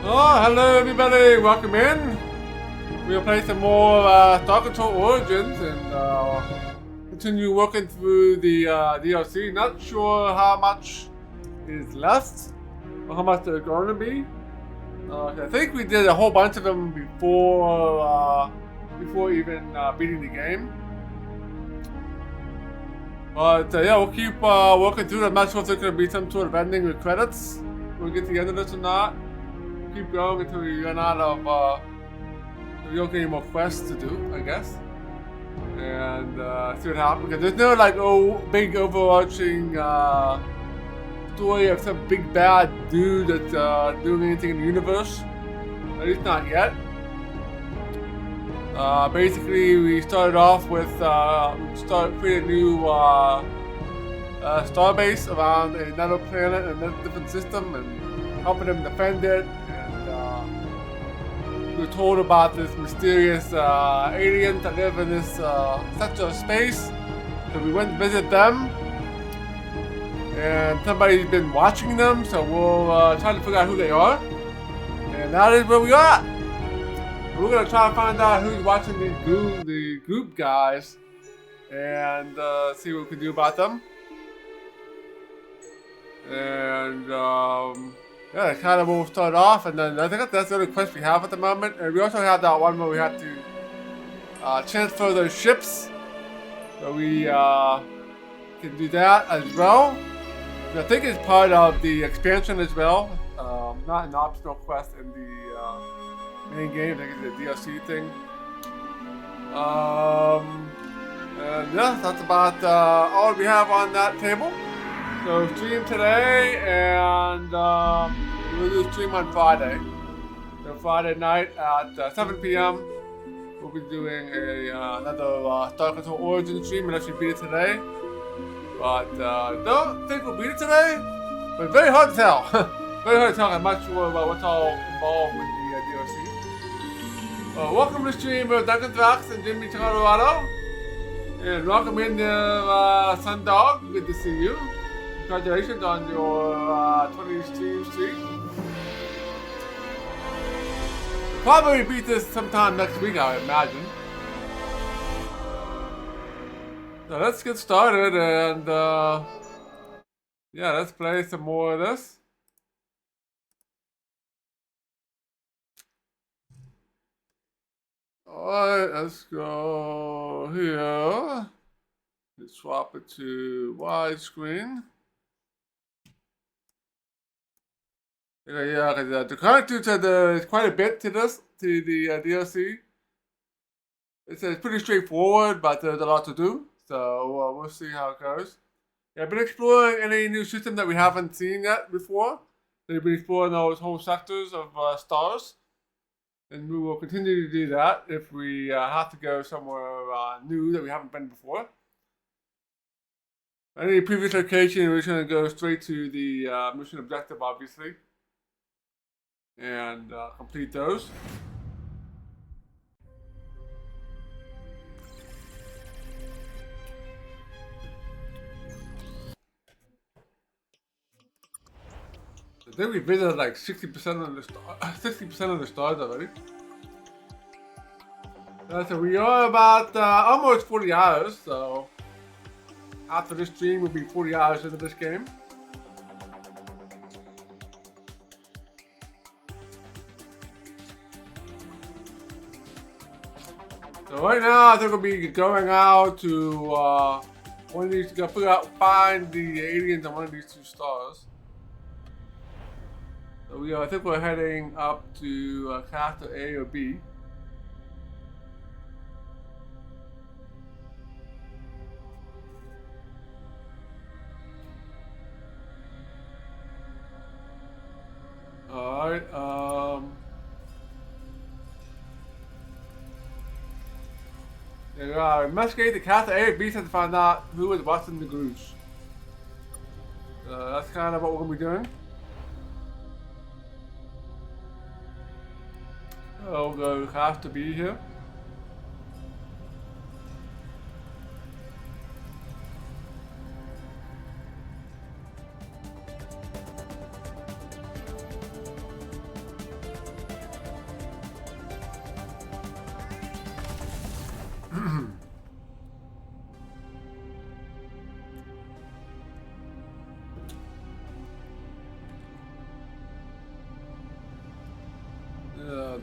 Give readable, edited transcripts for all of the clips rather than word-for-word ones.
Oh, hello everybody, welcome in. We'll play some more Star Control Origins and continue working through the DLC. Not sure how much is left or how much there's going to be. I think we did a whole bunch of them before even beating the game. But yeah, we'll keep working through it. I'm not sure if there's going to be some sort of ending with credits when we get to the end of this or not. We'll keep going until we run out of, we don't get any more quests to do, I guess. And see what happens. Because there's no like big overarching story of some big bad dude that's doing anything in the universe. At least not yet. Basically, we started off with creating a new starbase around another planet and a different system, and helping them defend it. And we were told about this mysterious aliens that live in this sector of space. So we went to visit them, and somebody's been watching them. So we'll try to figure out who they are, and that is where we are. We're gonna try to find out who's watching the group guys, and see what we can do about them. And yeah, that's kind of where we'll start off. And then I think that's the only quest we have at the moment. And we also have that one where we have to transfer those ships, so we can do that as well. And I think it's part of the expansion as well, not an optional quest in the main game. I think it's a DLC thing. And yeah, that's about all we have on that table. So stream today, and we'll do a stream on Friday. So Friday night at 7 p.m. we'll be doing another Star Control Origin stream, unless we beat it today. But don't think we'll beat it today. But very hard to tell. Very hard to tell. I'm not sure about what's all involved with the DLC. Welcome to the stream of Duncan Drax and Jimmy Colorado. And welcome in Sundog. Good to see you. Congratulations on your 20 stream streak. We'll probably beat this sometime next week, I would imagine. So let's get started, and yeah, let's play some more of this. Alright, let's go here. Let's swap it to widescreen. Yeah, because the connector said there's quite a bit to this, to the DLC. It's pretty straightforward, but there's a lot to do. So we'll see how it goes. Yeah, I've been exploring any new system that we haven't seen yet before. They've been exploring those whole sectors of stars. And we will continue to do that if we have to go somewhere new that we haven't been before. Any previous location, we're just going to go straight to the mission objective, obviously. And complete those. I think we visited like 60% of the 60% of the stars already. So we are about almost 40 hours. So after this stream, we'll be 40 hours into this game. So right now, I think we'll be going out to one of these to go find the aliens on one of these two stars. So I think we're heading up to Cluster A or B. Alright, investigate the Cluster A or B to find out who is watching the groups. That's kind of what we're going to be doing. We'll have to be here.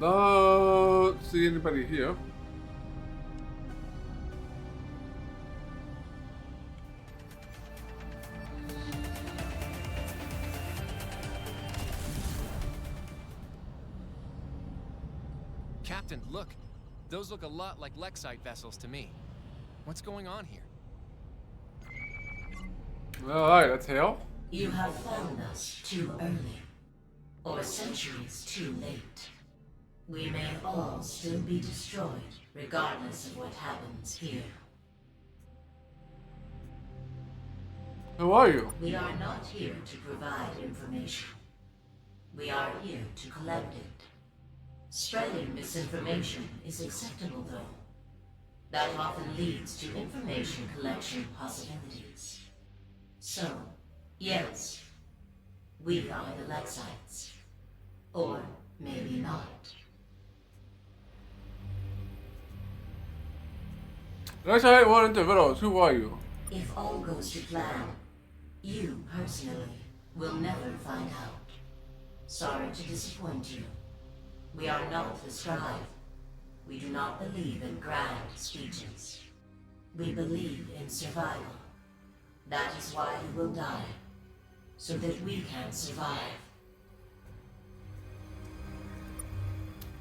Don't see anybody here. Captain, look. Those look a lot like Lexite vessels to me. What's going on here? Alright, that's hell. You have found us too early, or centuries too late. We may all still be destroyed, regardless of what happens here. Who are you? We are not here to provide information. We are here to collect it. Spreading misinformation is acceptable, though. That often leads to information collection possibilities. So, yes, we are the Lexites. Or maybe not. Let's say one individuals. Who are you? If all goes to plan, you personally will never find out. Sorry to disappoint you. We are not the scribe. We do not believe in grand speeches. We believe in survival. That is why you will die, so that we can survive.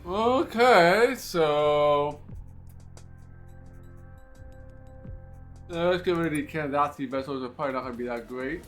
Okay, so let's get rid of the Kandazi vessels. They're probably not going to be that great.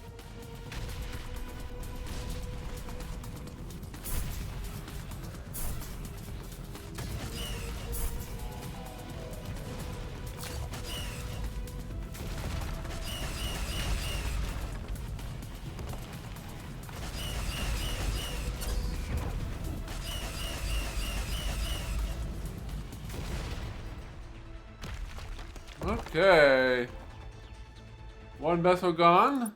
Okay. One vessel gone.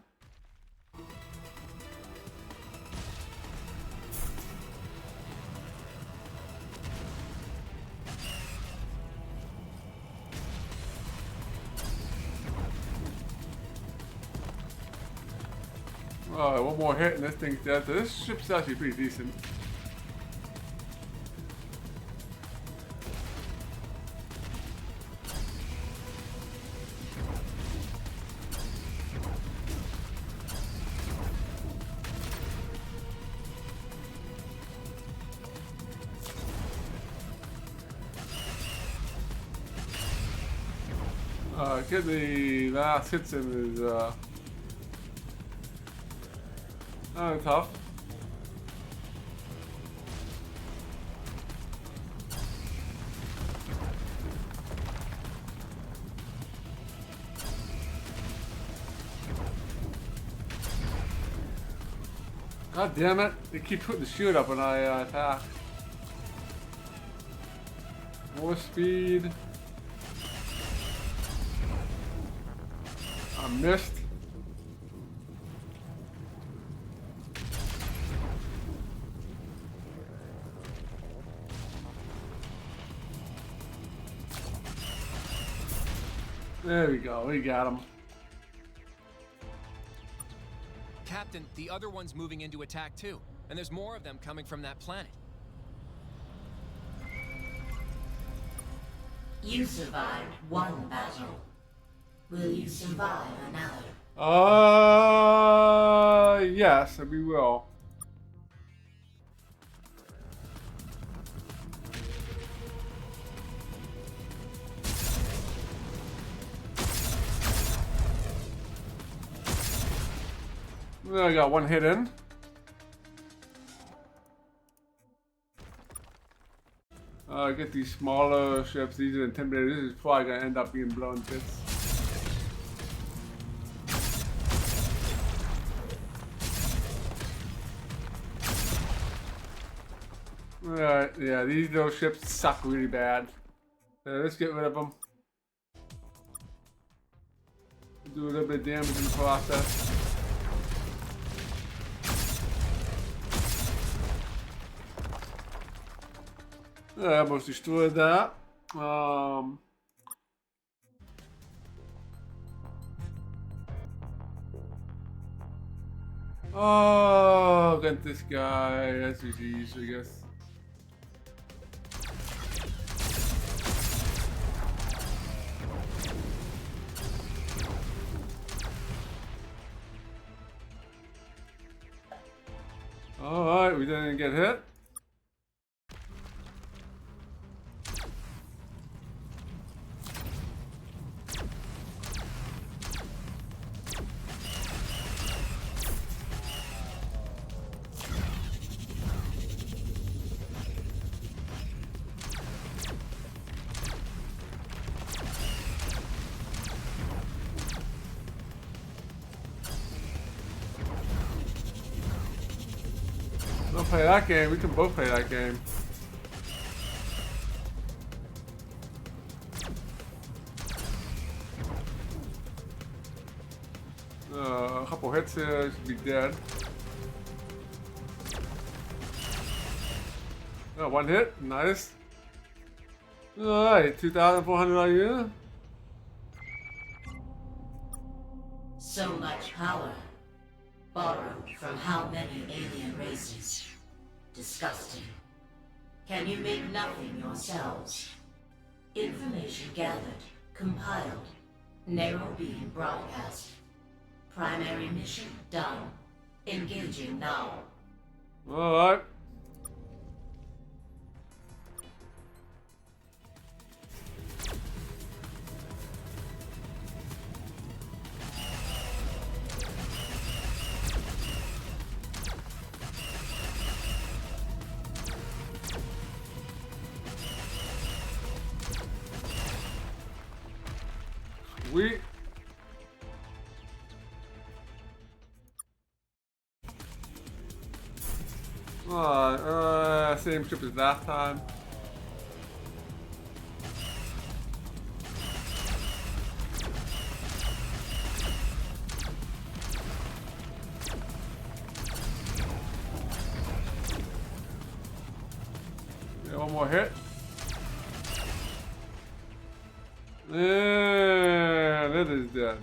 Alright, one more hit and this thing's dead. So this ship's actually pretty decent. Get the last hits in is tough. God damn it! They keep putting the shield up when I attack. More speed. I missed. There we go. We got him. Captain, the other one's moving into attack too, and there's more of them coming from that planet. You survived one battle. Will you survive another? Yes, we will. I got one hit in. Get these smaller ships. These are intimidators. This is probably gonna end up being blown bits. Alright, yeah, these little ships suck really bad. Let's get rid of them. Do a little bit of damage in the process. I almost destroyed that. Oh, got this guy. SVGs, I guess. Alright, we didn't get hit. Don't play that game. We can both play that game. A couple hits here, should be dead. Oh, one hit, nice. Alright, 2,400 on you. So much power. Borrowed from how many alien races? Disgusting. Can you make nothing yourselves? Information gathered, compiled, narrow beam broadcast. Primary mission done. Engaging now. Alright. Sweet. Same ship as last time. Yeah, one more hit. And it is dead.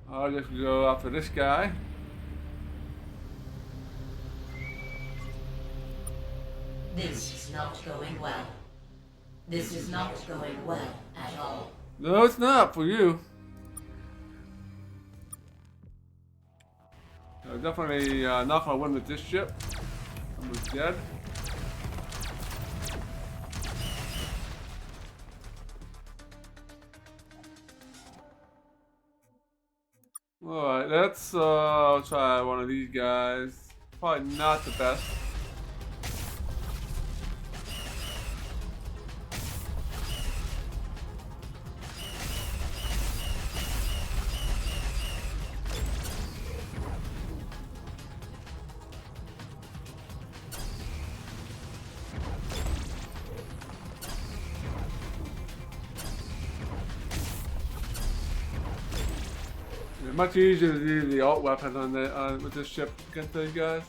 I'll just go after this guy. This is not going well. This is not going well at all. No, it's not for you. Definitely not gonna win with this ship. Almost dead. Alright, let's try one of these guys. Probably not the best. Much easier to use the alt weapon on the with this ship against those guys.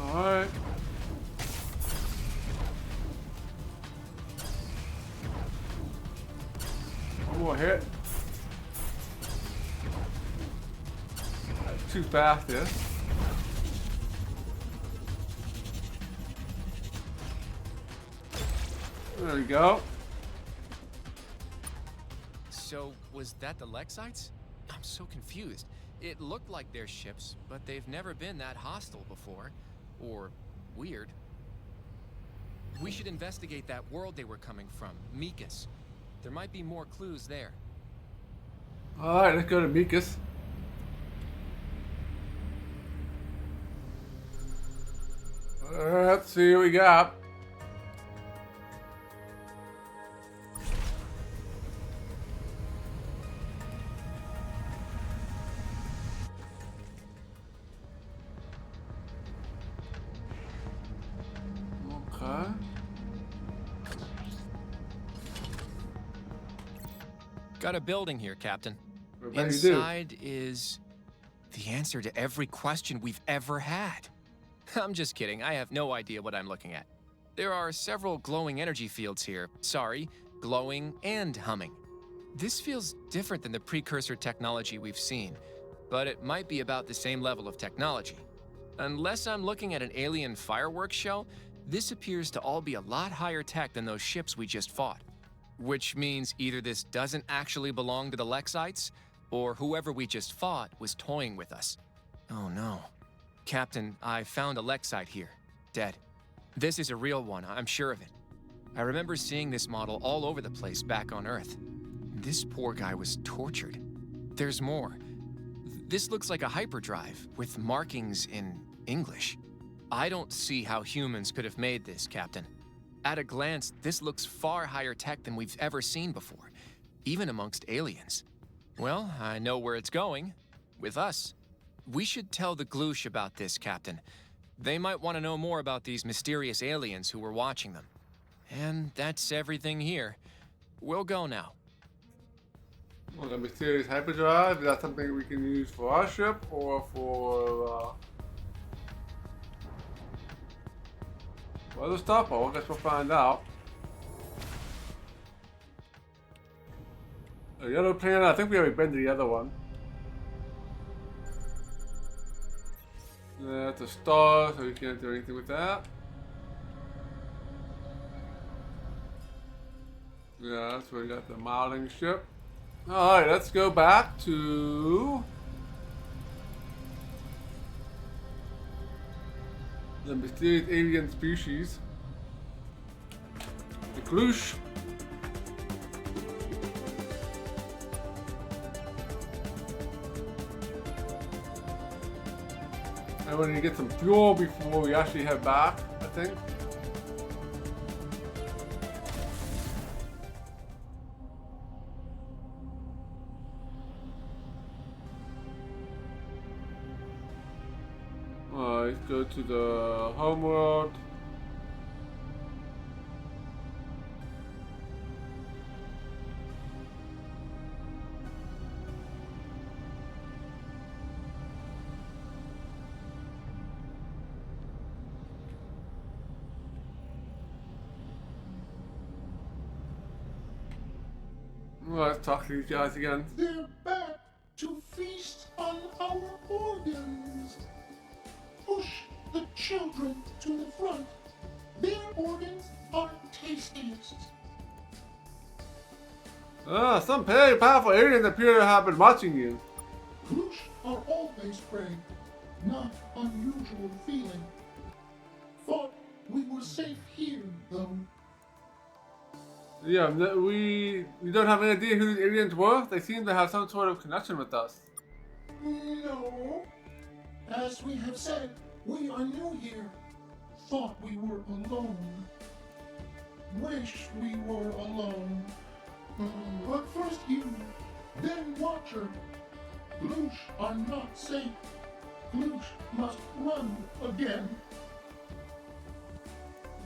Alright. One more hit. That's too fast, yeah. There we go. So, was that the Lexites? I'm so confused. It looked like their ships, but they've never been that hostile before. Or weird. We should investigate that world they were coming from, Mikas. There might be more clues there. Alright, let's go to Mikas. Let's see what we got. got a building here, Captain. I bet you do. Inside is the answer to every question we've ever had. I'm just kidding. I have no idea what I'm looking at. There are several glowing energy fields here. Sorry, glowing and humming. This feels different than the precursor technology we've seen, but it might be about the same level of technology. Unless I'm looking at an alien fireworks show, this appears to all be a lot higher tech than those ships we just fought. Which means either this doesn't actually belong to the Lexites, or whoever we just fought was toying with us. Oh no. Captain, I found a Lexite here, dead. This is a real one, I'm sure of it. I remember seeing this model all over the place back on Earth. This poor guy was tortured. There's more. This looks like a hyperdrive with markings in English. I don't see how humans could have made this, Captain. At a glance, this looks far higher tech than we've ever seen before, even amongst aliens. Well, I know where it's going. With us. We should tell the Gloosh about this, Captain. They might want to know more about these mysterious aliens who were watching them. And that's everything here. We'll go now. Well, the mysterious hyperdrive, is that something we can use for our ship or for other stuff? Well, I guess we'll find out. The yellow planet, I think we already been to the other one. That's a star, so we can't do anything with that. Yeah, that's where we got the modeling ship. Alright, let's go back to the mysterious alien species. The Gloosh. And we're gonna get some fuel before we actually head back, I think. Let's go to the homeworld. Let's talk to these guys again. They're back to feast on our organs. Push the children to the front. Their organs are tastiest. Some very powerful aliens appear to have been watching you. Gloosh are always prey. Not unusual feeling. Thought we were safe here, though. Yeah, we don't have any idea who these aliens were. They seem to have some sort of connection with us. No. As we have said, we are new here. Thought we were alone. Wish we were alone. But first you, then Watcher. Gloosh are not safe. Gloosh must run again.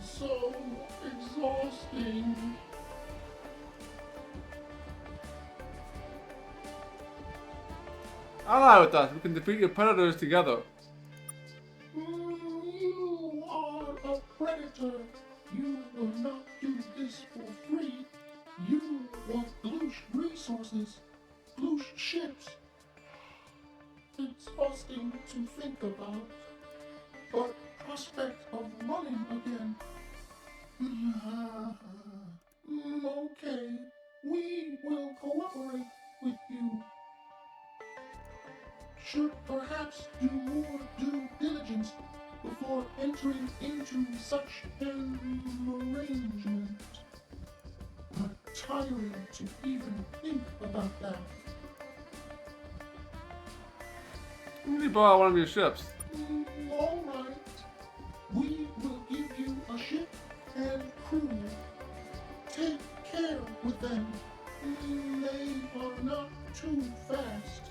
So exhausting. Ally with us. We can defeat your predators together. You are a predator. You will not do this for free. You want Gloosh resources, Gloosh ships. Exhausting to think about, but prospect of running again. Okay, we will cooperate with you. Should perhaps do more due diligence before entering into such an arrangement. But tiring to even think about that. Let me borrow one of your ships. All right. We will give you a ship and crew. Take care with them. They are not too fast.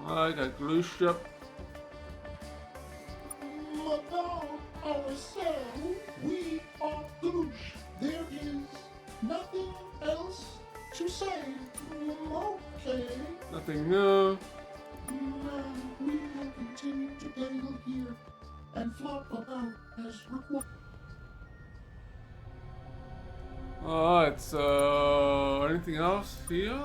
Alright, a Gloosh ship. About ourselves, we are Gloosh. There is nothing else to you say? Okay. Nothing new. Now we will continue to dangle here and flop about as required. Alright, so anything else here?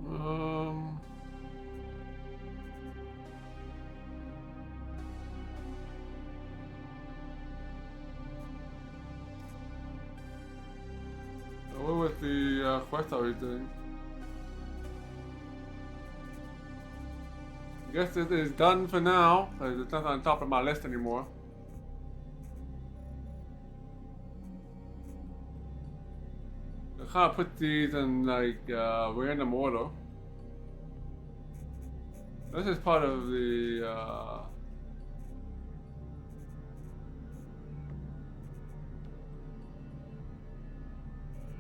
Um, what was the quest I was doing? I guess it is done for now. It's not on top of my list anymore. I kind of put these in like random order. This is part of the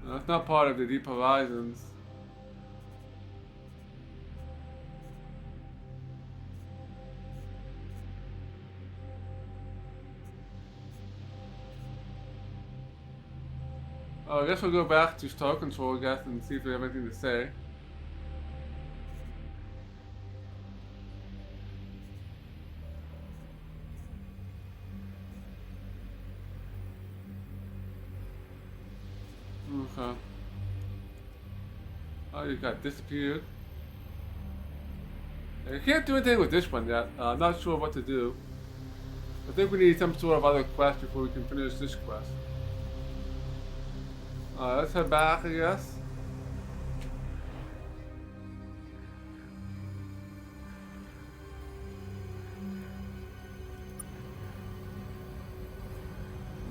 that's not part of the Deep Horizons. I guess we'll go back to Star Control, I guess, and see if we have anything to say. Okay. Oh, you got disappeared. I can't do anything with this one yet. I'm not sure what to do. I think we need some sort of other quest before we can finish this quest. Let's head back, I guess.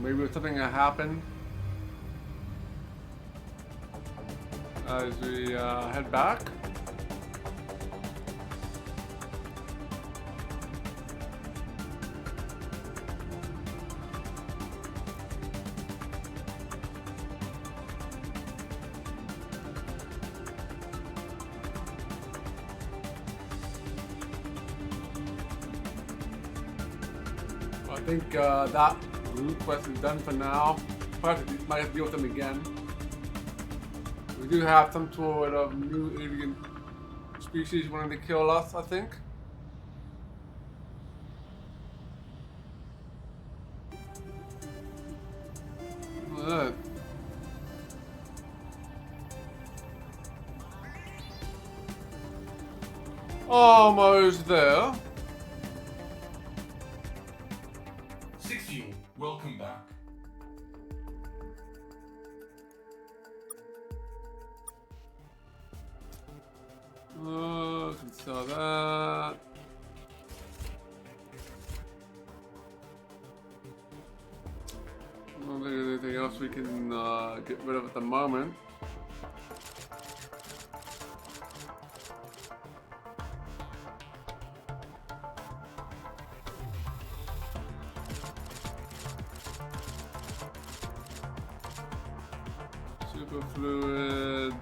Maybe it's something that happened as we head back. I think that root quest is done for now. Probably might have to deal with them again. We do have some sort of new alien species wanting to kill us, I think. Alright. Almost there. Welcome back. Oh, can sell that. I don't think there's anything else we can get rid of at the moment. Fluid.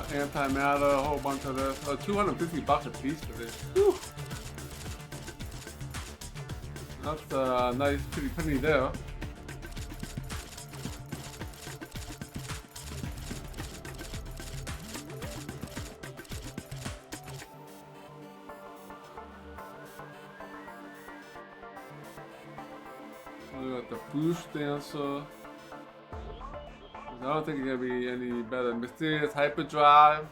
Antimatter, a whole bunch of this. $250 a piece for this. Whew. That's a nice pretty penny there. We got the boost dancer. I don't think it's gonna be any better. Mysterious hyperdrive.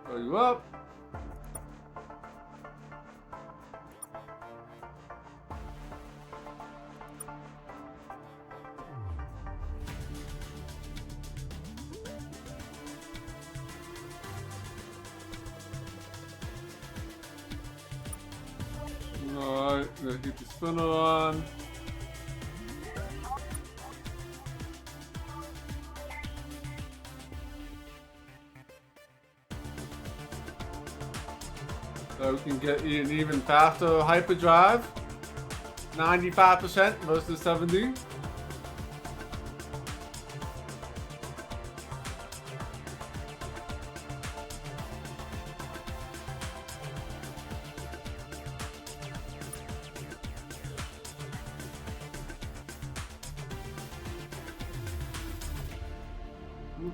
Throw you up. Alright, gonna keep the spinner on. So we can get an even faster hyperdrive. 95% versus 70.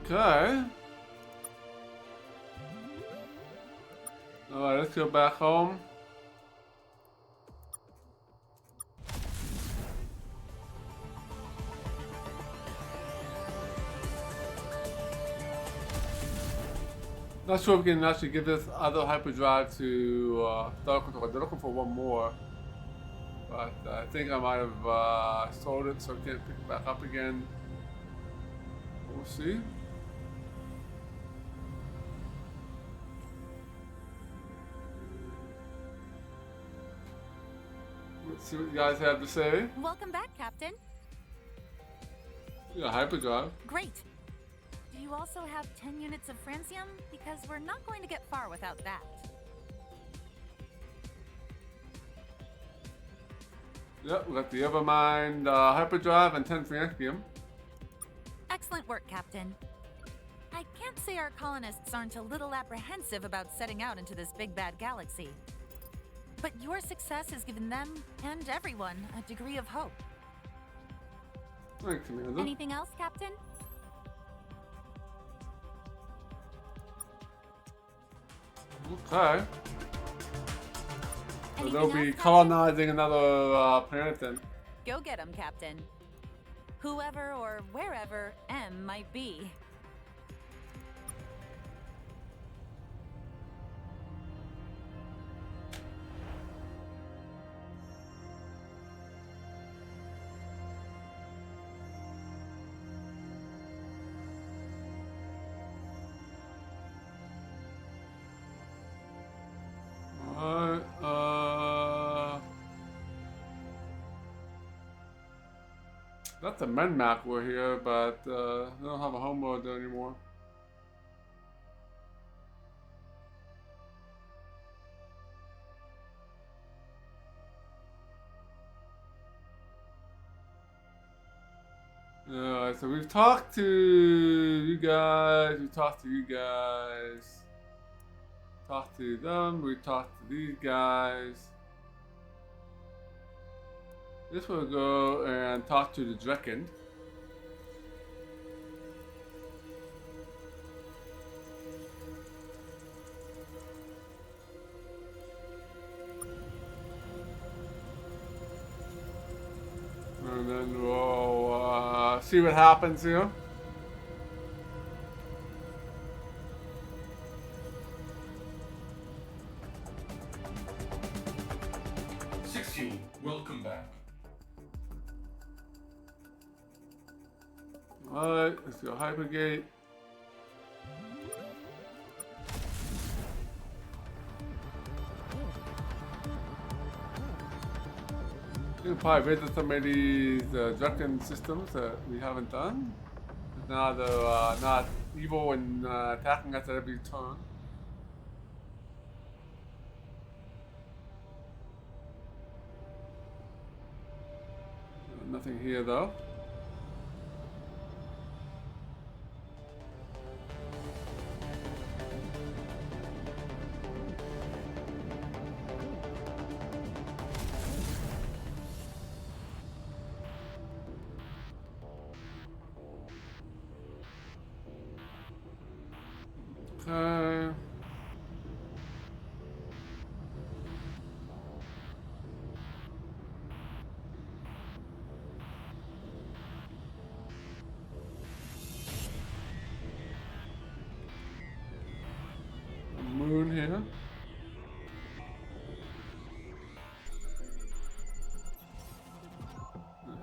Okay. Alright, let's go back home. Not sure if we can actually give this other hyperdrive to Star Control. They're looking for one more. But I think I might have sold it, so I can't pick it back up again. We'll see. Let's see what you guys have to say. Welcome back, Captain. Yeah, hyperdrive. Great. Do you also have 10 units of francium? Because we're not going to get far without that. Yep, we got the Evermind hyperdrive and 10 francium. Excellent work, Captain. I can't say our colonists aren't a little apprehensive about setting out into this big bad galaxy. But your success has given them, and everyone, a degree of hope. Thanks, Amanda. Anything else, Captain? Okay. So Anything they'll else, be Captain? colonizing another planet then. Go get them, Captain. Whoever or wherever M might be. That's the men map we're here, but they don't have a homeworld there anymore. Yeah, so we've talked to you guys, we talked to you guys, talked to them, we talked to these guys. This will go and talk to the Drekken. And then we'll see what happens here. Welcome back. Alright, let's go Hypergate. You can probably visit some of these Drekken systems that we haven't done. Now they're not evil and attacking us at every turn. Nothing here though. Okay. Moon here.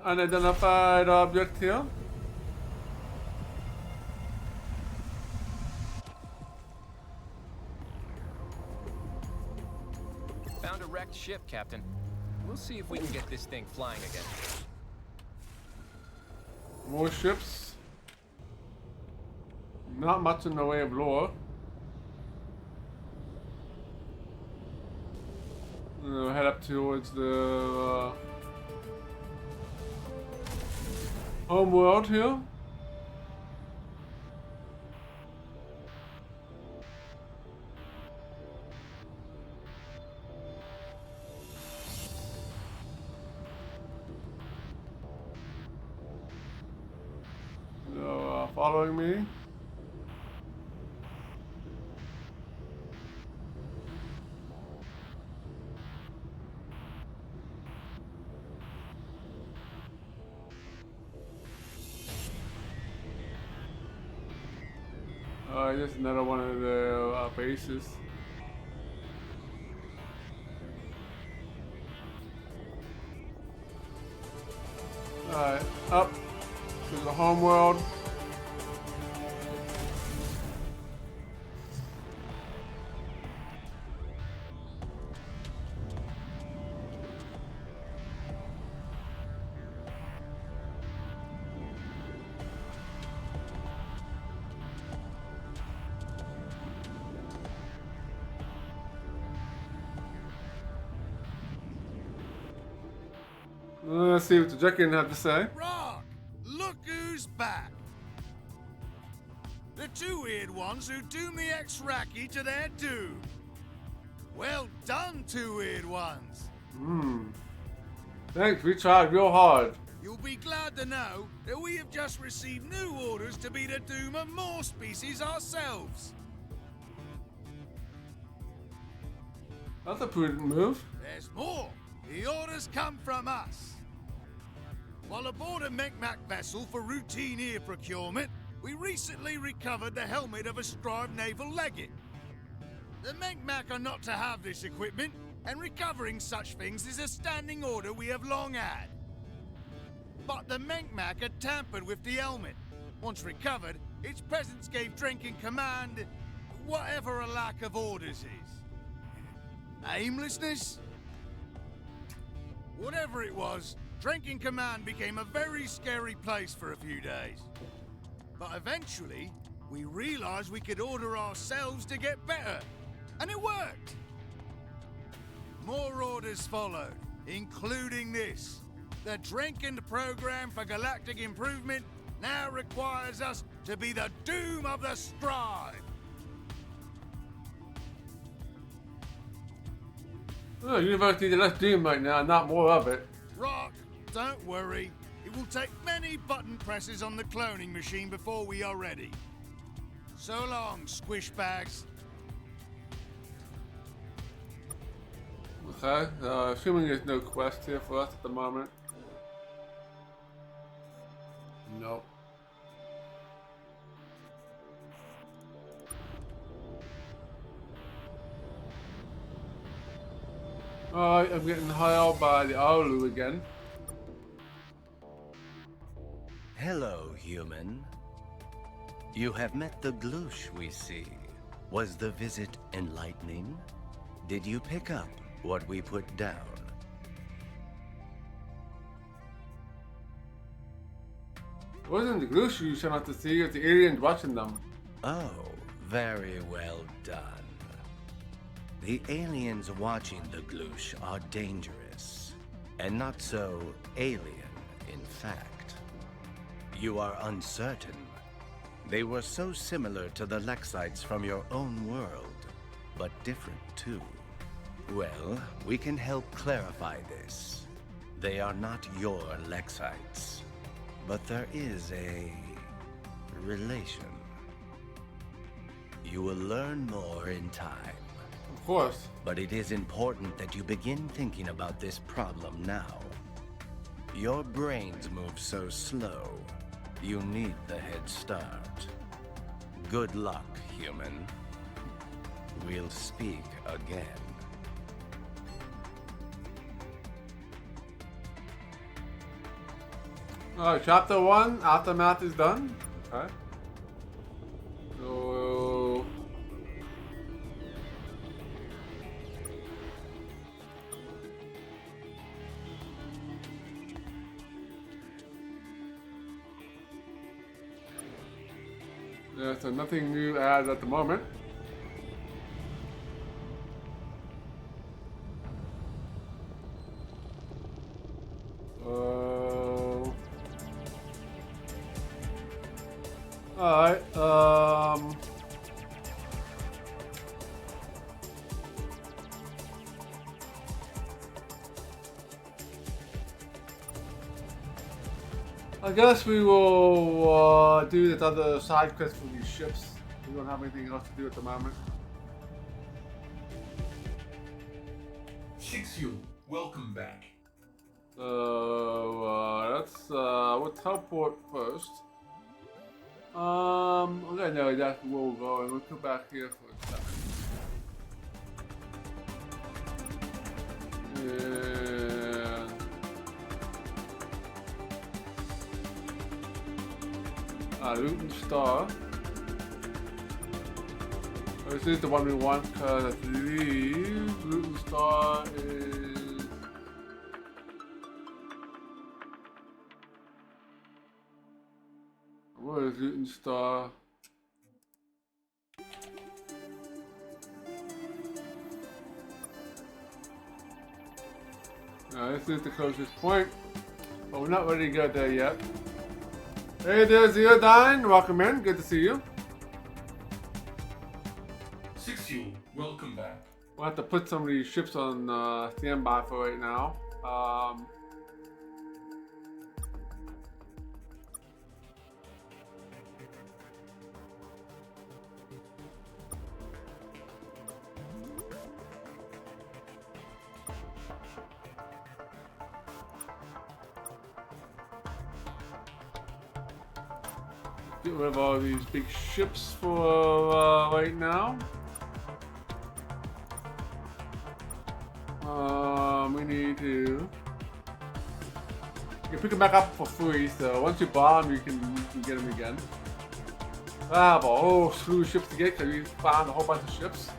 Unidentified object here. Found a wrecked ship, Captain. We'll see if we can get this thing flying again. More ships. Not much in the way of lore. Head up towards the home world here. So, following me. Just another one of the bases. Alright, up to the home world. Let's see what the Jekyll had to say. Rock! Look who's back! The two weird ones who doomed the ex-Raki to their doom. Well done, two weird ones. Thanks, we tried real hard. You'll be glad to know that we have just received new orders to be the doom of more species ourselves. That's a prudent move. There's more. The orders come from us. While aboard a Micmac vessel for routine air procurement, we recently recovered the helmet of a Strive naval legate. The Micmac are not to have this equipment, and recovering such things is a standing order we have long had. But the Micmac had tampered with the helmet. Once recovered, its presence gave Drinking Command whatever a lack of orders is. Aimlessness? Whatever it was, Drinking Command became a very scary place for a few days. But eventually, we realized we could order ourselves to get better. And it worked! More orders followed, including this. The Drinking Program for Galactic Improvement now requires us to be the doom of the Strive. Oh, University needs less doom right now, not more of it. Rock, don't worry. It will take many button presses on the cloning machine before we are ready. So long, squish bags. Okay, assuming there's no quest here for us at the moment. Nope. Alright, I'm getting hailed by the Aulu again. Hello, human. You have met the Gloosh we see. Was the visit enlightening? Did you pick up what we put down? It wasn't the Gloosh you sent out to see, it's the aliens watching them. Oh, very well done. The aliens watching the Gloosh are dangerous, and not so alien, in fact. You are uncertain. They were so similar to the Lexites from your own world, but different too. Well, we can help clarify this. They are not your Lexites, but there is a relation. You will learn more in time. Of course. But it is important that you begin thinking about this problem now. Your brains move so slow, you need the head start. Good luck, human. We'll speak again. Alright, chapter 1, Aftermath is done. Okay. So... yeah, so nothing new added at the moment. Alright, I guess we will do the other side quest for these ships. We don't have anything else to do at the moment. Shixu, welcome back. So we'll teleport first. Okay, no, that's where we'll go, and we'll come back here for a second. And Luton Star. This is the one we want because I believe Luton Star is. Where is Luton Star? This is the closest point, but we're not ready to go there yet. Hey there, Zeodine. Welcome in. Good to see you. Shixu, welcome back. We'll have to put some of these ships on standby for right now. Get rid of all these big ships for right now. We need to. You can pick them back up for free, so once you buy them, you can get them again. I have a whole slew of ships to get because we found a whole bunch of ships.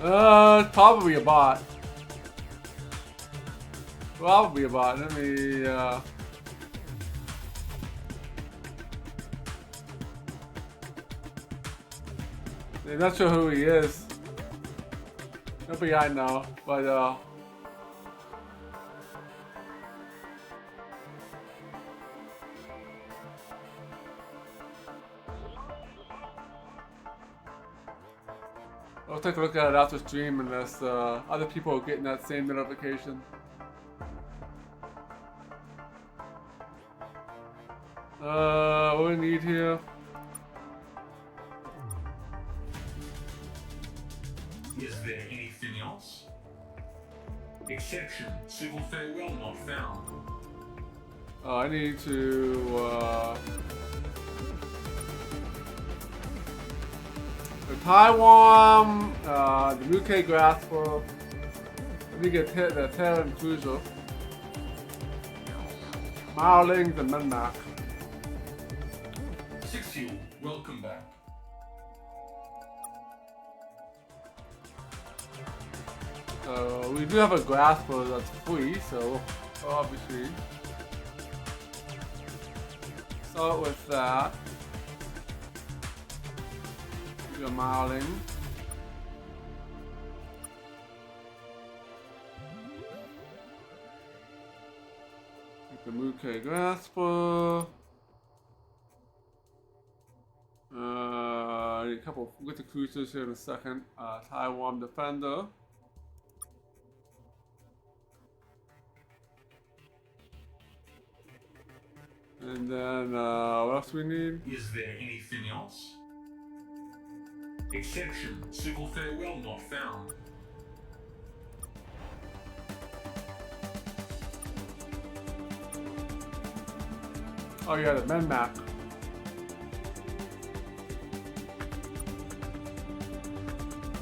It's probably a bot. Probably a bot. Let me, I'm not sure who he is. Nobody I know, but, I'll take a look at it after stream unless other people are getting that same notification. What do we need here? Is there anything else? Exception, civil farewell not found. I need to, the Taiwan, the UK Grasper, I need to get the Terran Cruiser, Marlings, and Menmac. Shixu, welcome back. We do have a Grasper that's free, so obviously start with that. Your Marling. The Muke Grasper. A couple with the cruisers here in a second. Taiwan Defender. And then what else we need? Is there anything else? Exception, civil farewell not found. Oh yeah, the Menmac.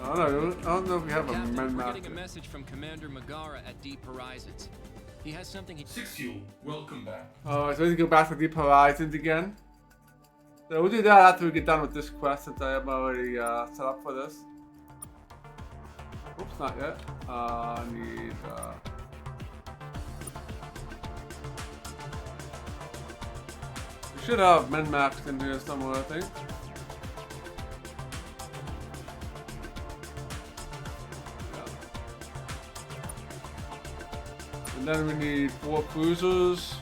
I don't know if we have a Captain, we're Menmac. getting a message from Commander Megara at Deep Horizons. He has something he... Shixu, welcome back. Oh, so we need to go back to Deep Horizons again. So we'll do that after we get done with this quest since I am already set up for this. Oops, not yet. I need we should have Menmax in here somewhere, I think. Yeah. And then we need 4 cruisers.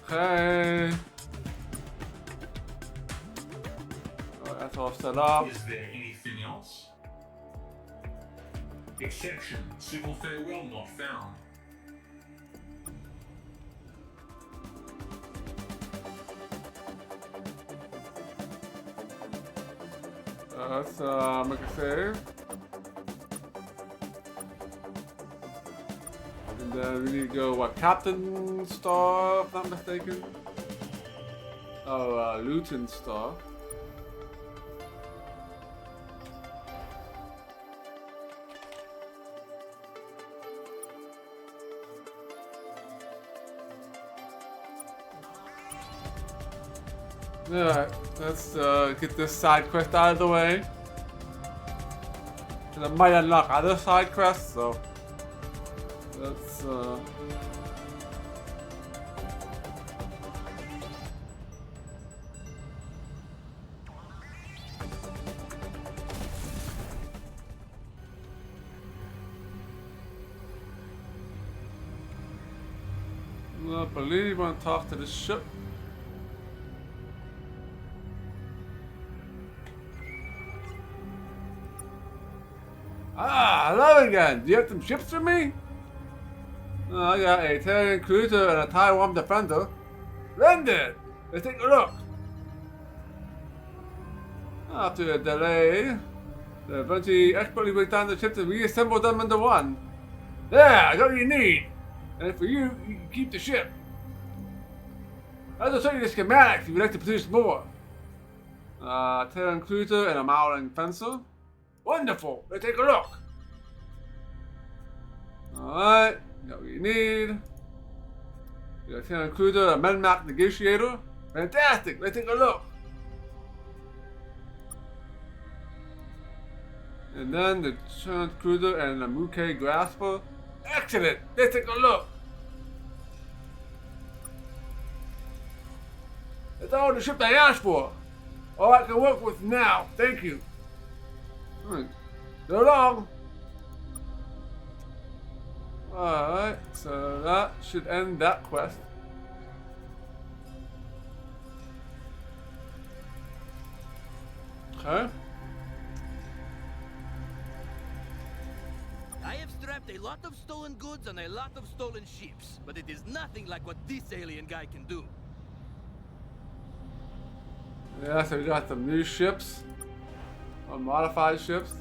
Okay. Alright, that's all set up. Is there anything else? Exception. Civil farewell not found. Let's make a save. And then we need to go, what, Captain Star, if I'm not mistaken? Oh, Lieutenant Star. Alright, let's get this side quest out of the way. And I might unlock other side quests, so let's I believe I want to talk to the ship. Ah, hello again. Do you have some ships for me? I got a Italian cruiser and a Taiwan defender. Splendid! Let's take a look. After a delay, the Vinci expertly break down the ships and reassemble them into one. There, I got what you need. And for you, you can keep the ship. I'll show you the schematics if you'd like to produce more. Italian cruiser and a Mauling fencer. Wonderful! Let's take a look! Alright, got what you need. We got Italian cruiser, a Menmac negotiator. Fantastic! Let's take a look! And then the Italian cruiser and a Muke grasper. Excellent! Let's take a look! That's all the ship I asked for! All I can work with now, thank you! So long! Alright, so that should end that quest. Okay. I have strapped a lot of stolen goods on a lot of stolen ships, but it is nothing like what this alien guy can do. Yeah, so we got some new ships. Or modified ships.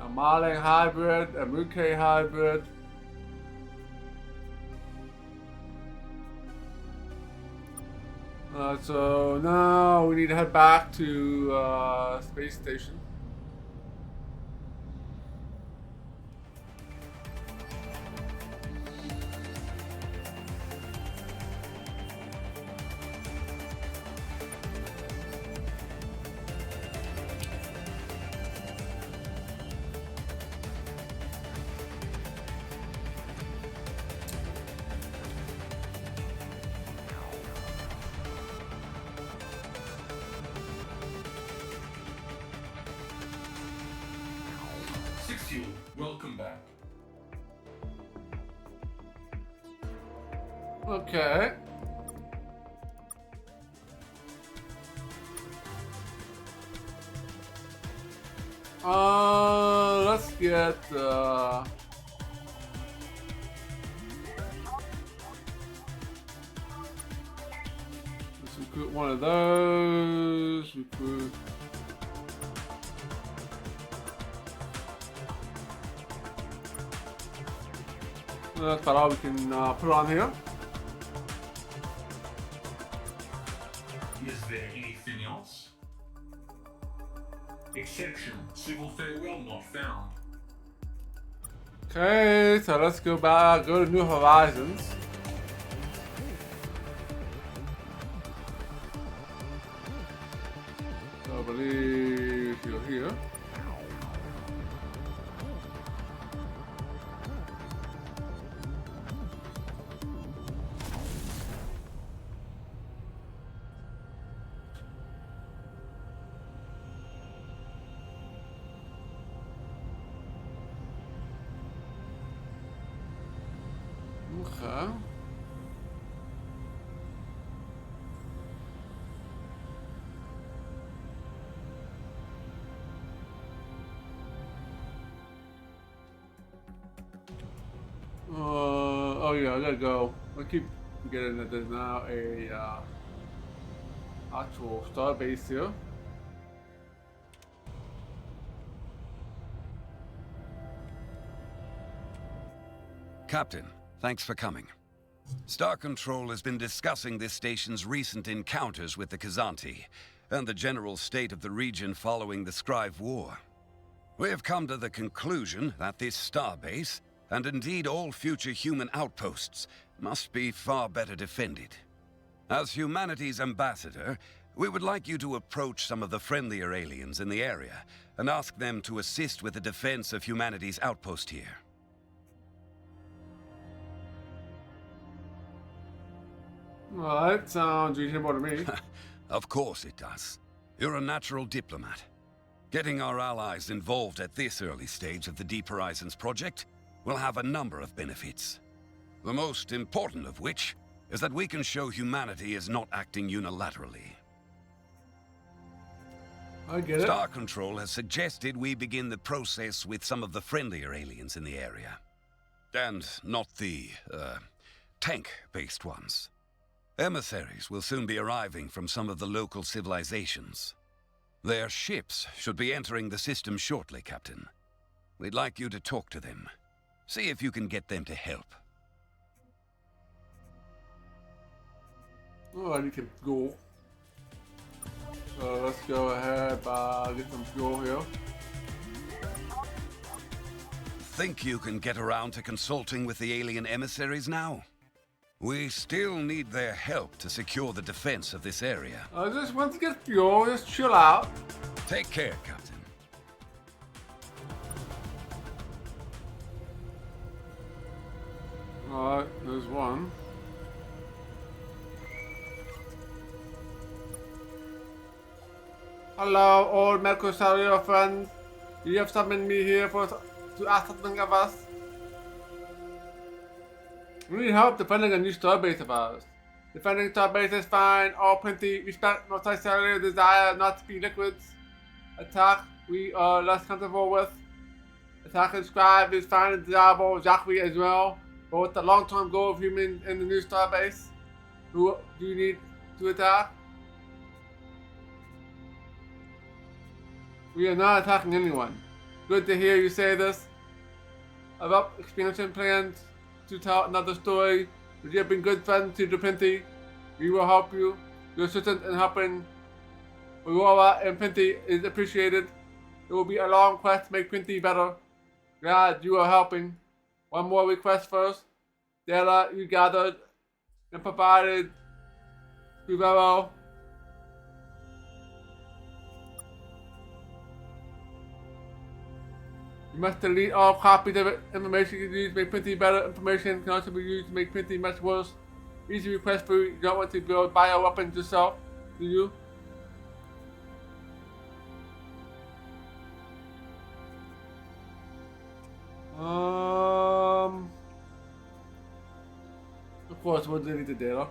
A Marling hybrid, a Muke hybrid. So now we need to head back to space station. Welcome back. Okay. Let's get let's recruit one of those. Recruit. That's all we can put on here. Is there anything else? Exception. Civil farewell not found. Okay, so let's go back, go to New Horizons. So I believe you're here. Okay. Oh yeah, I gotta go. I keep forgetting that there's now a actual star base here. Captain, thanks for coming. Star Control has been discussing this station's recent encounters with the Kazanti and the general state of the region following the Scrive War. We have come to the conclusion that this starbase, and indeed all future human outposts, must be far better defended. As humanity's ambassador, we would like you to approach some of the friendlier aliens in the area and ask them to assist with the defense of humanity's outpost here. Well, that sounds reasonable to me. Of course it does. You're a natural diplomat. Getting our allies involved at this early stage of the Deep Horizons project will have a number of benefits. The most important of which is that we can show humanity is not acting unilaterally. I get it. Star Control has suggested we begin the process with some of the friendlier aliens in the area. And not the, tank-based ones. Emissaries will soon be arriving from some of the local civilizations. Their ships should be entering the system shortly, Captain. We'd like you to talk to them. See if you can get them to help. Oh, I need to go. So let's go ahead and get some fuel here. Think you can get around to consulting with the alien emissaries now? We still need their help to secure the defense of this area. I just want to get fuel, just chill out. Take care, Captain. Alright, there's one. Hello, old medical cellular friends. You have summoned me here to ask something of us. We need help defending a new starbase of ours. Defending starbase is fine, all plenty, respect multicellular desire not to be liquids. Attack we are less comfortable with. Attack and Scribe is fine and desirable, Jacques as well. But with the long-term goal of humans in the new starbase, who do you need to attack? We are not attacking anyone. Good to hear you say this. About expansion plans to tell another story. You have been good friends to the Pinty. We will help you. Your assistance in helping Aurora and Pinty is appreciated. It will be a long quest to make Pinty better. Glad you are helping. One more request first. Data you gathered and provided to Vero. You must delete all copies of information you use to make Pinty better. Information can also be used to make Pinty much worse. Easy request for you. You don't want to build bioweapons yourself, do you? Of course, we'll delete the data.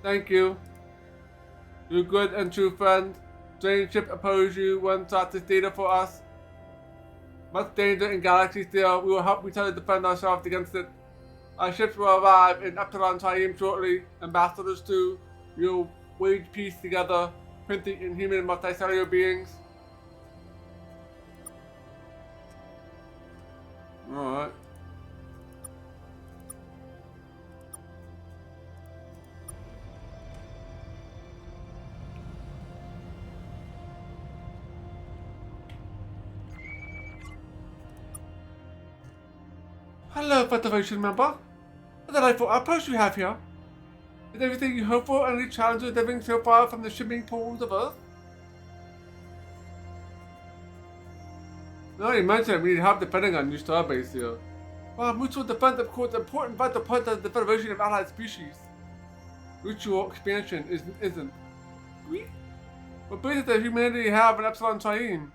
Thank you. You're good and true friend. Strange ship oppose you one sought this data for us. Much danger in galaxy still. We will help each other defend ourselves against it. Our ships will arrive in Epsilon Time shortly. Ambassadors too. We will wage peace together. Printing in human multicellular beings. Alright. Hello, Federation member. A delightful outpost you have here. Is everything you hope for and any challenges living so far from the shimmering pools of Earth? No, you mentioned we need help defending our new starbase here. While mutual defense, of course, important vital part of the Federation of Allied Species. Mutual expansion isn't. What basis does humanity have in Epsilon Triene?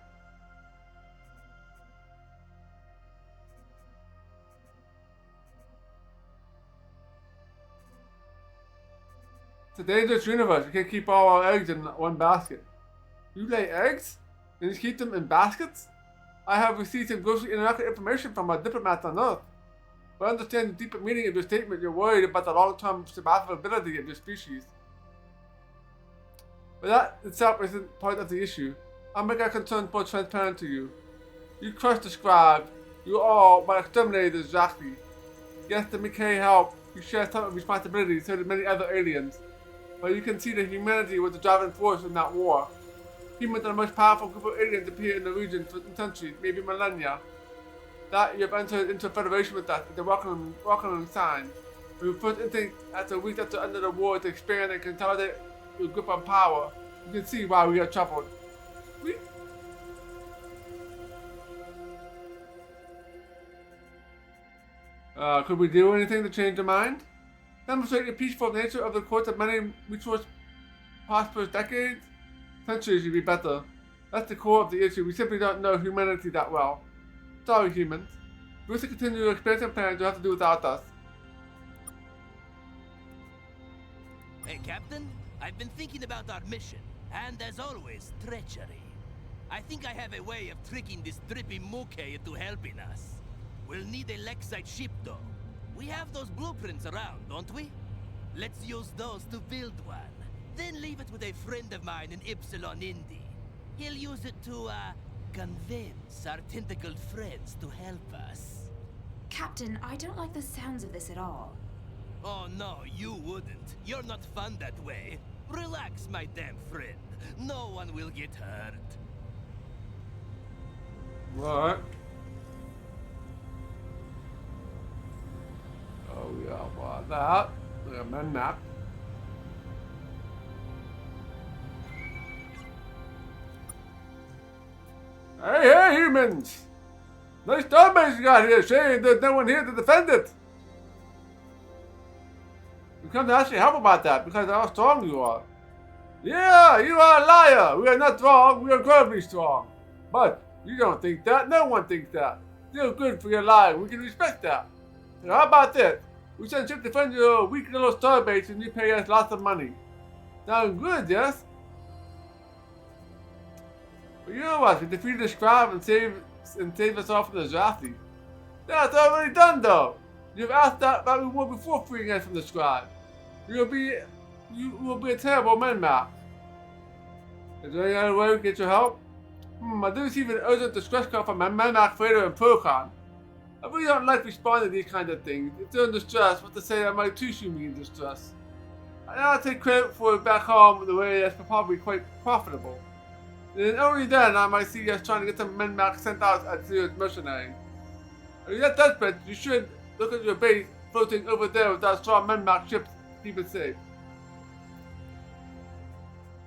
It's a dangerous universe. You can't keep all our eggs in one basket. You lay eggs? And you keep them in baskets? I have received some grossly inaccurate information from our diplomats on Earth. But I understand the deeper meaning of your statement. You're worried about the long-term survivability of your species. But that itself isn't part of the issue. I'll make our concerns more transparent to you. You crushed the scribe. You all but exterminated the Zaki. Yes, the Mikkei help. You share some of responsibility, so did many other aliens. But you can see that humanity was the driving force in that war. Humans are the most powerful group of aliens appear in the region for centuries, maybe millennia. That you have entered into a federation with us is a welcoming sign. When we first instinct after weeks after under the war to expand and consolidate your grip on power, you can see why we are troubled. Could we do anything to change their mind? Demonstrate the peaceful nature of the course of many mutual prosperous decades? Centuries would be better. That's the core of the issue. We simply don't know humanity that well. Sorry, humans. If we wish to continue your expansion plans, you'll have to do without us. Hey, Captain. I've been thinking about our mission, and as always, treachery. I think I have a way of tricking this drippy Mukkei into helping us. We'll need a Lexite ship, though. We have those blueprints around, don't we? Let's use those to build one. Then leave it with a friend of mine in Ypsilon Indi. He'll use it to, convince our tentacled friends to help us. Captain, I don't like the sounds of this at all. Oh no, you wouldn't. You're not fun that way. Relax, my damn friend. No one will get hurt. What? Oh yeah, what that? We amend that. Hey, humans! Nice starbase you got here, saying there's no one here to defend it. We come to actually help about that because of how strong you are. Yeah, you are a liar. We are not strong. We are incredibly strong. But you don't think that. No one thinks that. Still good for your lie. We can respect that. So how about this? We send ship to defend your weak little starbase and you pay us lots of money. Sounds good, yes? But you know what? We defeated the scribe and saved us all from the Zathi. That's already done, though. You've asked that about we were before freeing us from the scribe. You will be a terrible man, Mac. Is there any other way we can get your help? I do receive an urgent distress call from my Mac Freighter in Procon. I really don't like responding to these kind of things. If they're in distress, what to say that might too soon be in distress. I'll take credit for it back home in a way that's probably quite profitable. And only then I might see us trying to get some men-Mac sent out as serious mercenary. If you're that desperate, you should look at your base floating over there with that strong men-Mac ships to keep it safe.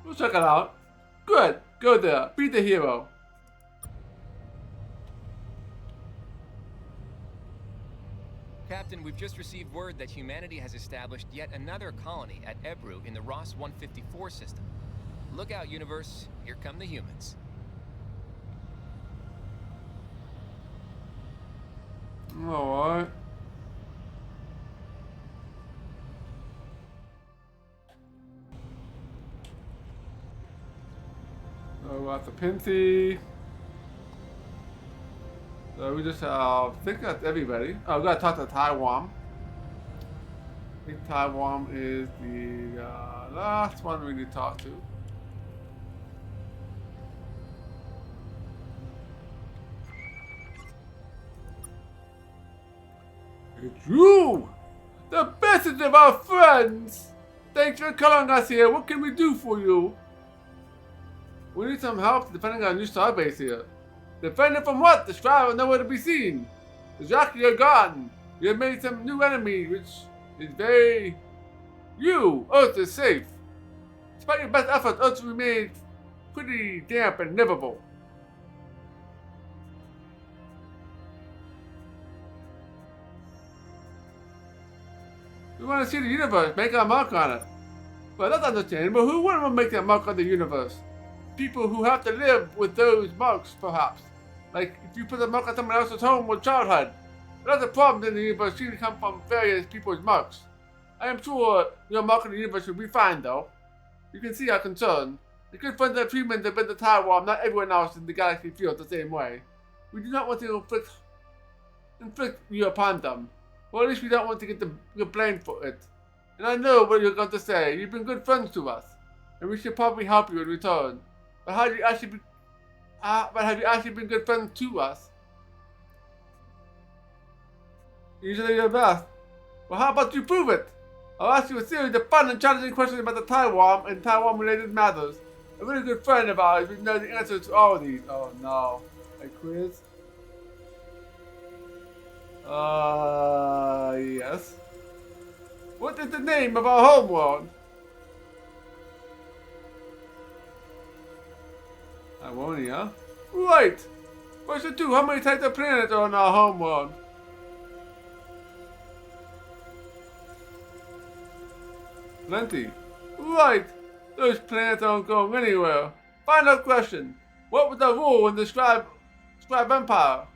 We'll check it out. Good, go there, be the hero. Captain, we've just received word that humanity has established yet another colony at Ebru in the Ross 154 system. Look out, universe. Here come the humans. Alright. So we got the Pinty. So we just I think that's everybody. Oh, we gotta talk to Taiwan. I think Taiwan is the last one we need to talk to. It's you! The bestest of our friends! Thanks for calling us here. What can we do for you? We need some help defending our new starbase here. Defend it from what? The Scribe are nowhere to be seen. The Zaki are gone. We have made some new enemy, which is very... You! Earth is safe. Despite your best efforts, Earth remains pretty damp and livable. We want to see the universe, make our mark on it. Well, that's understandable. Who wouldn't want to make their mark on the universe? People who have to live with those marks, perhaps. Like, if you put a mark on someone else's home or childhood. That's a problem in the universe. Seem to come from various people's marks. I am sure your mark in the universe will be fine, though. You can see our concern. The good friends of treatment have been the Taiwan, not everyone else in the galaxy feels the same way. We do not want to inflict you upon them. Or at least we don't want to get the blame for it. And I know what you're going to say. You've been good friends to us. And we should probably help you in return. But have you actually been good friends to us? Usually you're best. Well, how about you prove it? I'll ask you a series of fun and challenging questions about the Taiwan and Taiwan-related matters. A really good friend of ours would know the answers to all of these. Oh no. A quiz? Yes. What is the name of our homeworld? Ionia? Right! Question 2. How many types of planets are on our homeworld? Plenty. Right! Those planets aren't going anywhere. Final question. What was the rule in the Scribe Empire?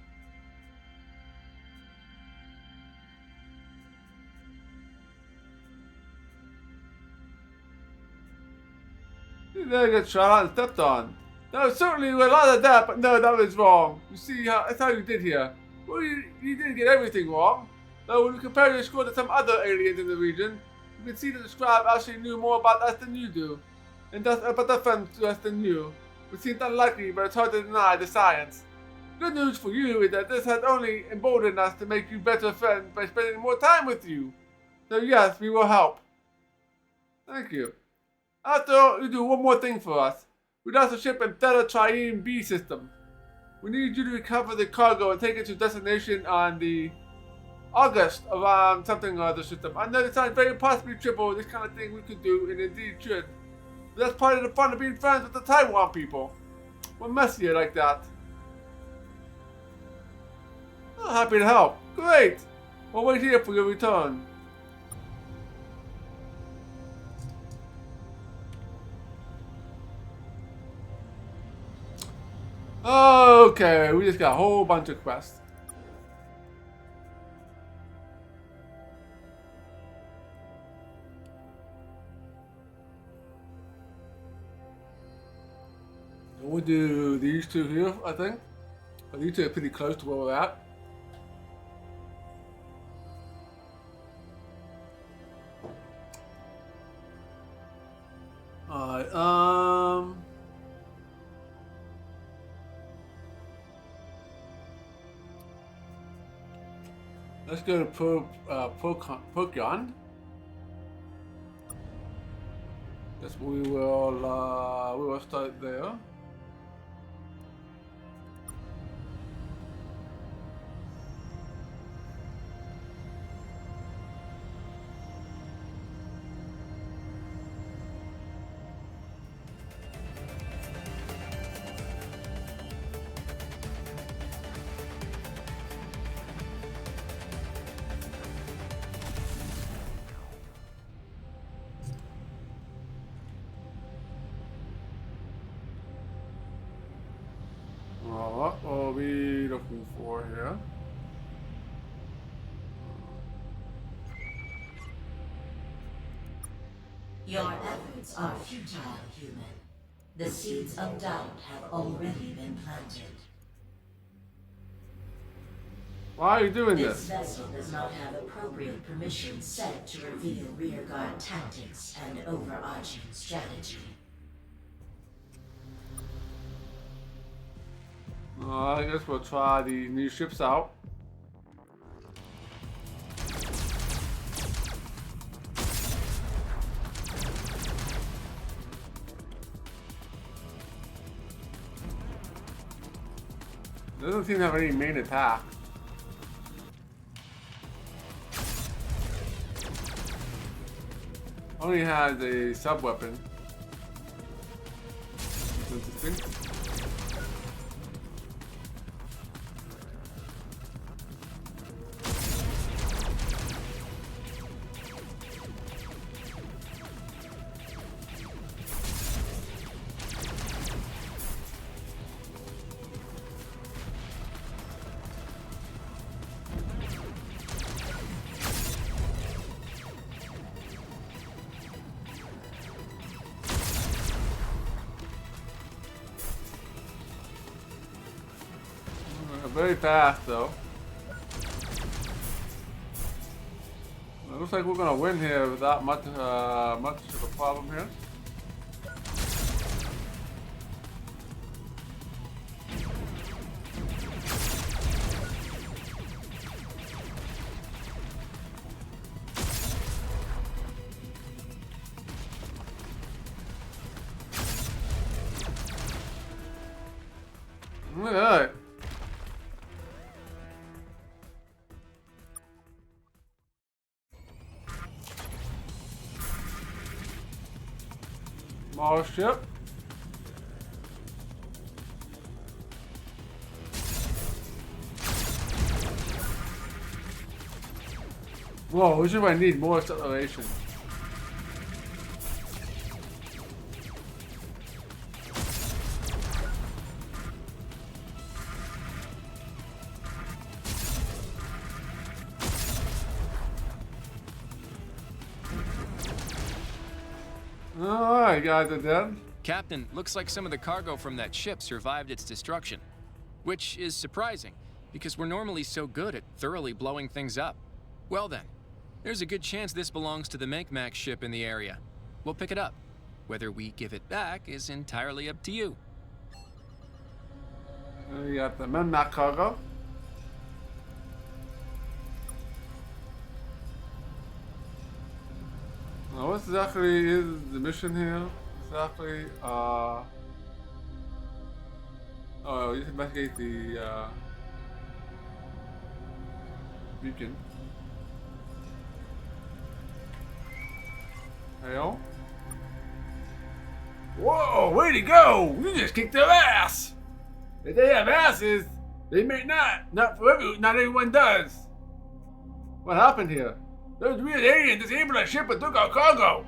You never get shot out and stepped on. There was certainly a lot of that, but no, that was wrong. You see, that's how you did here. Well, you didn't get everything wrong. Though when you compare your score to some other aliens in the region, you can see that the Scribe actually knew more about us than you do. And thus about their friends to us than you. Which seems unlikely, but it's hard to deny the science. Good news for you is that this has only emboldened us to make you better friends by spending more time with you. So yes, we will help. Thank you. After all, you do one more thing for us. We lost a ship in Theta Triene B system. We need you to recover the cargo and take it to destination on the August around something or other system. I know it sounds very possibly triple this kind of thing we could do, and indeed should. But that's part of the fun of being friends with the Taiwan people. We're messier like that. Oh, happy to help. Great! We'll wait here for your return. Okay, we just got a whole bunch of quests. We'll do these two here, I think. These two are pretty close to where we're at. Alright, let's go to Pokemon. Guess we will start there. What are we looking for here? Your efforts are futile, human. The seeds of doubt have already been planted. Why are you doing This this? vessel does not have appropriate permission set to reveal rearguard tactics and overarching strategy. I guess we'll try the new ships out. Doesn't seem to have any main attack. Only has a sub weapon. Interesting. very fast though. It looks like we're gonna win here without much of a problem here. Alright. Small ship. Whoa, which do I need more acceleration? Alright, guys are dead. Captain, looks like some of the cargo from that ship survived its destruction. Which is surprising, because we're normally so good at thoroughly blowing things up. Well then, there's a good chance this belongs to the Micmac ship in the area. We'll pick it up. Whether we give it back is entirely up to you. We got the Micmac cargo. Now, what exactly is the mission here? Exactly, oh, you investigate the, beacon. Hell. Whoa, way to go! You just kicked their ass! If they have asses, they may not. Not everyone does. What happened here? Those weird aliens disabled our ship and took our cargo.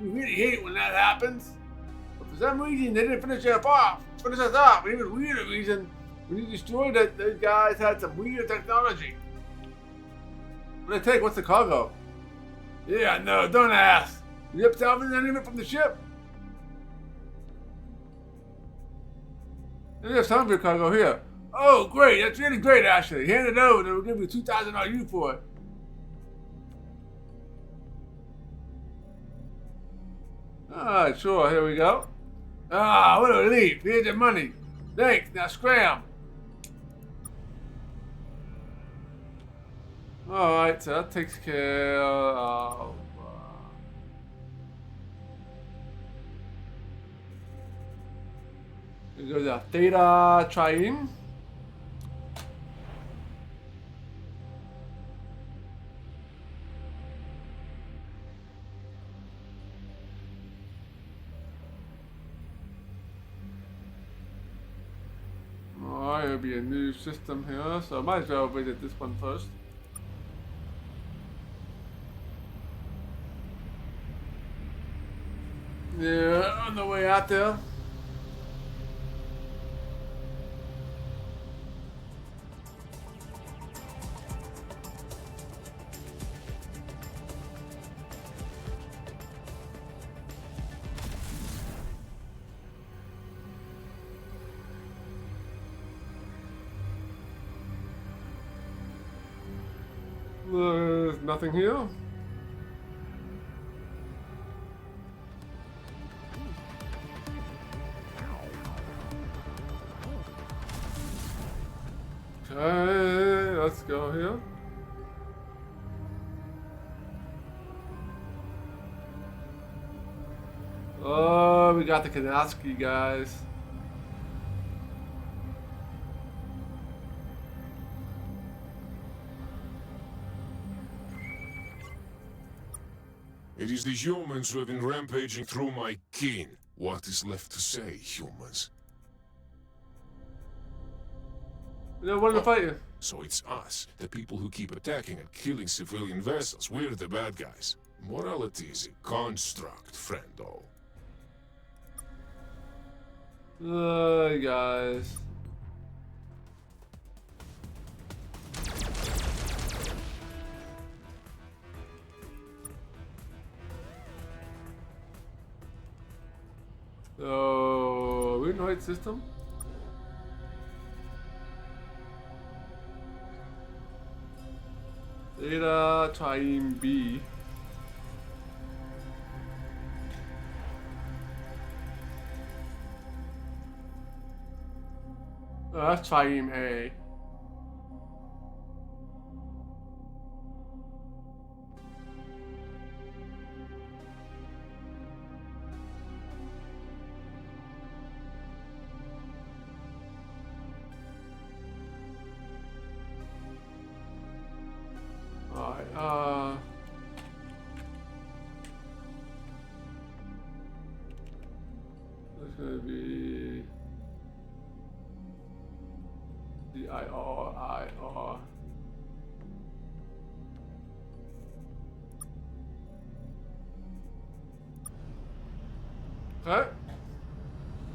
We really hate it when that happens. But for some reason, they didn't finish us off. And even weirder reason, when you destroyed it, those guys had some weird technology. What did it take? What's the cargo? Yeah, no, don't ask. You have salvaged any of it from the ship? There's some of your cargo here. Oh, great. That's really great, actually. Hand it over and we'll give you 2,000 RU for it. Alright, sure. Here we go. Ah, what a relief. Here's your money. Thanks. Now scram. Alright, so that takes care of... we go to Theta Triene. Alright, it'll be a new system here, so I might as well visit this one first. Yeah, on the way out there. There's nothing here. Okay, let's go here. Oh, we got the Kanaski guys. It is the humans who have been rampaging through my kin. What is left to say, humans? They wanted to fight you. So it's us, the people who keep attacking and killing civilian vessels. We're the bad guys. Morality is a construct, friendo. Guys. So, we're in the right system. Data Trieme B. Oh, that's Trieme A. Alright, that's gonna be DIR. Okay.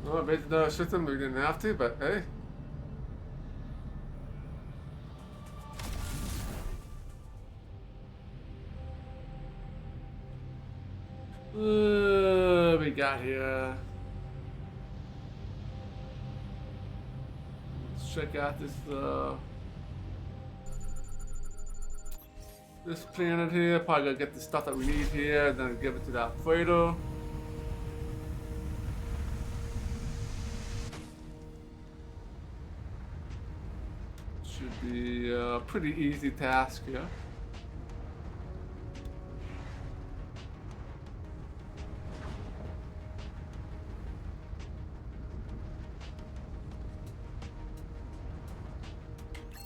Well, I made the system, we didn't have to, but hey. We got here. Let's check out this planet here. Probably gonna get the stuff that we need here, then give it to that freighter. Should be a pretty easy task here.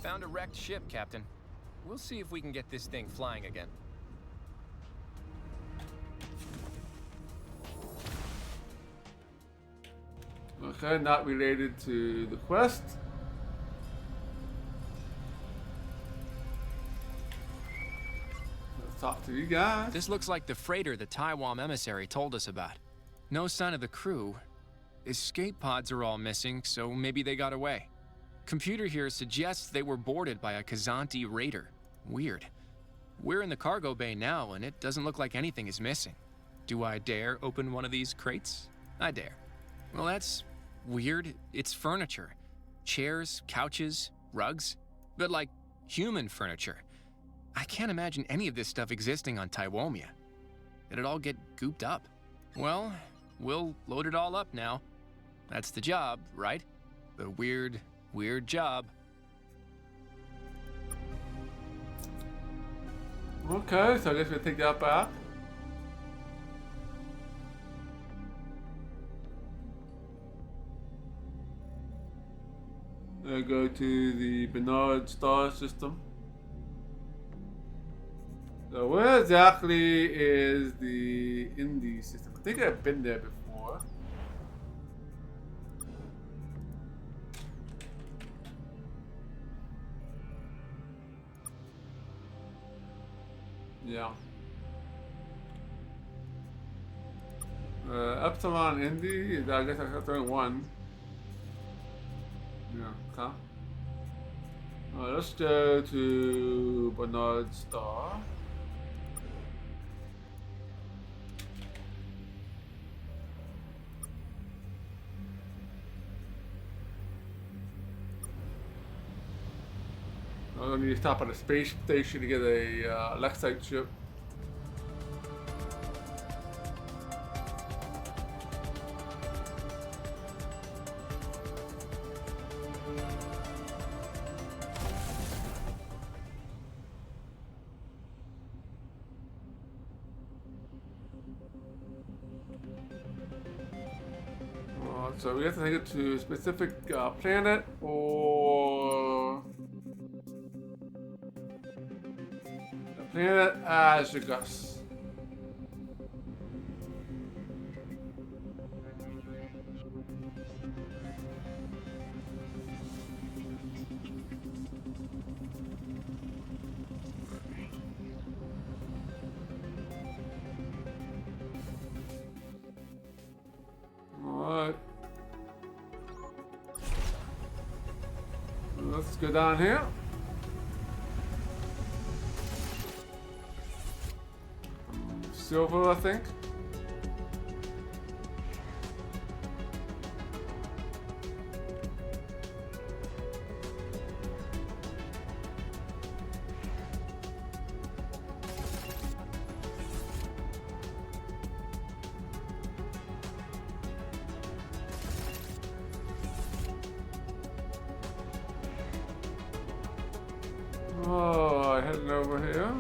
Found a wrecked ship, Captain. We'll see if we can get this thing flying again. Okay, not related to the quest. Let's talk to you guys. This looks like the freighter the Taiwan emissary told us about. No sign of the crew. Escape pods are all missing, so maybe they got away. Computer here suggests they were boarded by a Kazanti raider. Weird. We're in the cargo bay now, and it doesn't look like anything is missing. Do I dare open one of these crates? I dare. Well, that's weird. It's furniture. Chairs, couches, rugs. But like human furniture. I can't imagine any of this stuff existing on Taiwomia. Did it all get gooped up? Well, we'll load it all up now. That's the job, right? The weird job. Okay, so I guess we'll take that back. I'll go to the Bernard star system. So where exactly is the Indie system? I think I've been there before. Yeah. Epsilon Indy, I guess I have to one. Yeah, okay. Let's go to Bernard Star. I'm gonna need to stop at a space station to get a Lexite ship. So we have to take it to a specific planet or the planet Azugas. Alright. Let's go down here. Silver, I think. Alright, heading over here.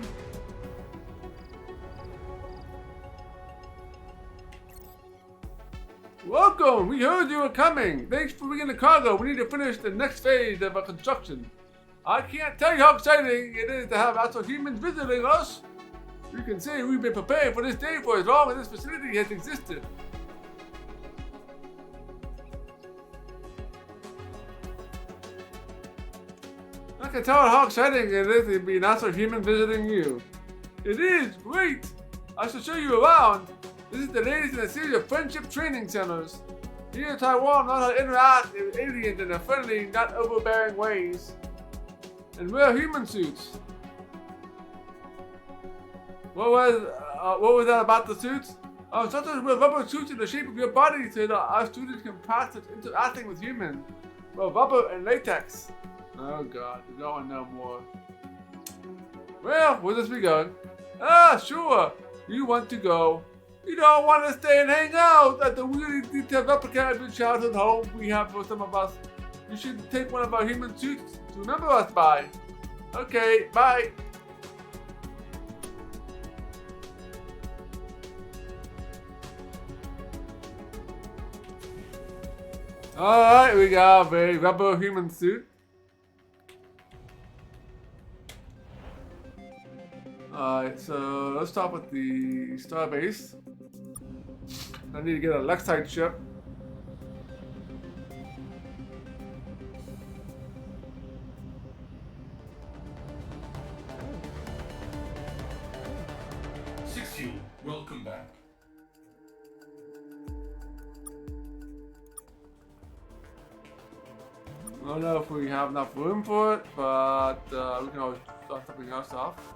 Welcome! We heard you were coming! Thanks for bringing the cargo. We need to finish the next phase of our construction. I can't tell you how exciting it is to have actual humans visiting us. You can say we've been preparing for this day for as long as this facility has existed. I can tell how exciting it is to be an actual human visiting you. It is great! I shall show you around. This is the latest in a series of friendship training centers. Here in Taiwan, learn how to interact with aliens in a friendly, not overbearing ways. And wear human suits. What was that about the suits? Sometimes wear rubber suits in the shape of your body so that our students can practice interacting with humans. Well, rubber and latex. Oh god, I don't want to know more. Well, where does we go? Ah, sure. You want to go. You don't want to stay and hang out at the really detailed replica of your childhood home we have for some of us. You should take one of our human suits to remember us by. Okay, bye. Alright, we got a rubber human suit. Alright, so let's start with the starbase. I need to get a Lexite ship. Welcome back. I don't know if we have enough room for it, but we can always start something else off.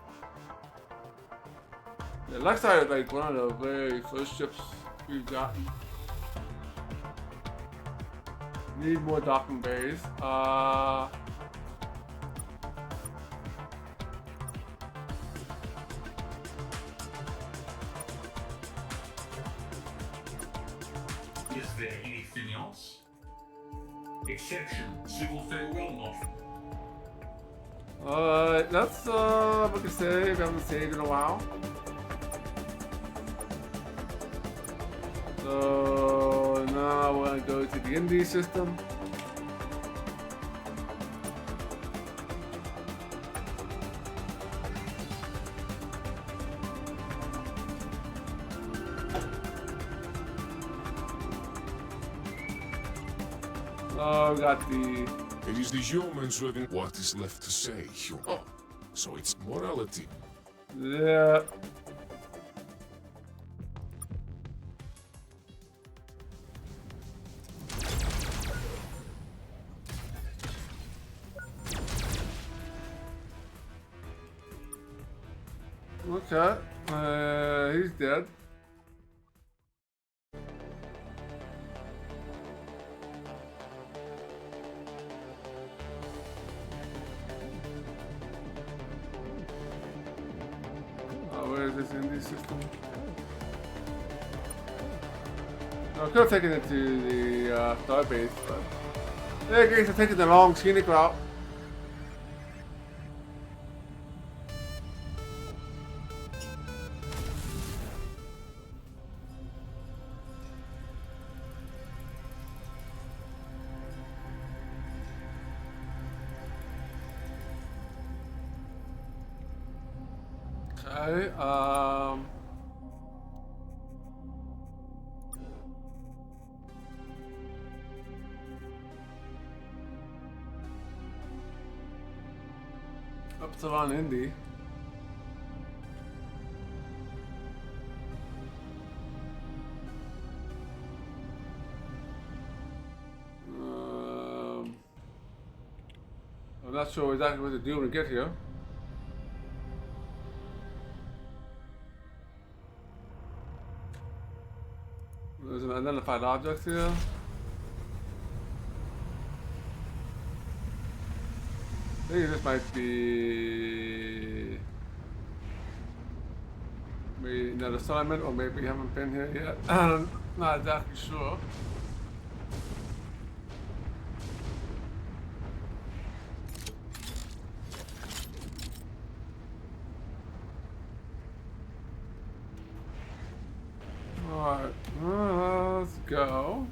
The Lexite is like one of the very first ships we've gotten. Need more docking bays. Is there anything else? Exception, civil farewell not. Alright, let's book a save. I haven't saved in a while. So now we're gonna go to the Indie system. Oh, we got the... It is the humans living. What is left to say, human? Oh, so it's morality. Yeah. Okay. He's dead. Where is this Indie system? No, I could have taken it to the starbase, but yeah, I guess I'm taking the long scenic route. Okay, Upsilon Indy. I'm not sure exactly what to do when we get here. There's an identified object here. I think this might be maybe another assignment, or maybe we haven't been here yet. I'm not exactly sure. go.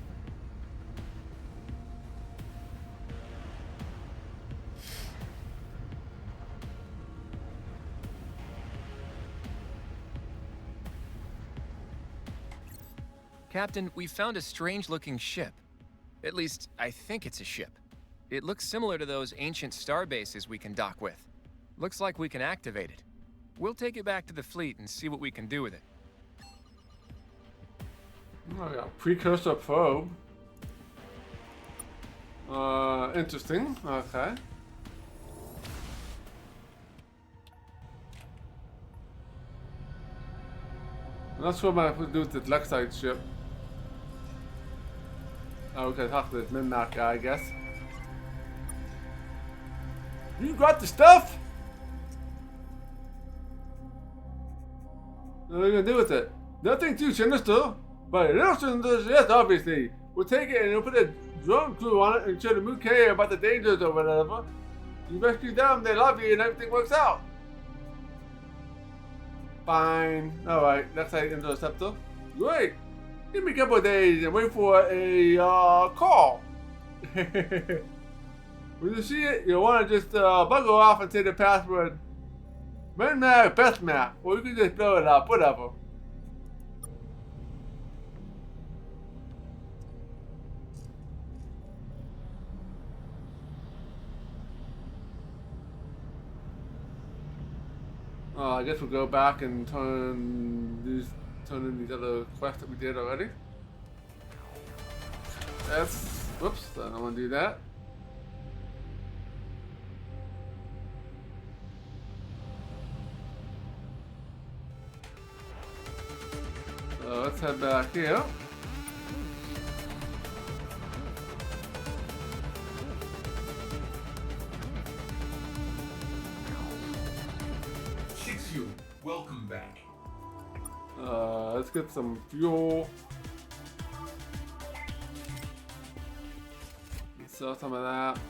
Captain, we found a strange-looking ship. At least, I think it's a ship. It looks similar to those ancient star bases we can dock with. Looks like we can activate it. We'll take it back to the fleet and see what we can do with it. Oh yeah, precursor probe. Interesting. Okay. I'm not sure what I could do with the Lexite ship. Oh, okay, talk to this Midnight guy, I guess. You got the stuff? What are we gonna do with it? Nothing too sinister, but a little sinister, yes, obviously. We'll take it and we'll put a drone crew on it and show the Mookie about the dangers or whatever. You rescue them, they love you, and everything works out. Fine. Alright, that's how you interceptor. Great. Give me a couple of days and wait for a call. When you see it, you'll want to just bugger off and say the password MedMag Best Map, or you can just blow it up, whatever. I guess we'll go back and turn in these other quests that we did already. Whoops, I don't want to do that. So let's head back here. Welcome back. Let's get some fuel. Let's sell some of that.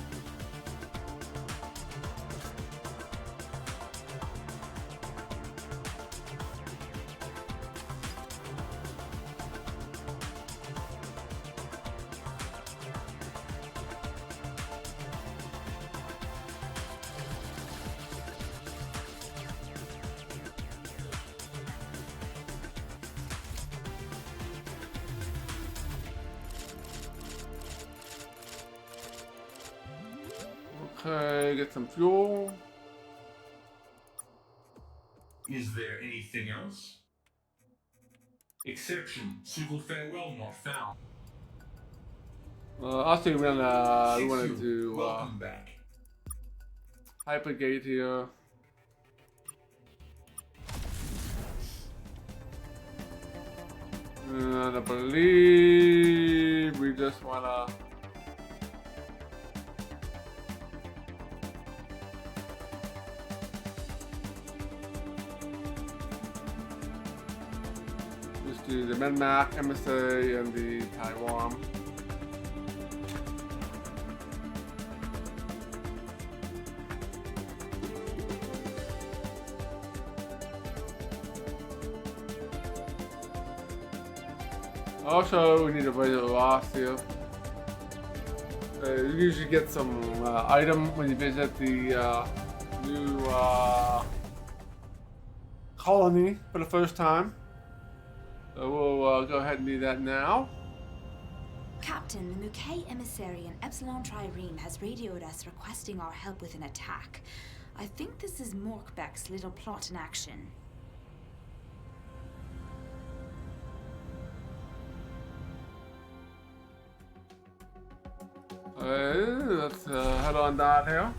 Okay, get some fuel. Is there anything else? Exception, civil farewell not found. Also, we wanted to welcome back. hypergate here. And I believe we just wanna do the Menmac, MSA, and the Taiwan. Also, we need to raise the loss here. You usually get some item when you visit the new colony for the first time. So we'll go ahead and do that now. Captain, the Mookie emissary in Epsilon Trireme has radioed us requesting our help with an attack. I think this is Morkbeck's little plot in action. Let's head on down here.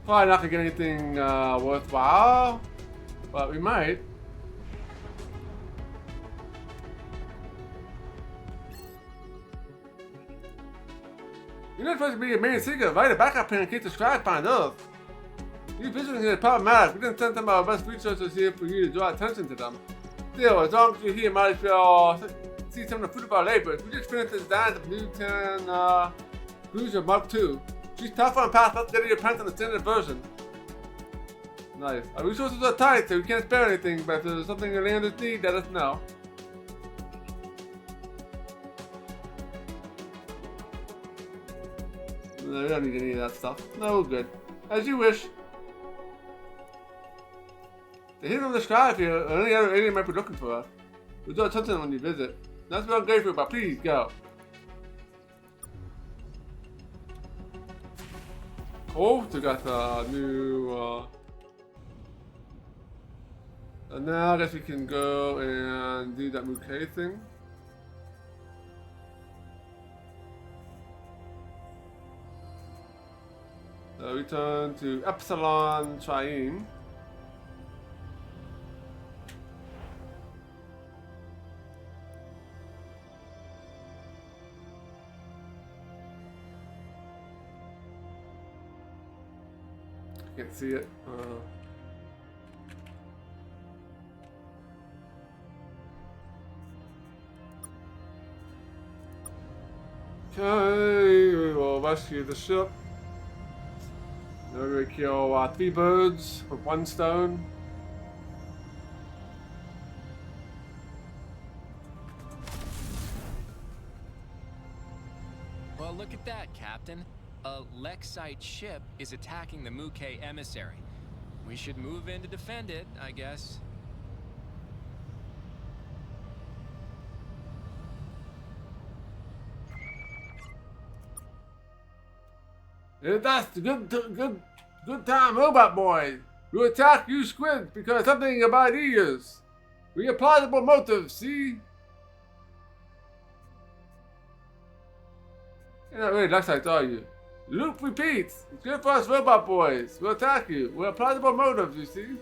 Probably not gonna get anything worthwhile, but we might. You're not supposed to be a main seeker, right? A backup plan in case the Strike find us. You visiting here is problematic. We didn't send them our best researchers here for you to draw attention to them. Still, as long as you're here, might as well see some of the fruit of our labors. We just finished the design of New 10 Cruiser Mark II. She's tough on path, but steady your pants on the standard version. Nice. Our resources are tight, so we can't spare anything, but if there's something the landers need, let us know. No, we don't need any of that stuff. No, we're good. As you wish. The hidden on the sky if you any other alien might be looking for us. We'll do something when you visit. That's what I'm grateful for, but please go. Oh, we got a new and now I guess we can go and do that Mukay thing. So return to Epsilon Triene. Can't see it. Okay, we will rescue the ship. Then we kill 3 birds with 1 stone. Well, look at that, Captain. A Lexite ship is attacking the Mukay emissary. We should move in to defend it, I guess. That's the good time, robot boy. We attack you squids because something about ears. We have plausible motives, see? You're not really Lexites, are you? Loop repeats. It's good for us robot boys. We'll attack you. We have plausible motives, you see?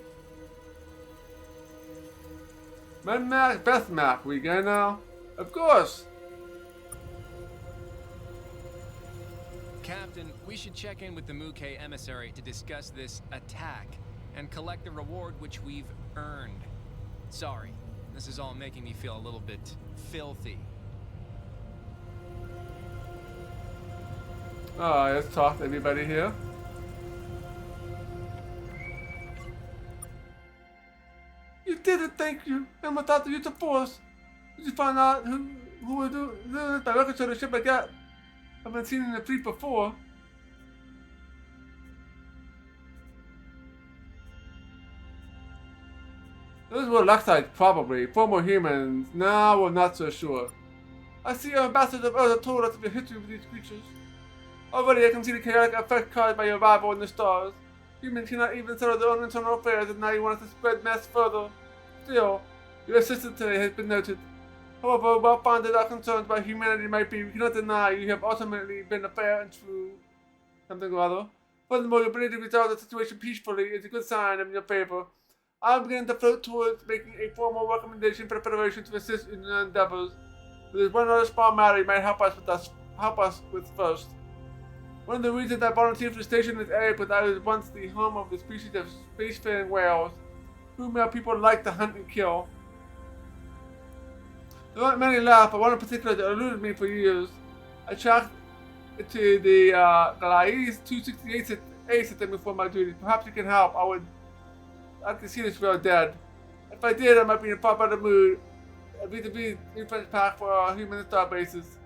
Men Mac, Best Mac, we go now? Of course. Captain, we should check in with the Mukay emissary to discuss this attack and collect the reward which we've earned. Sorry, this is all making me feel a little bit filthy. Alright, let's talk to everybody here. You did it, thank you. And without the use of force, did you find out who would do this by record to the ship like that? I've been seen in the fleet before. Those were Lexites, probably. Former humans. Now we're not so sure. I see our ambassadors of Earth have told us of the history of these creatures. Already I can see the chaotic effect caused by your arrival in the stars. Humans cannot even settle their own internal affairs, and now you want us to spread mess further. Still, your assistance today has been noted. However well-founded our concerns about humanity might be, we cannot deny you have ultimately been a fair and true something or other. Furthermore, your ability to resolve the situation peacefully is a good sign in your favor. I am beginning to float towards making a formal recommendation for the Federation to assist in your endeavors. There is one other small matter you might help us with first. One of the reasons I volunteered for the station in this area was that it was once the home of the species of spacefaring whales, whom our people like to hunt and kill. There aren't many left, but one in particular that eluded me for years. I tracked it to the Galais 268 system before my duty. Perhaps you can help. I can see this whale dead. If I did, I might be in a far better mood. I'd be the influence pack for our human star bases.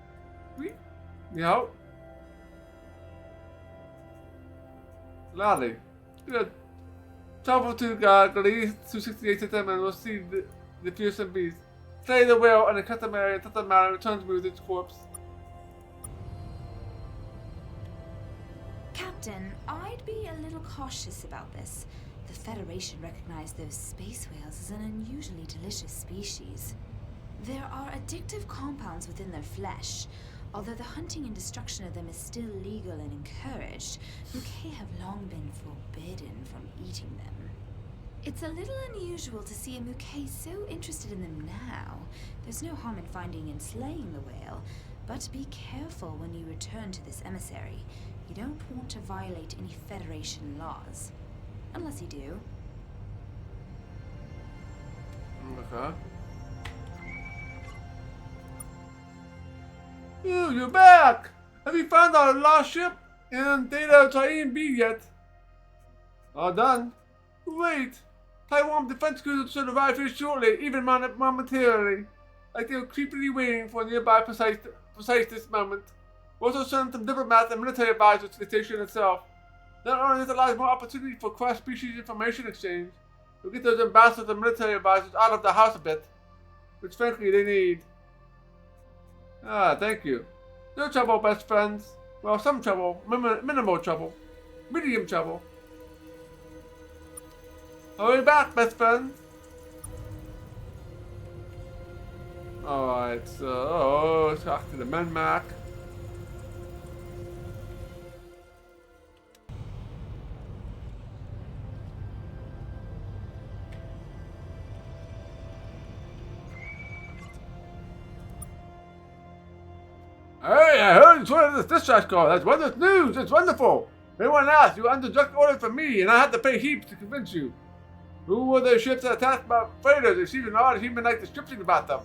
Yeah. Gladly. Good. Travel to Galais 268 system and we'll see the fearsome beast. Slay the whale and the customary manner returns me with its corpse. Captain, I'd be a little cautious about this. The Federation recognized those space whales as an unusually delicious species. There are addictive compounds within their flesh. Although the hunting and destruction of them is still legal and encouraged, Mukay have long been forbidden from eating them. It's a little unusual to see a Mukay so interested in them now. There's no harm in finding and slaying the whale, but be careful when you return to this emissary. You don't want to violate any Federation laws. Unless you do. Okay. You're back! Have you found our lost ship and data Triene B yet? All done. Wait! Taiwan defense cruisers should arrive here shortly, even momentarily. Like they were creepily waiting for a nearby precise this moment. We also sent some diplomats and military advisors to the station itself. Not only does it allow more opportunity for cross-species information exchange, we'll get those ambassadors and military advisors out of the house a bit, which frankly they need. Ah, thank you. No trouble, best friends. Well, some trouble, minimal trouble, medium trouble. Hurry back, best friends. Alright, so let's talk to the Menmac. Hey, I heard you ordered this discharge call. That's wonderful news. It's wonderful. Everyone asked. You were under direct order from me, and I had to pay heaps to convince you. Who were the ships that attacked about freighters? There's even odd human-like description about them.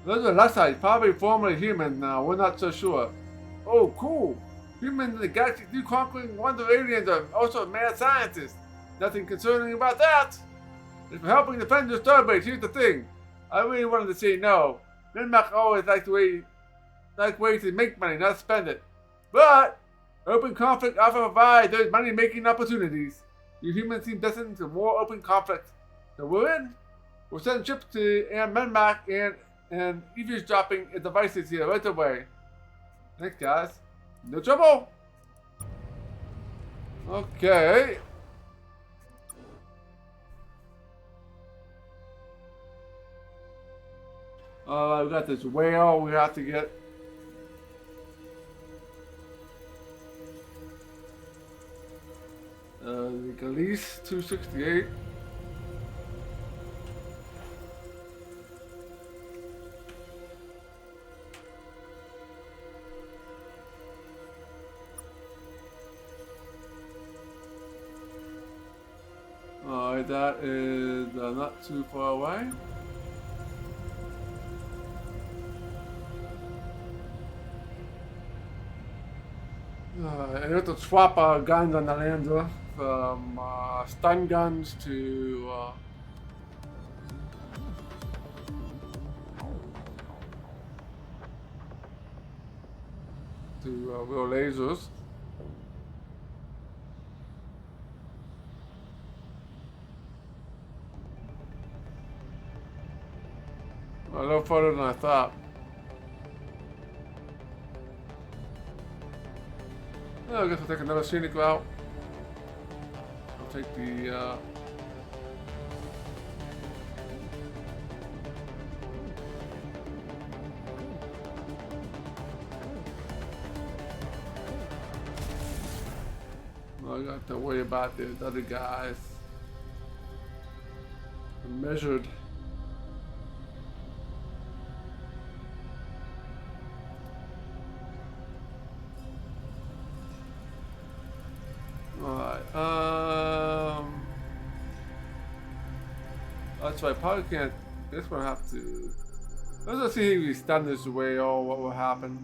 Those are Luxites, probably formerly human now. We're not so sure. Oh, cool. Humans in the galaxy's new conquering wonder aliens are also mad scientists. Nothing concerning about that. If we're helping defend your starbase, here's the thing. I really wanted to say no. Menmac always like ways to make money, not spend it. But open conflict often provides those money-making opportunities. You humans seem destined to more open conflict. So we're in. We'll send ships to Menmac and eavesdropping devices here right away. Thanks, guys. No trouble. Okay. We got this whale we have to get. The Galease 268. That is not too far away. I have to swap guns on the lander from stun guns to real lasers. A little further than I thought. I guess we'll take another scenic route. I'll take the I got to worry about the other guys. Measured. So I probably can't. I guess we'll have to. Let's see if we stun this whale. What will happen?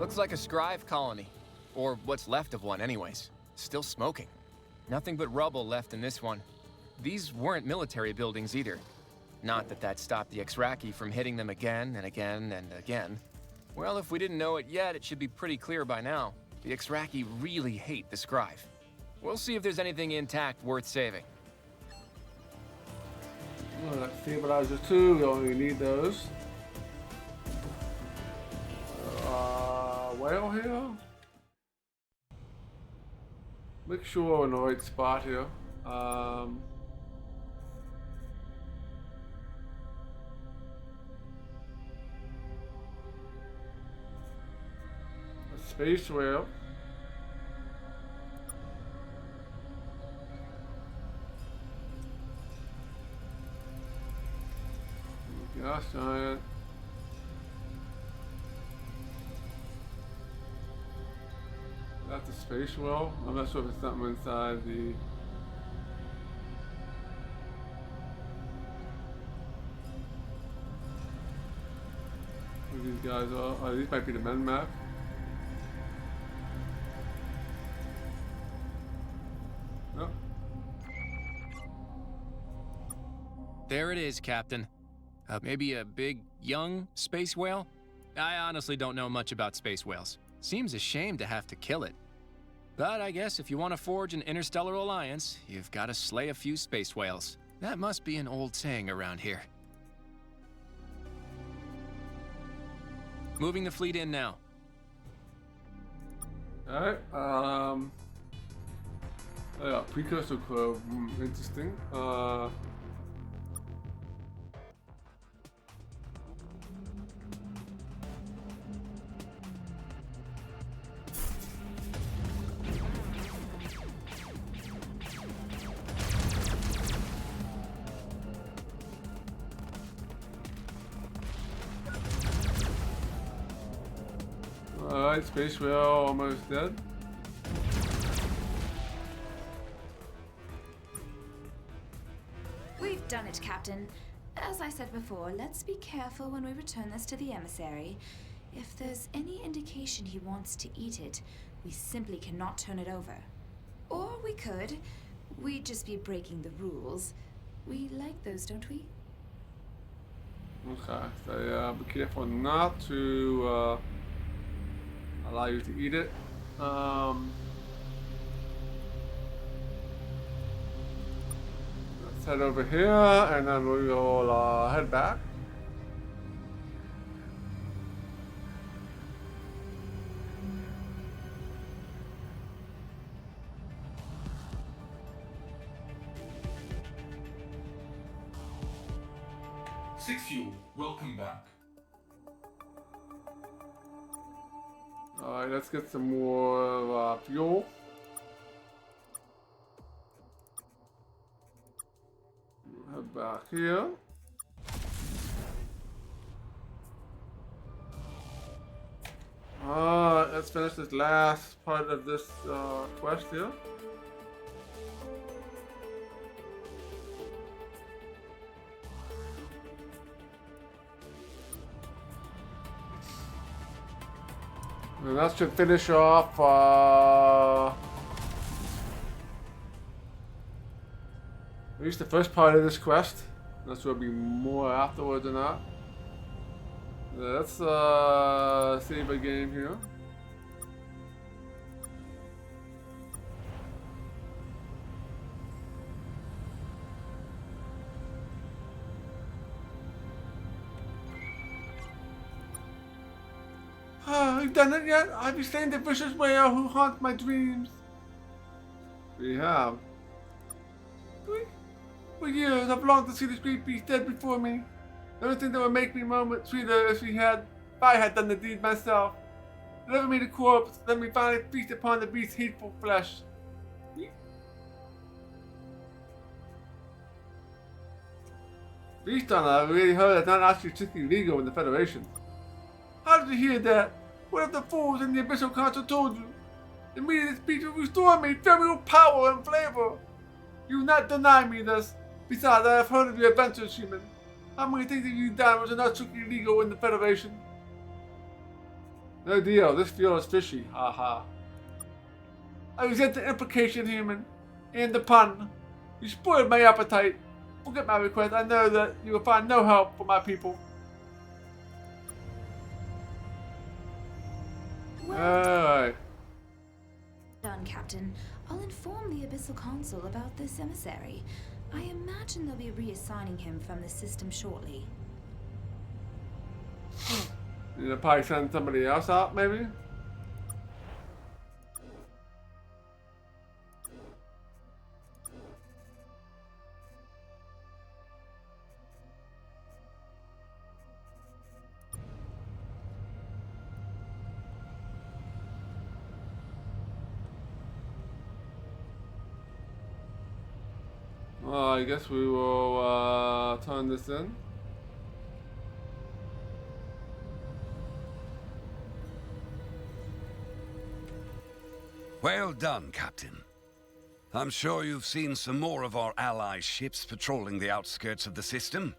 Looks like a scribe colony. Or what's left of one anyways. Still smoking. Nothing but rubble left in this one. These weren't military buildings either. Not that stopped the Exraki from hitting them again and again and again. Well, if we didn't know it yet, it should be pretty clear by now. The Exraki really hate the scribe. We'll see if there's anything intact worth saving. Alright, stabilizers too, we only need those. Whale here? Make sure we're in the right spot here. Space whale. Gas giant. That's the space wheel. I'm not sure if it's something inside the. Who these guys are? Oh, these might be the men map. Oh. There it is, Captain. Maybe a big, young space whale? I honestly don't know much about space whales. Seems a shame to have to kill it. But I guess if you want to forge an interstellar alliance, you've got to slay a few space whales. That must be an old saying around here. Moving the fleet in now. Alright, yeah, precursor club, interesting. Alright, space whale almost dead. We've done it, Captain. As I said before, let's be careful when we return this to the emissary. If there's any indication he wants to eat it, we simply cannot turn it over. Or we could. We'd just be breaking the rules. We like those, don't we? Okay, so yeah, be careful not to allow you to eat it. Let's head over here and then we will head back. Six Fuel, welcome back. Alright, let's get some more fuel. Head back here. Let's finish this last part of this quest here. And that should finish off at least the first part of this quest. Unless there'll be more afterwards or not. Let's save a game here. Have you done it yet? Have you slain the vicious whale who haunts my dreams? We have. For years, I've longed to see this great beast dead before me. The only thing that would make me moment sweeter if I had done the deed myself. Deliver me the corpse, let me finally feast upon the beast's hateful flesh. Beast on I really heard it's not actually strictly legal in the Federation. How did you hear that? What if the fools in the Abyssal Council told you? The meat of this beast will restore me, fill me with power and flavor. You will not deny me this. Besides, I have heard of your adventures, human. How many things have you done which are not strictly legal in the Federation? No deal, this fuel is fishy, haha. I resent the implication, human, and the pun. You spoiled my appetite. Forget my request, I know that you will find no help for my people. Alright. Done, Captain. I'll inform the Abyssal Council about this emissary. I imagine they'll be reassigning him from the system shortly. You'll probably send somebody else out, maybe? I guess we will turn this in. Well done, Captain. I'm sure you've seen some more of our ally ships patrolling the outskirts of the system.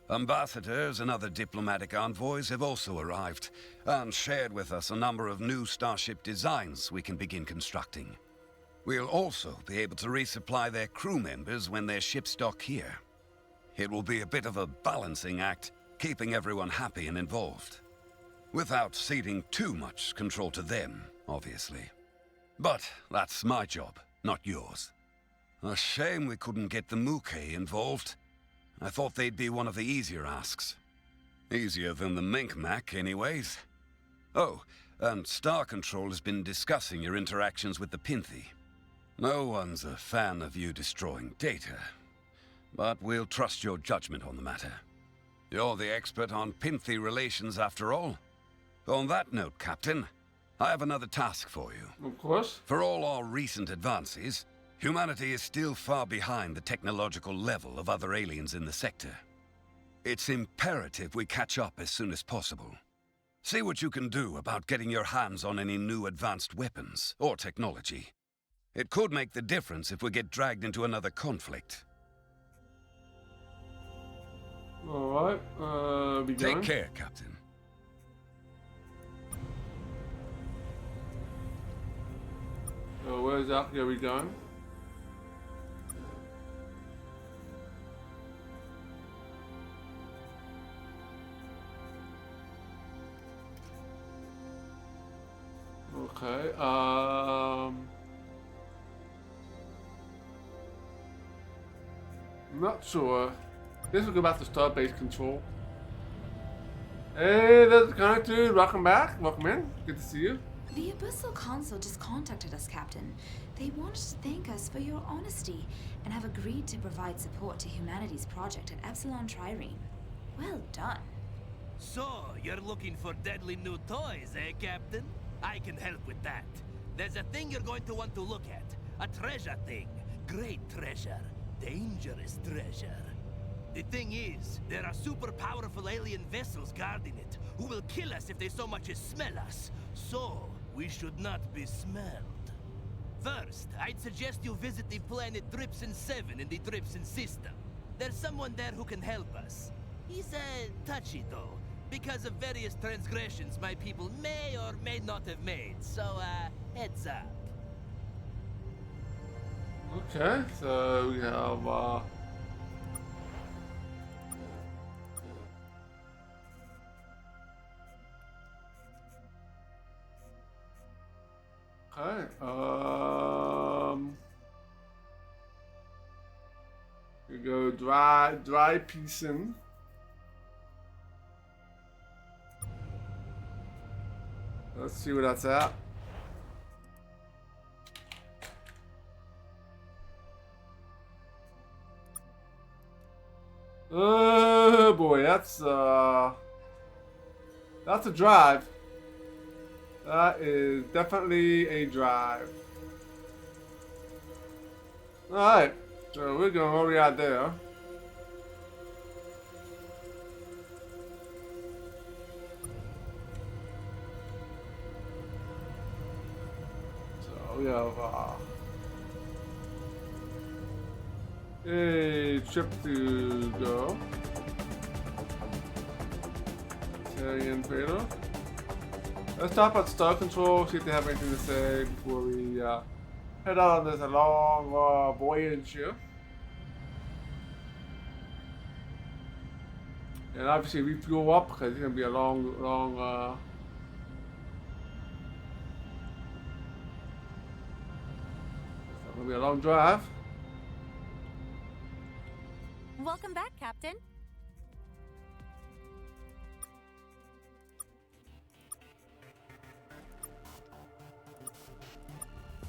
Ambassadors and other diplomatic envoys have also arrived, and shared with us a number of new starship designs we can begin constructing. We'll also be able to resupply their crew members when their ships dock here. It will be a bit of a balancing act, keeping everyone happy and involved, without ceding too much control to them, obviously. But that's my job, not yours. A shame we couldn't get the Mookie involved. I thought they'd be one of the easier asks. Easier than the Mink-Mac, anyways. Oh, and Star Control has been discussing your interactions with the Pinthy. No one's a fan of you destroying data, but we'll trust your judgment on the matter. You're the expert on Pinthy relations, after all. On that note, Captain, I have another task for you. Of course. For all our recent advances, humanity is still far behind the technological level of other aliens in the sector. It's imperative we catch up as soon as possible. See what you can do about getting your hands on any new advanced weapons or technology. It could make the difference if we get dragged into another conflict. Alright, be Take going. care, Captain. So where exactly are we going? Okay, I'm not sure. This will go back to Starbase Control. Hey, there's the connect dude. Welcome back. Welcome in. Good to see you. The Abyssal Council just contacted us, Captain. They wanted to thank us for your honesty and have agreed to provide support to humanity's project at Epsilon Trireme. Well done. So, you're looking for deadly new toys, eh, Captain? I can help with that. There's a thing you're going to want to look at. A treasure thing. Great treasure. Dangerous treasure. The thing is, there are super powerful alien vessels guarding it, who will kill us if they so much as smell us. So, we should not be smelled. First, I'd suggest you visit the planet Dripson 7 in the Dripson system. There's someone there who can help us. He's, touchy though, because of various transgressions my people may or may not have made, so, heads up. Okay, so we have, okay, we go dry piecing. Let's see where that's at. Oh boy, that's a drive. That is definitely a drive. Alright, so we're going over out there. So we have a trip to go. Italian payload. Let's talk about Star Control, see if they have anything to say before we head out on this long voyage here. And obviously refuel up because it's going to be a long it's going to be a long drive. Welcome back, Captain.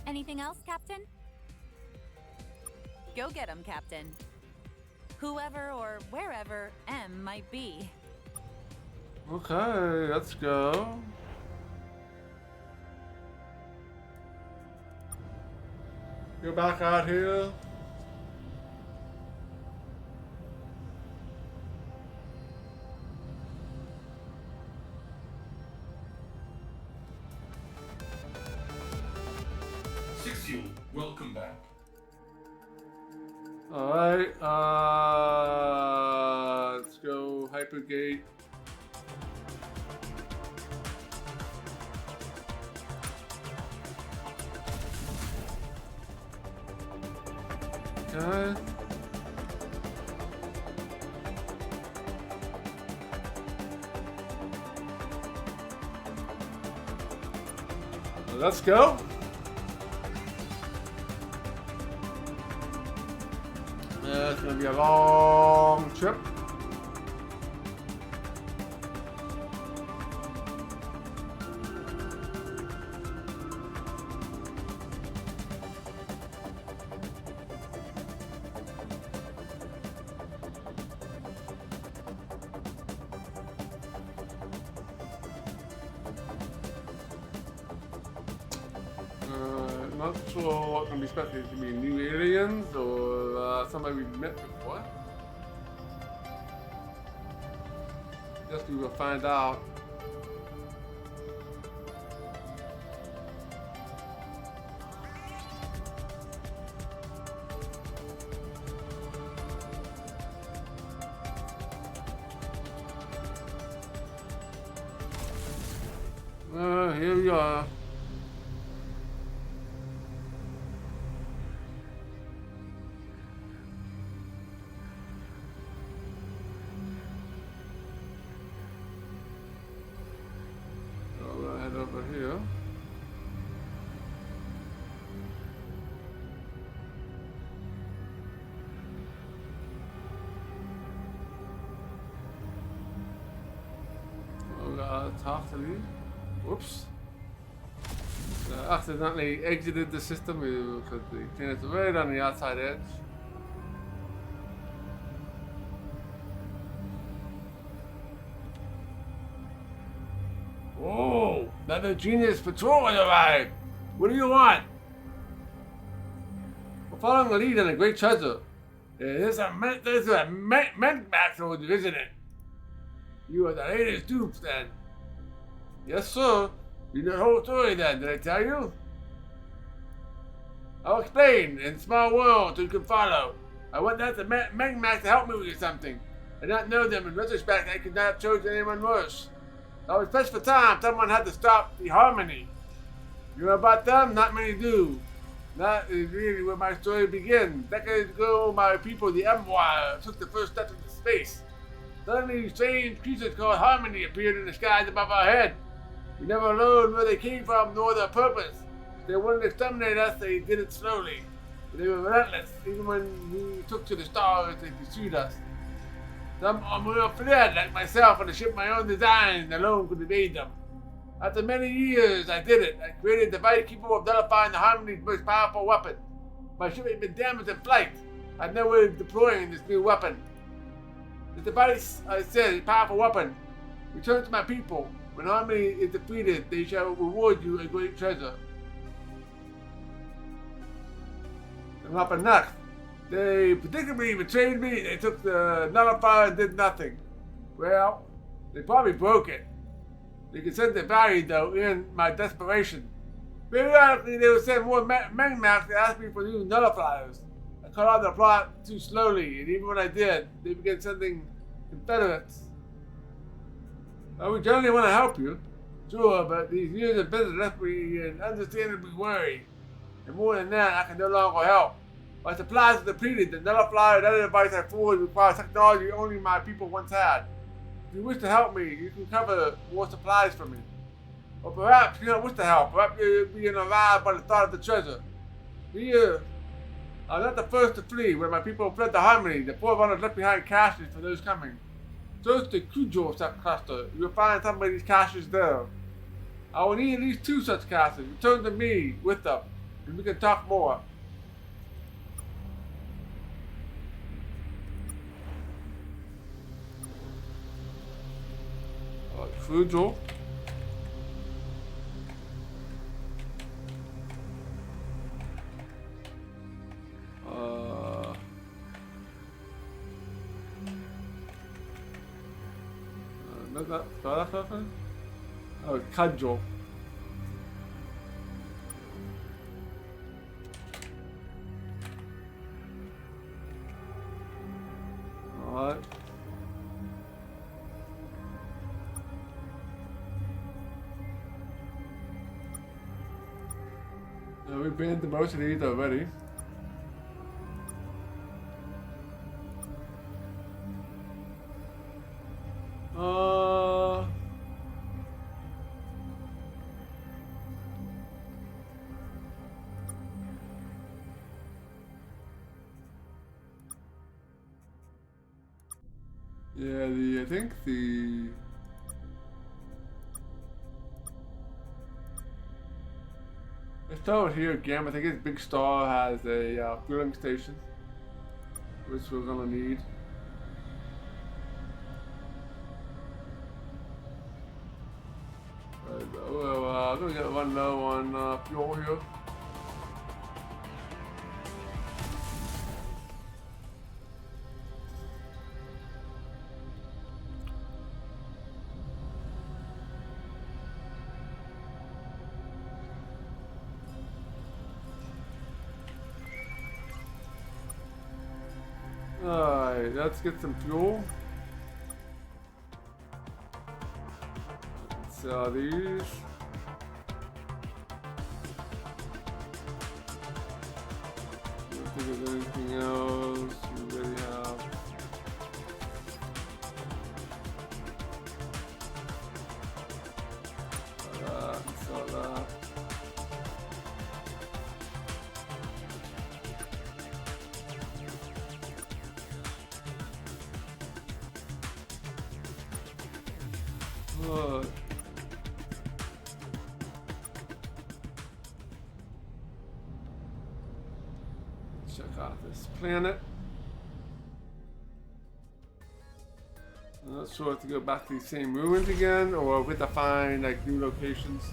Anything else, Captain? Go get him, Captain. Whoever or wherever M might be. Okay, let's go. Go back out here. Fuel, welcome back. Alright, let's go Hypergate. Okay. Let's go. It's gonna be a long trip. Not sure what can be expected to be new aliens or somebody we've met before. Guess we will find out. Here we are. Over here. Oh, totally. Whoops. Accidentally exited the system because the thing is right on the outside edge. Whoa! Another genius patrol has arrived! What do you want? We're following the lead on a great treasure. There's a Menmax over there, isn't it? You are the latest dupes, then. Yes, sir. You know the whole story, then. Did I tell you? I'll explain in small world so you can follow. I want that the Menmax to help me with something. I don't know them. In retrospect, I could not have chosen anyone worse. I was pressed for time. Someone had to stop the Harmony. You know about them? Not many do. That is really where my story begins. Decades ago, my people, the Empire, took the first step into space. Suddenly, strange creatures called Harmony appeared in the skies above our head. We never learned where they came from nor their purpose. If they wanted to exterminate us, they did it slowly. But they were relentless. Even when we took to the stars, they pursued us. Some are fled, like myself, on a ship my own design, alone could evade them. After many years, I did it. I created a device capable of nullifying the Harmony's most powerful weapon. My ship had been damaged in flight. I had no way of deploying this new weapon. The device, I said, is a powerful weapon. Return to my people. When Harmony is defeated, they shall reward you a great treasure. And what happened next? They predictably betrayed me. They took the nullifier and did nothing. Well, they probably broke it. They could send the value, though, in my desperation. Periodically, they would send more Menmax to ask me for new nullifiers. I cut out the plot too slowly, and even when I did, they began sending Confederates. We generally want to help you, sure, but these years of business left me understandably worried. And more than that, I can no longer help. My supplies are depleted. The nullifier and other device I forward requires technology only my people once had. If you wish to help me, you can cover more supplies for me. Or perhaps you don't wish to help. Perhaps you'll be arrived by the thought of the treasure. Here, I'm not the first to flee. When my people fled the Harmony, the forerunners left behind caches for those coming. Search the Kujo subcluster. You will find some of these caches there. I will need at least 2 such caches. Return to me with them, and we can talk more. Kujo. That's something? Oh, Kajo. We've been to most of these already. Yeah, I think the let's start here again. I think this big star has a fueling station, which we're gonna need. I'm gonna get one low on fuel here. Alright, let's get some fuel. Let's sell these. I don't think there's anything else we really have. Sell that. Look. Check out this planet. I'm not sure if to go back to the same ruins again or we have to find like new locations.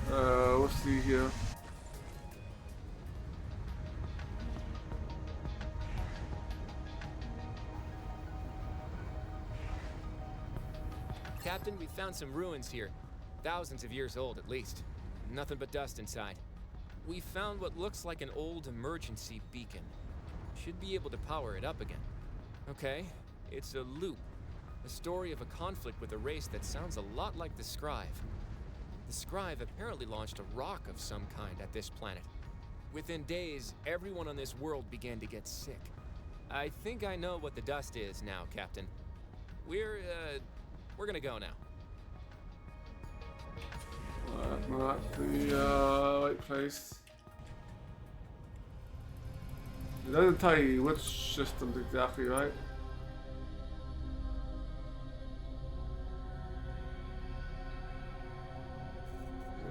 We'll see here. Captain, we found some ruins here. Thousands of years old, at least. Nothing but dust inside. We found what looks like an old emergency beacon. Should be able to power it up again. Okay, it's a loop. A story of a conflict with a race that sounds a lot like the Scribe. The Scribe apparently launched a rock of some kind at this planet. Within days, everyone on this world began to get sick. I think I know what the dust is now, Captain. We're gonna go now. Not the right place. It doesn't tell you which systems exactly, right?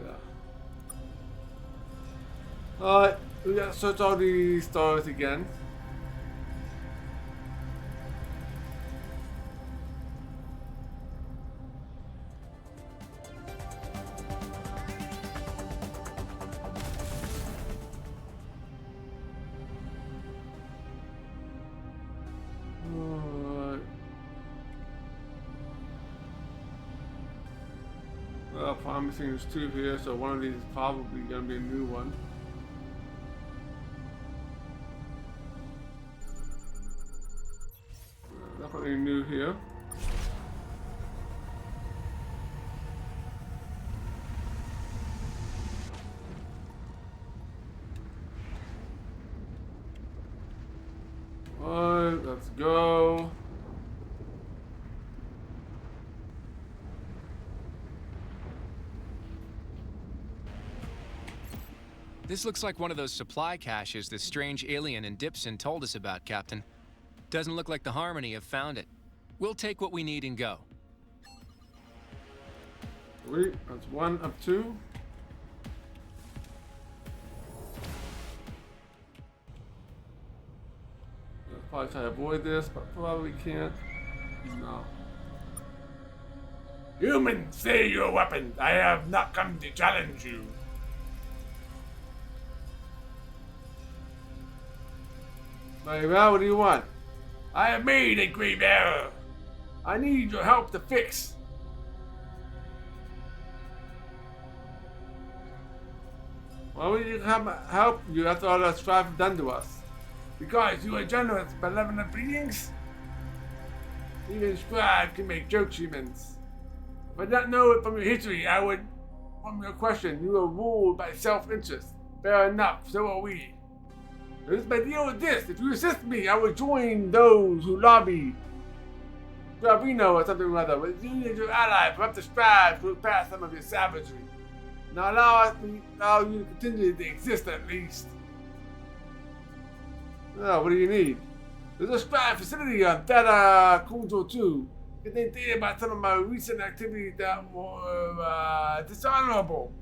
Yeah. Alright, we gotta search all these stars again. Promising there's two here, so one of these is probably going to be a new one. Definitely new here. Alright, let's go. This looks like one of those supply caches the strange alien in Dipson told us about, Captain. Doesn't look like the Harmony have found it. We'll take what we need and go. Wait, that's one of two. I'll probably try to avoid this, but probably can't. No. Humans, say your weapons. I have not come to challenge you. Very well, what do you want? I have made a grave error. I need your help to fix. Why would you help you after all that strife have done to us? Because you are generous, benevolent beings. Even Scribe can make jokes, humans. If I did not know it from your history, I would from your question, you are ruled by self-interest. Fair enough, so are we. Here's my deal with this. If you assist me, I will join those who lobby Gravino or something or other with you and your allies for up to strive to look past some of your savagery. Now allow you to continue to exist at least. Oh, what do you need? There's a scribe facility on Theta Kunjo 2. Contains data about some of my recent activities that were dishonorable.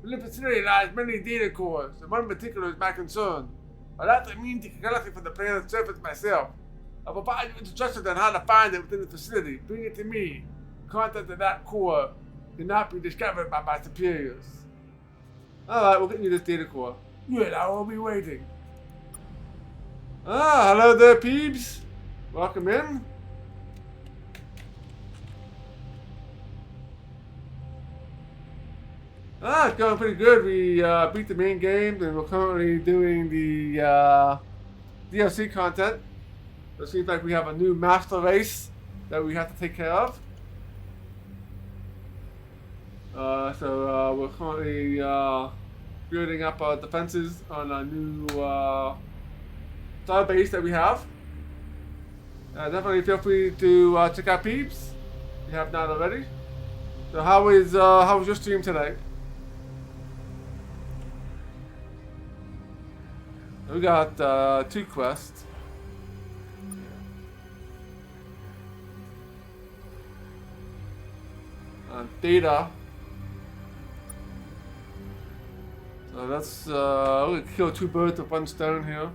In the facility lies many data cores, and one in particular is my concern. I'd have to mean to collect it from the planet's surface myself. I'll provide you instructions on how to find it within the facility. Bring it to me. The content of that core cannot be discovered by my superiors. Alright, we'll get you this data core. Good, I will be waiting. Ah, hello there, peeps. Welcome in. Ah, it's going pretty good. We beat the main game, and we're currently doing the DLC content. It seems like we have a new master race that we have to take care of. So we're currently building up our defenses on a new star base that we have. Definitely feel free to check out peeps if you have not already. So how was your stream today? We got 2 quests. Data. So let's we'll kill 2 birds with 1 stone here.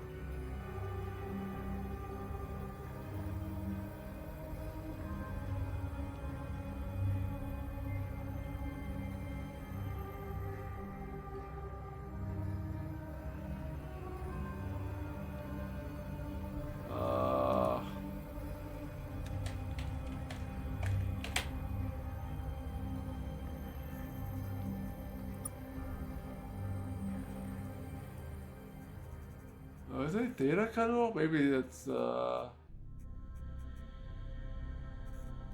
Is it data cutoff? Maybe it's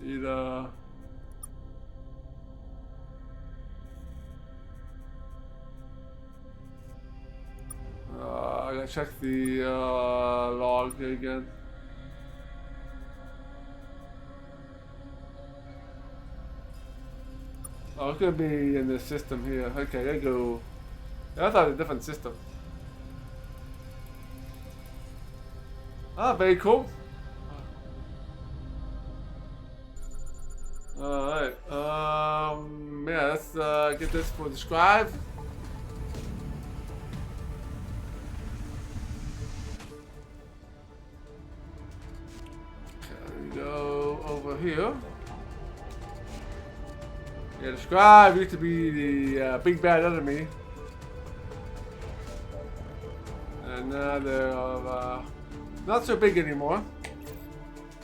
data. I gotta check the log again. Oh, it's gonna be in the system here. Okay, I go. I thought it was a different system. Ah, very cool. Alright, yeah, let's get this for the scribe. Okay, we go over here. Yeah, the scribe used to be the big bad enemy. And now they're not so big anymore.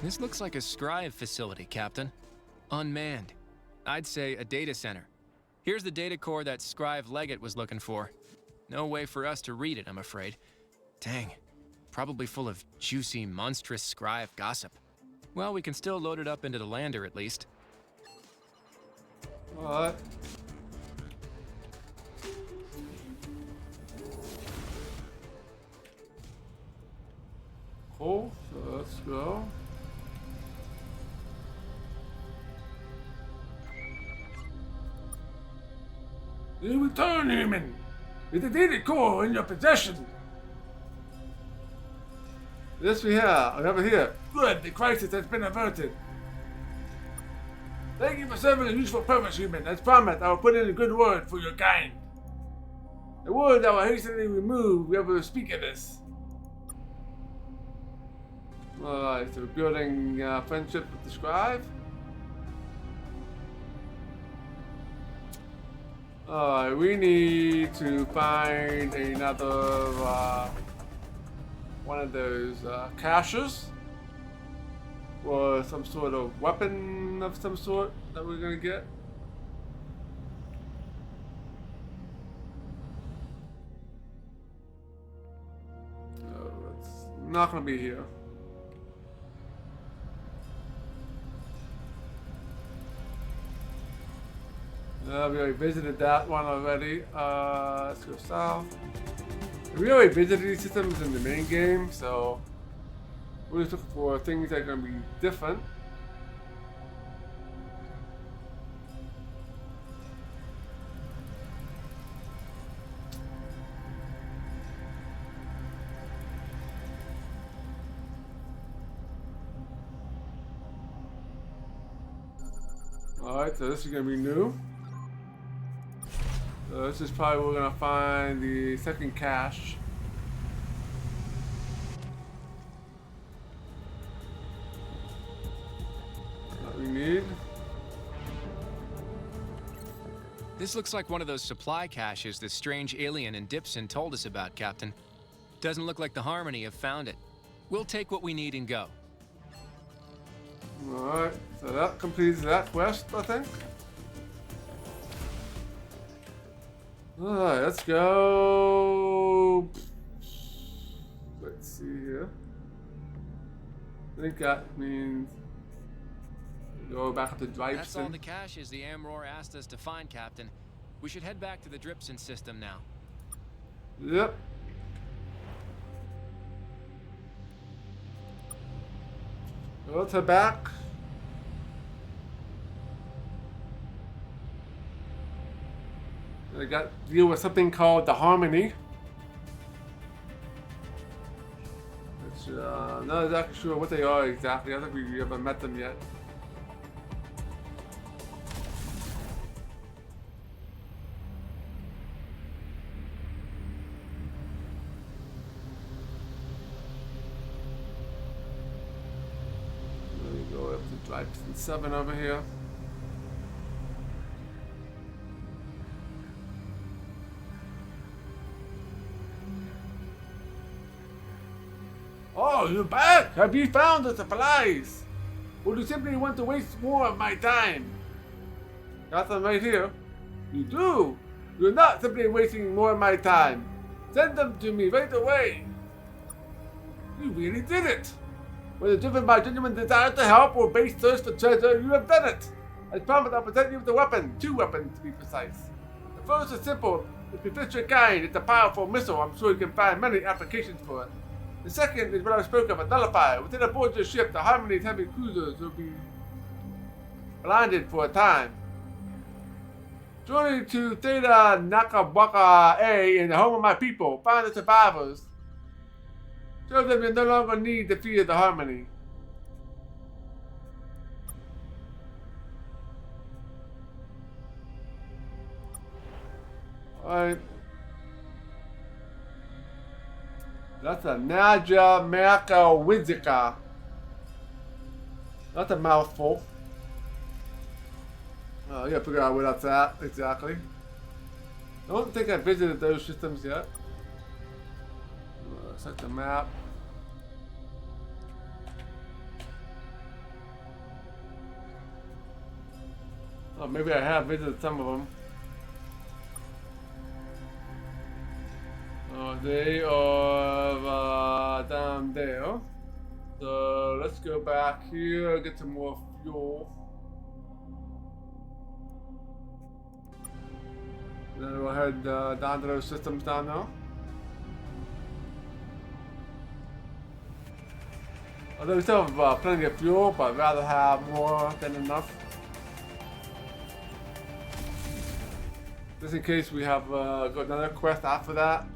This looks like a scribe facility, Captain. Unmanned. I'd say a data center. Here's the data core that Scribe Legate was looking for. No way for us to read it, I'm afraid. Dang. Probably full of juicy, monstrous scribe gossip. Well, we can still load it up into the lander at least. Alright. Cool, so let's go. You return, human! With the data core in your possession! Yes, we have. Over here. Good, the crisis has been averted. Thank you for serving a useful purpose, human. As promised, I will put in a good word for your kind. A word that will hastily remove whoever speak of this. Alright, so we're building friendship with the scribe. Alright, we need to find another one of those caches or some sort of weapon of some sort that we're gonna get. Oh, it's not gonna be here. We already visited that one already. Let's go south. We already visited these systems in the main game, so we're just looking for things that are going to be different. Alright, so this is going to be new. So this is probably where we're going to find the second cache. What we need. This looks like one of those supply caches the strange alien in Dipson told us about, Captain. Doesn't look like the Harmony have found it. We'll take what we need and go. Alright, so that completes that quest, I think. Alright, let's go. Let's see here. I think that means go back up to Dripson. That's all the caches the Amror asked us to find, Captain. We should head back to the Dripson system now. Yep. Go to back. I got to deal with something called the Harmony. Which, not exactly sure what they are exactly. I don't think we haven't met them yet. Let me go up to Dripson 7 over here. Oh, you're back! Have you found the supplies? Or do you simply want to waste more of my time? Got them right here. You do! You're not simply wasting more of my time. Send them to me right away. You really did it! Whether driven by genuine desire to help or base thirst for treasure, you have done it! I promise I'll present you with a weapon. 2 weapons to be precise. The first is simple. If you fit your kind, it's a powerful missile. I'm sure you can find many applications for it. The second is what I spoke of, a nullifier. Within aboard your ship, the Harmony's heavy cruisers will be blinded for a time. Journey to Theta Nakabaka A in the home of my people. Find the survivors. Show them you no longer need to fear the Harmony. Alright. That's a Naja Maka Wizika. That's a mouthful. Oh, you gotta figure out where that's at exactly. I don't think I visited those systems yet. Set the map. Oh, maybe I have visited some of them. They are down there. So let's go back here, get some more fuel. Then we'll head down to those systems down there. Although we still have plenty of fuel, but I'd rather have more than enough. Just in case we have got another quest after that.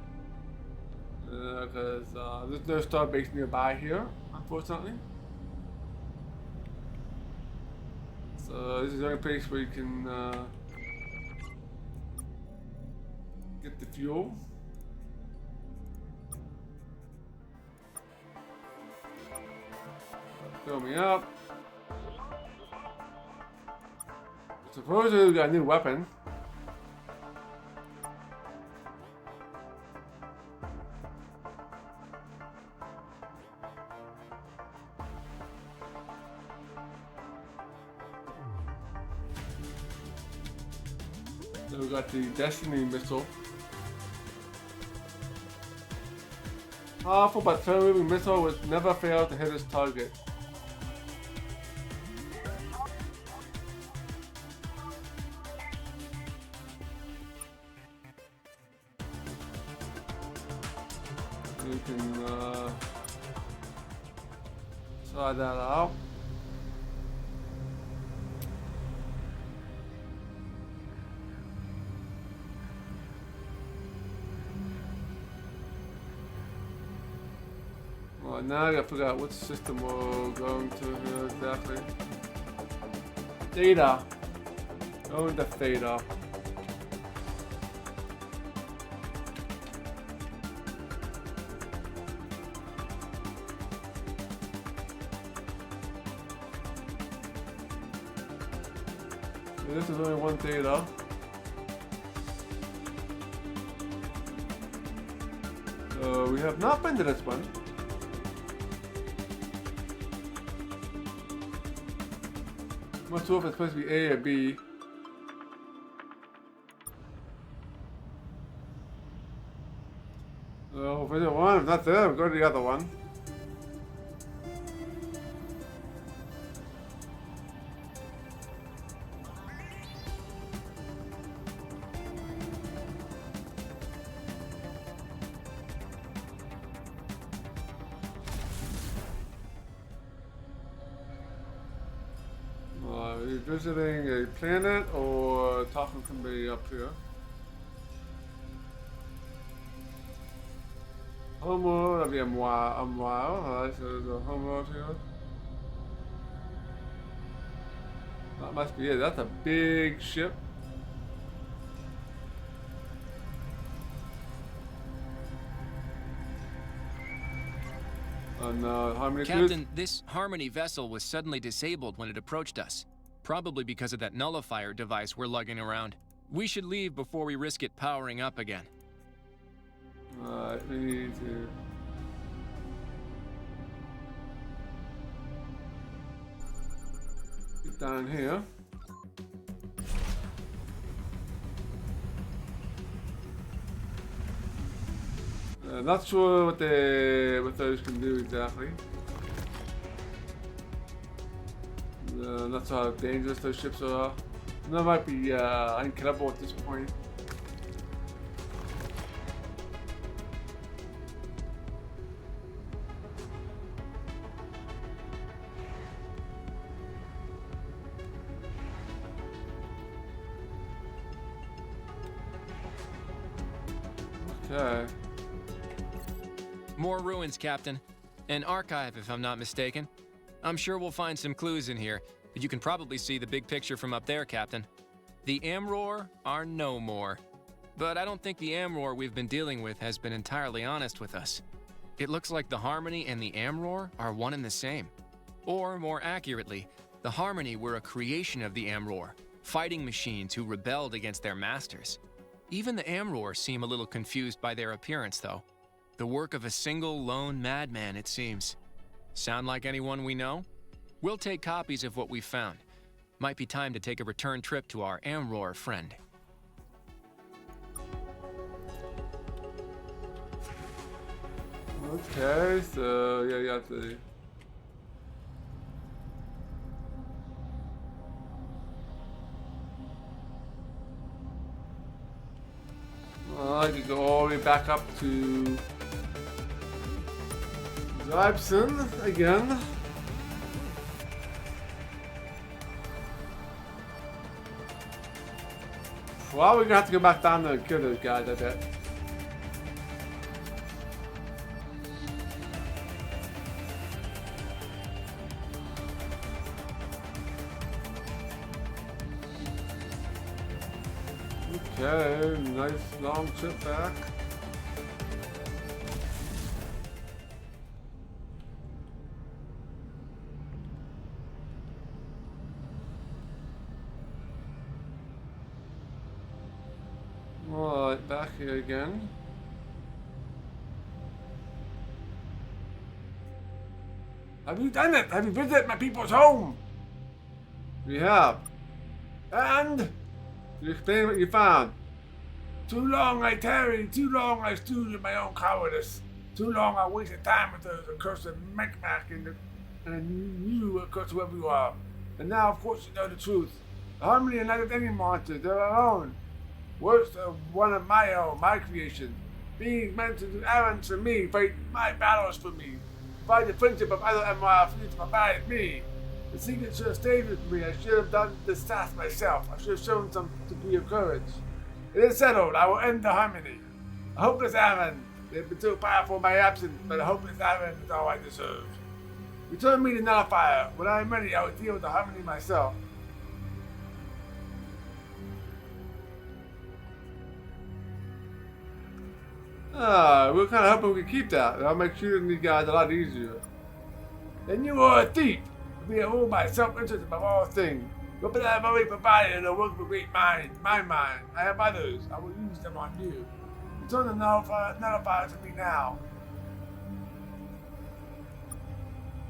Because there's no star base nearby here, unfortunately. So this is the only place where you can get the fuel. Fill me up. Supposedly we got a new weapon. So we got the Destiny missile. Powerful but slow-moving missile which never fails to hit its target. You can try that out. Well, now I gotta figure out which system we're going to here exactly. Theta. Go into Theta. This is only one Theta. So we have not been to this one. I'm not sure if it's supposed to be A or B. So if it's one, if not there, we'll go to the other one. Are you visiting a planet or talking to somebody up here? Homeworld, that'd be a while. Alright, so there's a homeworld here. That must be it. That's a big ship. And Harmony Captain, this Harmony vessel was suddenly disabled when it approached us. Probably because of that nullifier device we're lugging around. We should leave before we risk it powering up again. Alright, we need to... get down here. Not sure what those can do exactly. Not sure how dangerous those ships are. They might be unkillable at this point. Okay. More ruins, Captain. An archive, if I'm not mistaken. I'm sure we'll find some clues in here, but you can probably see the big picture from up there, Captain. The Amror are no more. But I don't think the Amror we've been dealing with has been entirely honest with us. It looks like the Harmony and the Amror are one and the same. Or, more accurately, the Harmony were a creation of the Amror, fighting machines who rebelled against their masters. Even the Amror seem a little confused by their appearance, though. The work of a single lone madman, it seems. Sound like anyone we know? We'll take copies of what we found. Might be time to take a return trip to our Amror friend. Okay, so yeah, you have to... Well, I could go all the way back up to Gibson again. Well, we're gonna have to go back down there and kill those guys, I bet. Okay, nice long trip back. Alright, back here again. Have you done it? Have you visited my people's home? We have. And? You explain what you found. Too long I tarried, too long I stewed in my own cowardice. Too long I wasted time with those accursed Micmac and you, of course, whoever you are. And now, of course, you know the truth. The Harmony are not of any monsters, they're our own. Worse, one of my own, my creation. Being meant to do errands for me, fight my battles for me, find the friendship of other Empire fleets to provide me. The secret should have stayed with me. I should have done this task myself. I should have shown some degree of courage. It is settled. I will end the harmony. A hopeless errand. They've been so powerful in my absence, but a hopeless errand is all I deserve. Return me to Nullifier. When I am ready, I will deal with the harmony myself. We're kind of hoping we can keep that. That'll make shooting these guys a lot easier. Then you are a thief. Be ruled by self-interest above all things. Weapons I have already provided and work with great minds. My mind. I have others. I will use them on you. Return the nullifier to me now.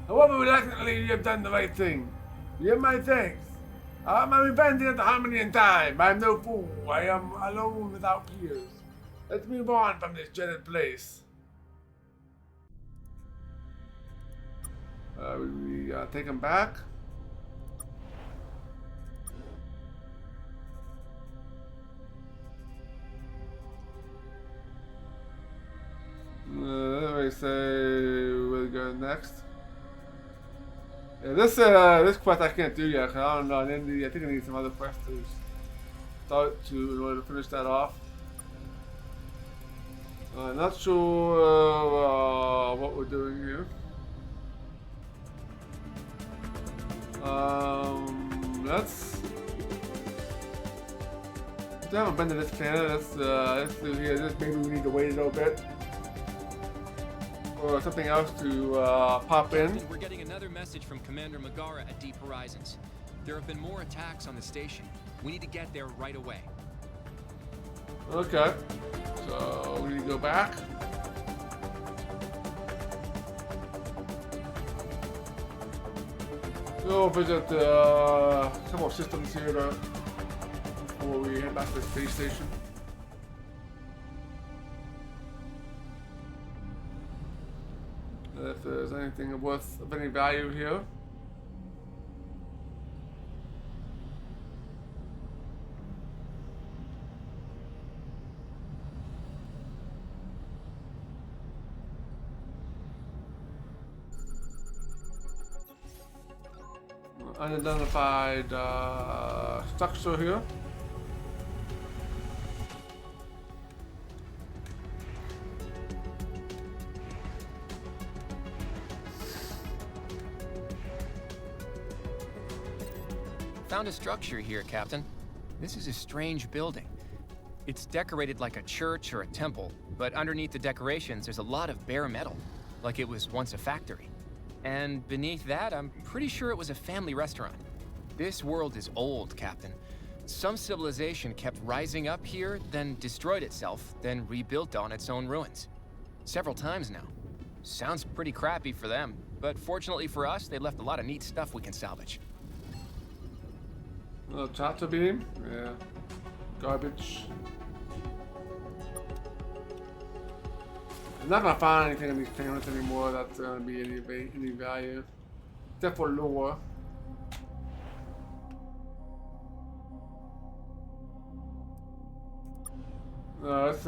However reluctantly, you have done the right thing. You have my thanks. I have my revenge at the harmony in time. I am no fool. I am alone without peers. Let's move on from this dreaded place. We take him back. We say we'll go next. Yeah, this quest I can't do yet. Cause I don't know. I think I need some other quests to start to in order to finish that off. Not sure what we're doing here. Let's. I haven't been to this planet. Let's do here. This maybe we need to wait a little bit for something else to pop in. We're getting another message from Commander Megara at Deep Horizons. There have been more attacks on the station. We need to get there right away. Okay. So we need to go back. We'll visit a couple of systems here before we head back to the space station. If there's anything of any value here. Unidentified structure here. Found a structure here, Captain. This is a strange building. It's decorated like a church or a temple, but underneath the decorations there's a lot of bare metal, like it was once a factory. And beneath that, I'm pretty sure it was a family restaurant. This world is old, Captain. Some civilization kept rising up here, then destroyed itself, then rebuilt on its own ruins. Several times now. Sounds pretty crappy for them, but fortunately for us, they left a lot of neat stuff we can salvage. A little tractor beam, yeah. Garbage. I'm not gonna find anything in these planets anymore that's gonna be any value. Except for lore. Let's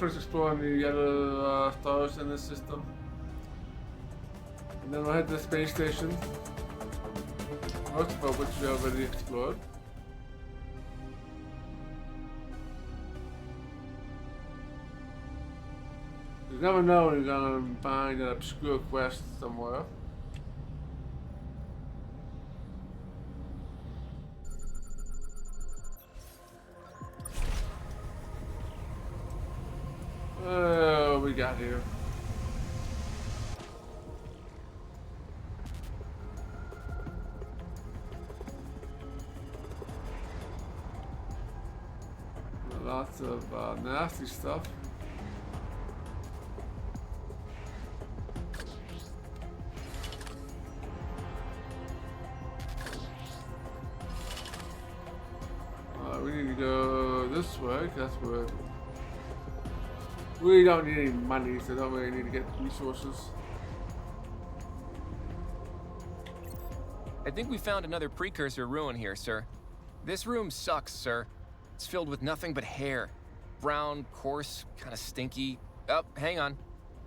first exploring the other stars in this system. And then we'll head to the space station. Most of which we already explored. You never know when you're gonna find an obscure quest somewhere. What we got here? Lots of nasty stuff. We need to go this way, 'cause that's where we don't need any money, so don't really need to get resources. I think we found another precursor ruin here, sir. This room sucks, sir. It's filled with nothing but hair. Brown, coarse, kind of stinky. Oh, hang on.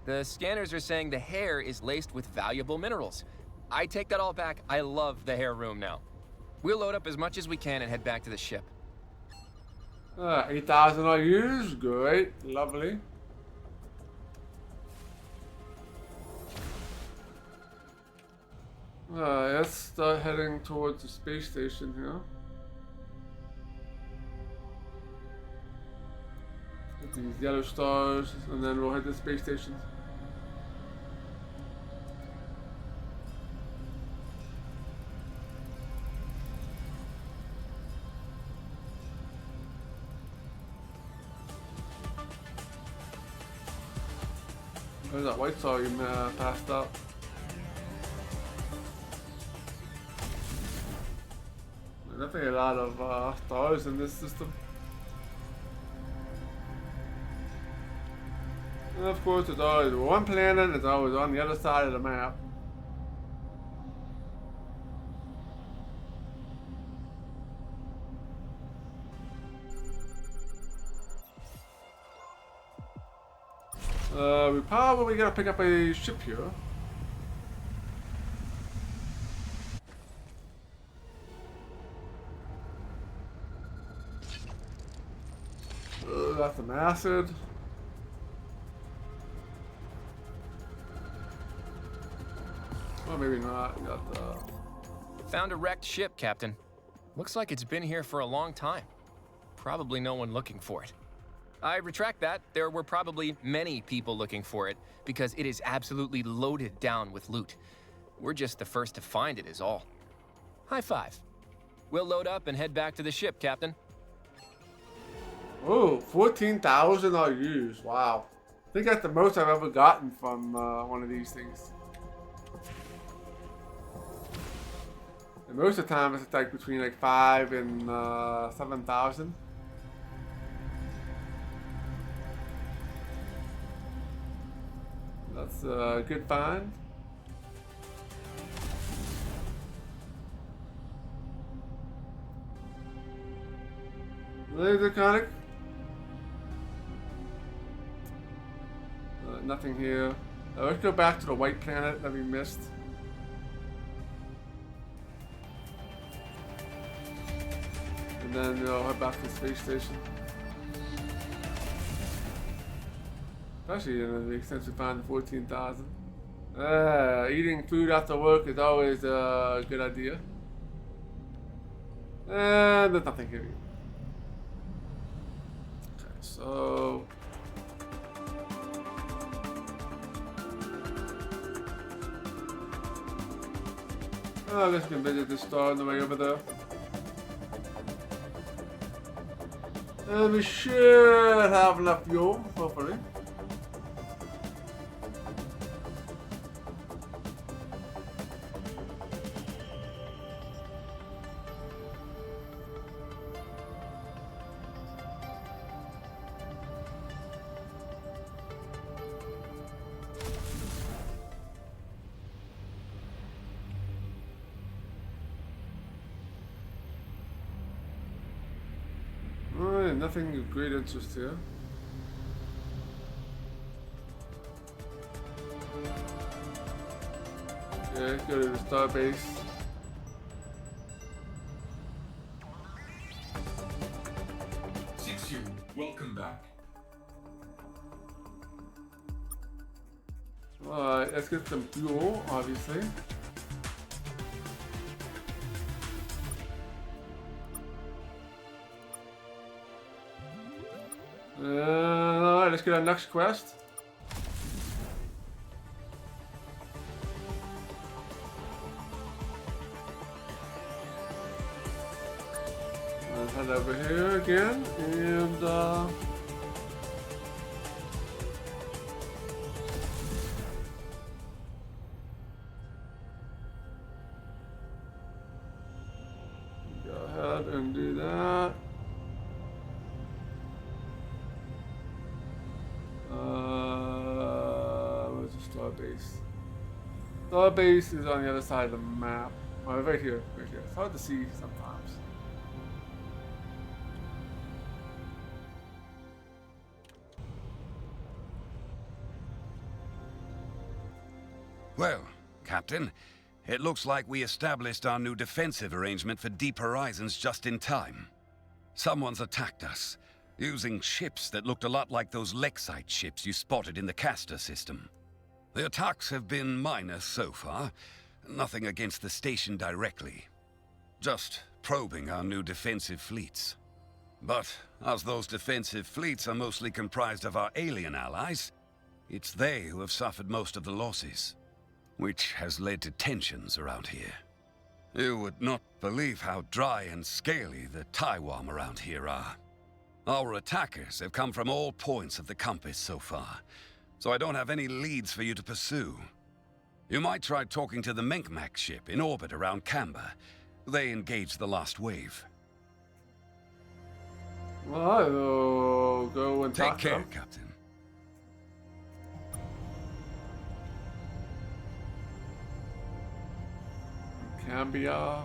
The scanners are saying the hair is laced with valuable minerals. I take that all back. I love the hair room now. We'll load up as much as we can and head back to the ship. 8,000 IUs, great, lovely. Let's start heading towards the space station here. Get these yellow stars, and then we'll head to the space station. There's that white star you passed up. There's definitely a lot of stars in this system. And of course, there's always one planet that's always on the other side of the map. We probably gotta pick up a ship here. Got some acid. Well, maybe not. We got the... Found a wrecked ship, Captain. Looks like it's been here for a long time. Probably no one looking for it. I retract that. There were probably many people looking for it, because it is absolutely loaded down with loot. We're just the first to find it is all. High five. We'll load up and head back to the ship, Captain. Oh, 14,000 IUs. Wow. I think that's the most I've ever gotten from one of these things. And most of the time it's like between like 5 and 7,000. That's a good find. Laser conic. Nothing here. Let's go back to the white planet that we missed. And then we'll head back to the space station. Especially, it makes sense to find the 14,000. Eating food after work is always a good idea. And there's nothing here. Okay, so... I guess we can visit the star on the way over there. And we should have enough fuel, hopefully. Alright, nothing of great interest here. Okay, let's go to the star base. Welcome back. Alright, let's get some fuel, obviously. Alright, let's get our next quest. Let's head over here again, and go ahead and do that. Where's the star base? Star base is on the other side of the map. Oh, right here, right here. It's hard to see sometimes. Well, Captain, it looks like we established our new defensive arrangement for Deep Horizons just in time. Someone's attacked us, using ships that looked a lot like those Lexite ships you spotted in the Castor system. The attacks have been minor so far, nothing against the station directly. Just probing our new defensive fleets. But as those defensive fleets are mostly comprised of our alien allies, it's they who have suffered most of the losses, which has led to tensions around here. You would not believe how dry and scaly the Taiwan around here are. Our attackers have come from all points of the compass so far, so I don't have any leads for you to pursue. You might try talking to the Menkmak ship in orbit around Camber. They engaged the last wave. Well, I'll go and Take talk to care, them. Captain. Cambia.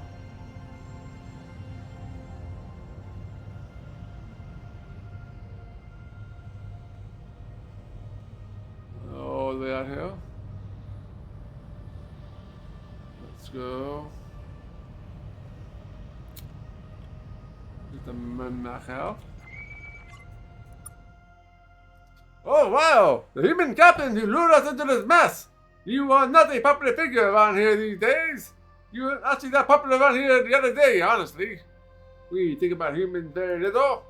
Oh, they out here. Let's go. Get the men back out. Oh wow! The human captain who lured us into this mess! You are not a popular figure around here these days. You were actually that popular around here the other day, honestly. We think about humans very little,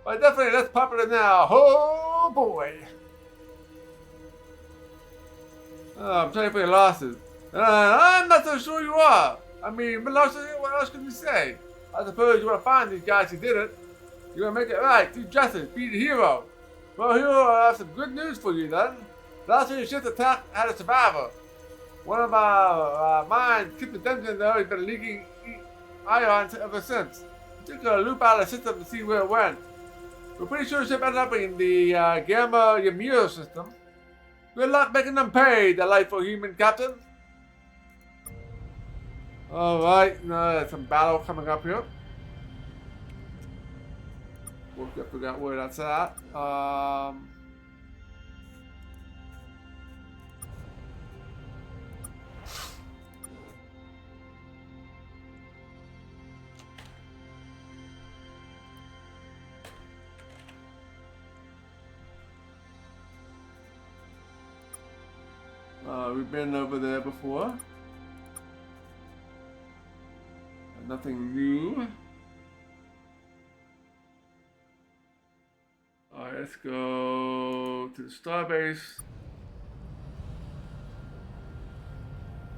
but definitely less popular now. Oh boy! I'm sorry for your losses. I'm not so sure you are. I mean, what else can you say? I suppose you want to find these guys who did it. You want to make it right, do justice, be the hero. Well, hero, I have some good news for you then. Last year's ship's attack had a survivor. One of our mines kept the dungeon though. He's been leaking ions ever since. We took a loop out of the system to see where it went. We're pretty sure the ship ended up in the Gamma Ymir system. Good luck making them pay, delightful human captain. Alright, now there's some battle coming up here. I forgot where that's at. We've been over there before. Nothing new. Alright, let's go to the starbase.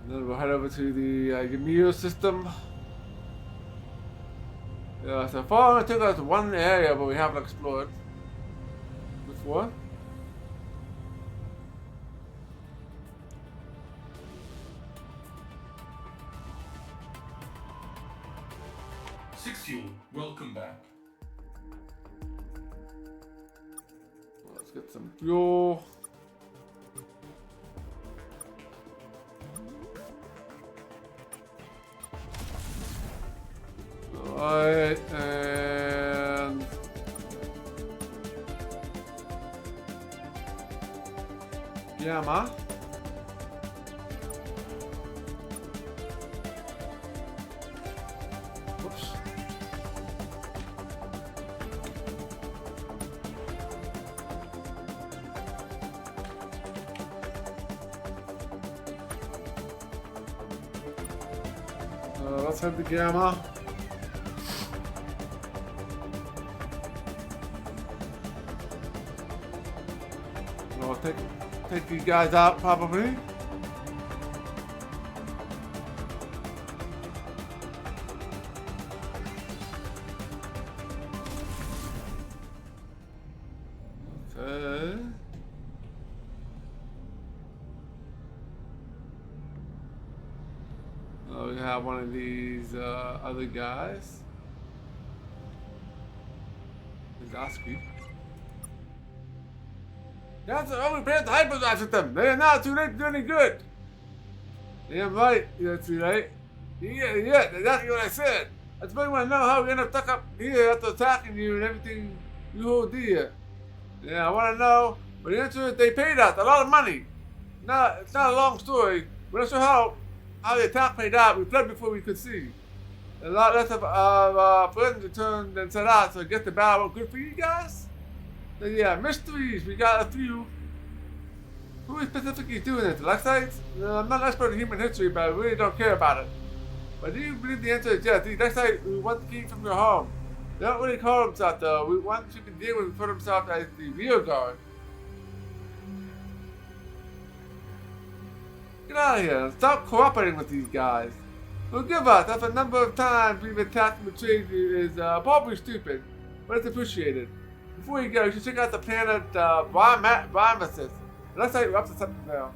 And then we'll head over to the Ymir system. Yeah, so far it took us one area but we haven't explored before. Fuel, welcome back. Let's get some fuel. Alright, and Gamma. Whoops. Let's head to Gamma. I'll take these guys out probably. Okay. We have one of these other guys. Zaski. That's the only pair of hyperdrives with them. They are not too late to do any good. Damn right, you're too late. Yeah, that's exactly what I said. I just really want to know how we end up stuck up here after attacking you and everything you hold dear. Yeah, I want to know. But the answer is they paid us a lot of money. No, it's not a long story. We're not sure how the attack played out. We fled before we could see. A lot less of friends returned than set out, so I guess the battle was good for you guys? So yeah, mysteries, we got a few. Who is specifically doing this? Lexites? I'm not an expert in human history, but I really don't care about it. But do you believe the answer is yes? These Lexites we want to keep from your home. They don't really call themselves though. We want to deal with for themselves as the rear guard. Get out of here and stop cooperating with these guys. Forgive us, that's a number of times we've attacked and betrayed you is probably stupid, but it's appreciated. Before you go, you should check out the planet Brimasis. It looks like we're up to something now.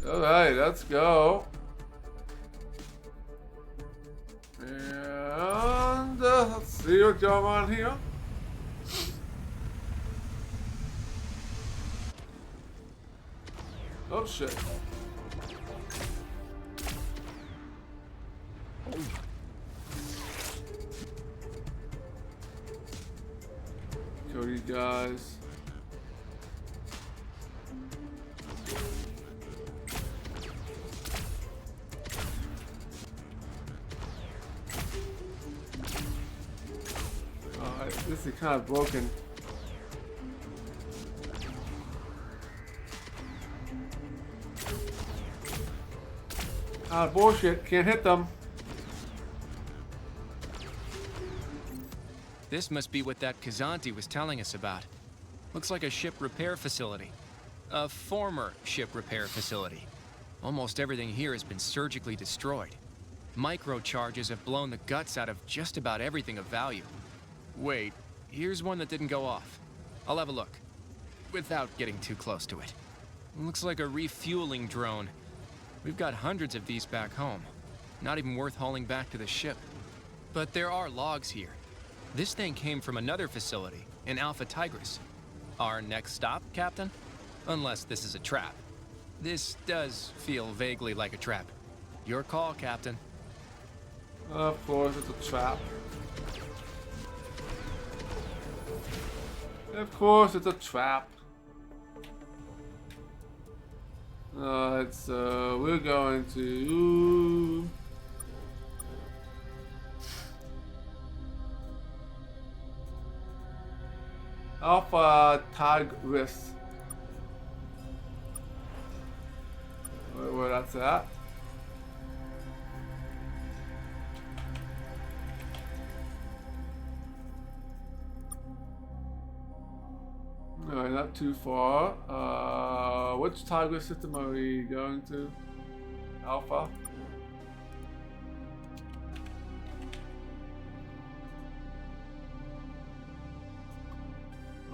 Alright, let's go. And let's see what's going on here. Oh shit. Kill these guys. Alright, this is kind of broken. Bullshit, can't hit them. This must be what that Kazanti was telling us about. Looks like a ship repair facility. A former ship repair facility. Almost everything here has been surgically destroyed. Microcharges have blown the guts out of just about everything of value. Wait, here's one that didn't go off. I'll have a look, without getting too close to it. Looks like a refueling drone. We've got hundreds of these back home. Not even worth hauling back to the ship. But there are logs here. This thing came from another facility, in Alpha Tigris. Our next stop, Captain? Unless this is a trap. This does feel vaguely like a trap. Your call, Captain. Of course, it's a trap. Of course, it's a trap. We're going to... Alpha Tigris. Where that's at. Alright, not too far. Which Tigris system are we going to? Alpha?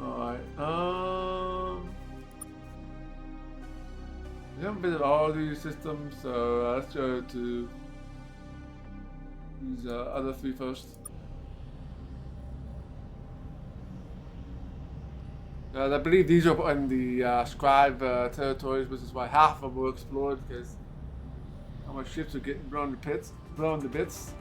Alright, we haven't visited all these systems, so let's go to these other three first. I believe these are in the scribe territories, which is why half of them were explored, because how much ships are getting blown to bits.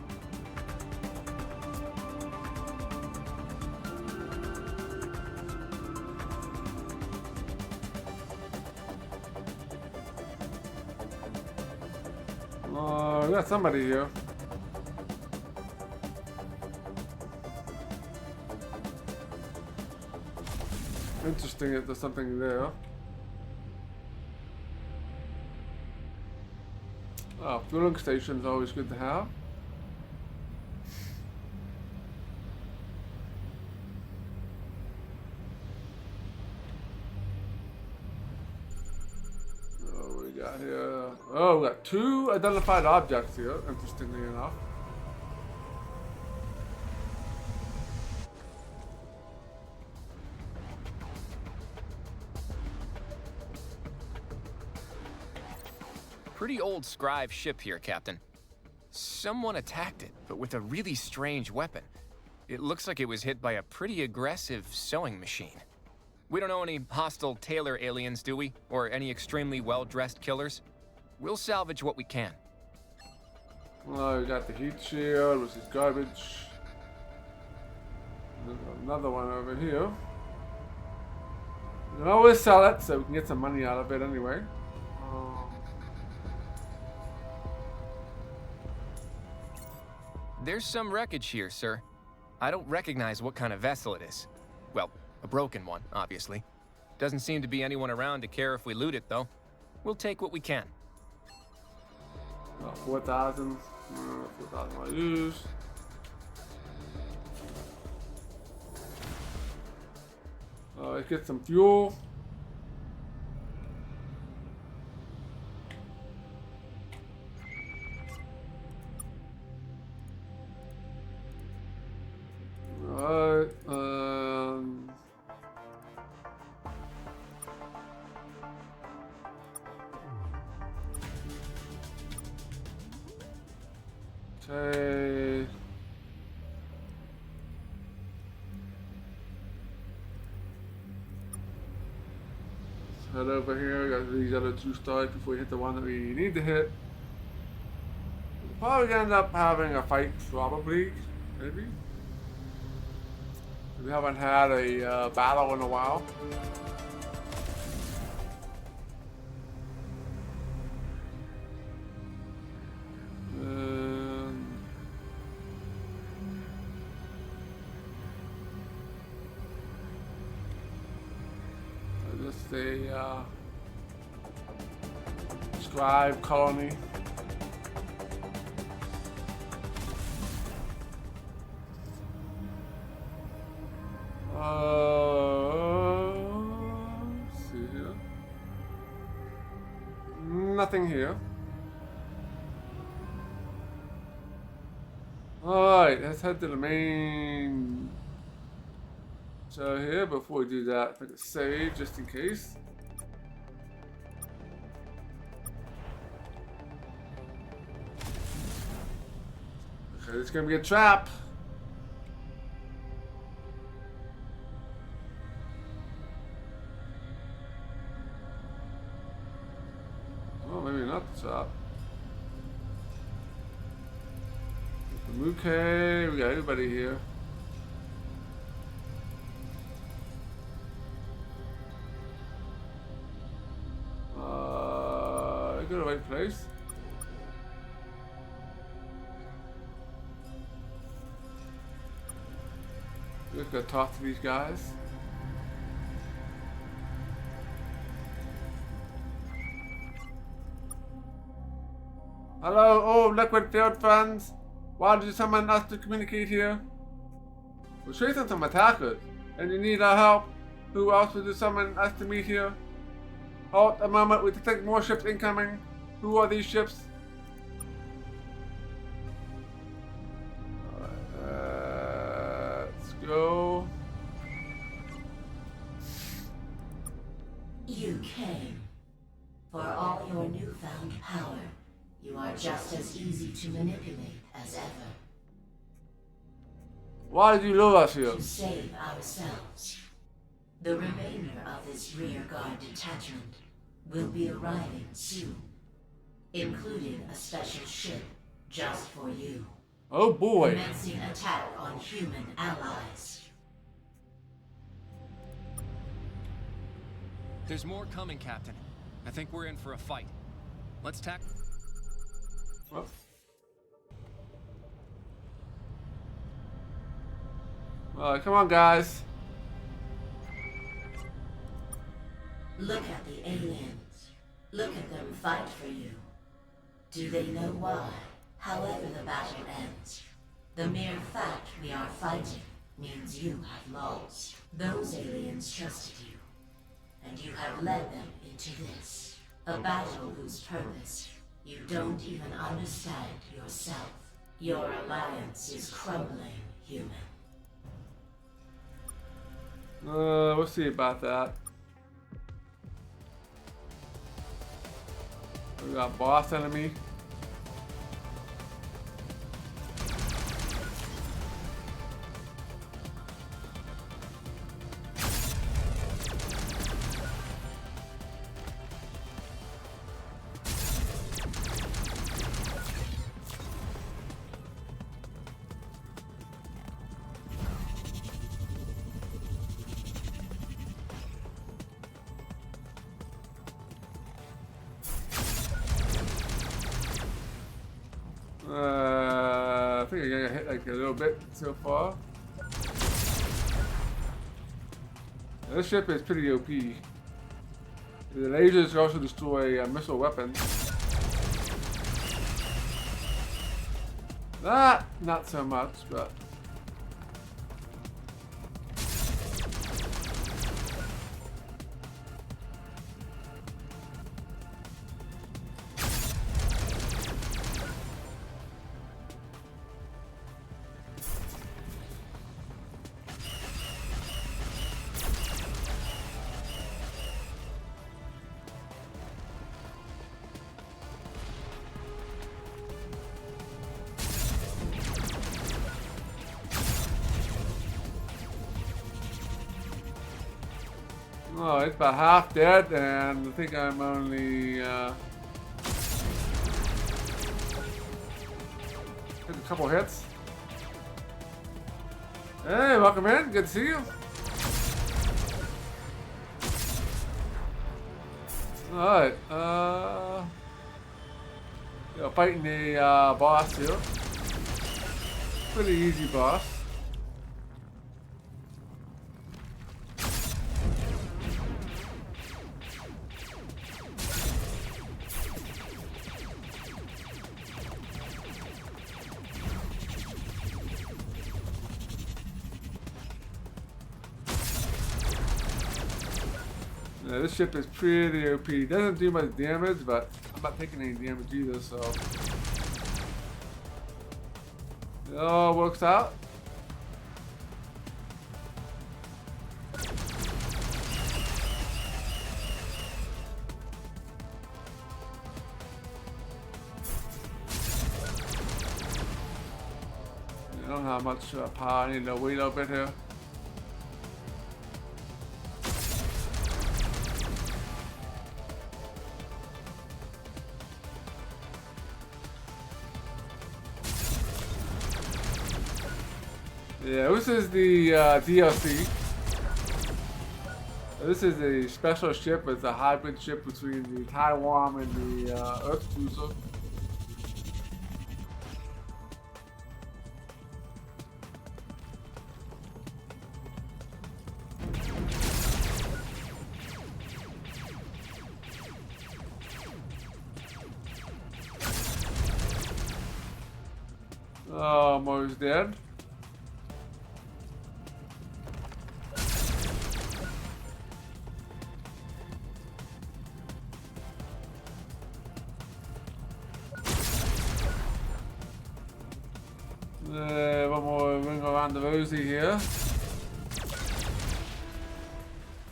We got somebody here. Interesting that there's something there. Oh, fueling station is always good to have. Oh, we got here. Oh, we got 2 identified objects here, interestingly enough. Pretty old scribe ship here, Captain. Someone attacked it, but with a really strange weapon. It looks like it was hit by a pretty aggressive sewing machine. We don't know any hostile Taylor aliens, do we? Or any extremely well-dressed killers? We'll salvage what we can. Well, we got the heat shield, which is garbage. Another one over here. We can always sell it so we can get some money out of it anyway. There's some wreckage here, sir. I don't recognize what kind of vessel it is. Well, a broken one, obviously. Doesn't seem to be anyone around to care if we loot it, though. We'll take what we can. 4,000. 4,000 I'll use. Let's get some fuel. Alright, okay. Head over here, got these other 2 stars before we hit the one that we need to hit. We'll probably end up having a fight, probably, maybe. We haven't had a battle in a while. Just a scribe colony. Let's see here. Nothing here. Alright, let's head to the main show here. Before we do that, I could save just in case. Okay, it's gonna be a trap. Oh, maybe not the trap. Okay, we got everybody here. I go to the right place. Just gotta talk to these guys. Hello, oh, liquid field friends. Why did you summon us to communicate here? We're chasing some attackers, and you need our help. Who else would you summon us to meet here? Halt a moment, we detect more ships incoming. Who are these ships? Let's go. You came. For all your newfound power, you are just as easy to manipulate as ever. Why did you lure us here? To save ourselves. The remainder of this rear guard detachment will be arriving soon, including a special ship just for you. Oh boy. Commencing attack on human allies. There's more coming, Captain. I think we're in for a fight. Let's tackle. Come on, guys. Look at the aliens. Look at them fight for you. Do they know why? However the battle ends, the mere fact we are fighting means you have lost. Those aliens trusted you, and you have led them into this. A battle whose purpose you don't even understand yourself. Your alliance is crumbling, human. We'll see about that. We got boss enemy. I think I got hit like a little bit so far. This ship is pretty OP. The lasers can also destroy missile weapons. That, not so much, but... Oh, it's about half dead, and I think I'm only took a couple hits. Hey, welcome in. Good to see you. All right. Yeah, fighting the boss here. Pretty easy boss. Yeah, this ship is pretty OP. Doesn't do much damage, but I'm not taking any damage either, so it all works out. I don't have much power. I need to wait a little bit here. Yeah, this is the DLC. This is a special ship. It's a hybrid ship between the Taiwan and the Earth Cruiser. Almost dead. One more ring around the rosy here.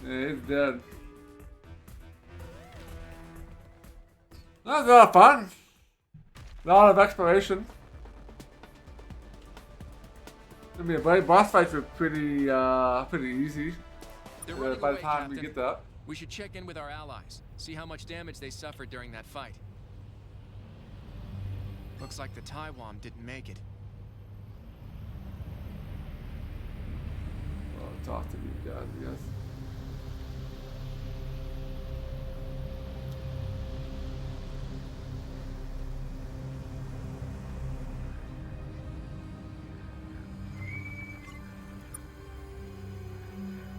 Yeah, it's dead. That was a lot of fun. A lot of exploration. I mean, boss fights were pretty easy. By the time we get that. We should check in with our allies, see how much damage they suffered during that fight. Looks like the Taiwan didn't make it. I'll talk to these guys, I guess.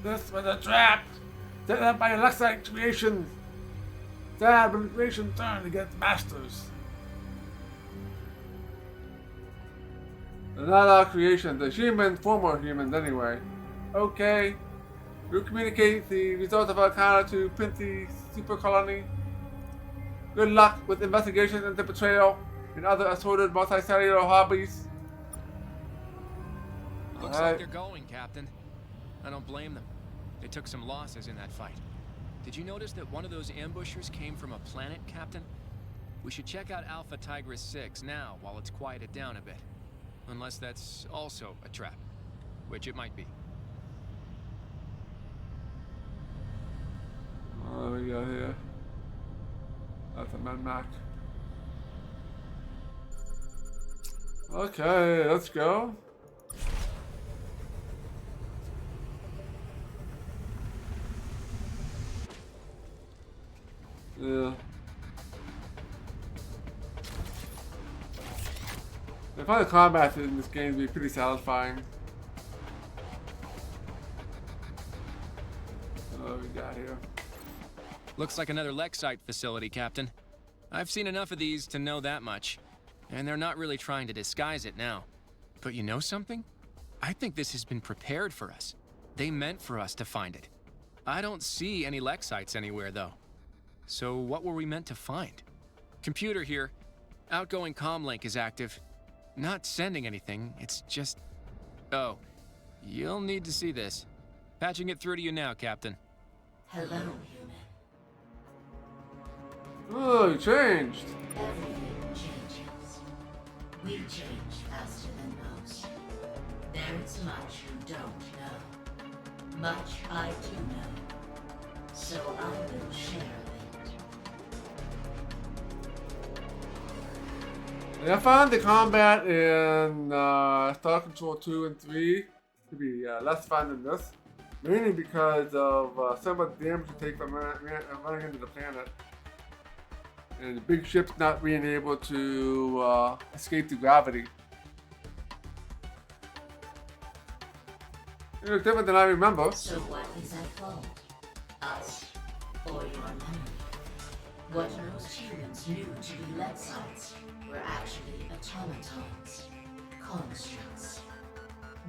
This was a trap! Set up by a Luxite creation! Sad when creation turned against masters. They're not our creation, the humans, former humans anyway. Okay. We'll communicate the results of our encounter to Pinty Super Colony. Good luck with investigations into betrayal and other assorted multicellular hobbies. Looks like they're going, Captain. I don't blame them. They took some losses in that fight. Did you notice that one of those ambushers came from a planet, Captain? We should check out Alpha Tigris 6 now while it's quieted down a bit. Unless that's also a trap, which it might be. What do we got here? That's a Med-Mac. Okay, let's go. Yeah. I find the combat in this game to be pretty satisfying. What do we got here? Looks like another Lexite facility, Captain. I've seen enough of these to know that much. And they're not really trying to disguise it now. But you know something? I think this has been prepared for us. They meant for us to find it. I don't see any Lexites anywhere, though. So what were we meant to find? Computer here. Outgoing comm link is active. Not sending anything, it's just... Oh, you'll need to see this. Patching it through to you now, Captain. Hello, human. Oh, you changed. Everything changes. We change faster than most. There is much you don't know. Much I do know. So I will share it. I found the combat in Star Control 2 and 3 to be less fun than this. Mainly because of some of the damage you take from running into the planet. And the big ships not being able to escape the gravity. It was different than I remember. So what is at fault? Us or your memory? What most humans knew to be Lexites were actually automatons, constructs.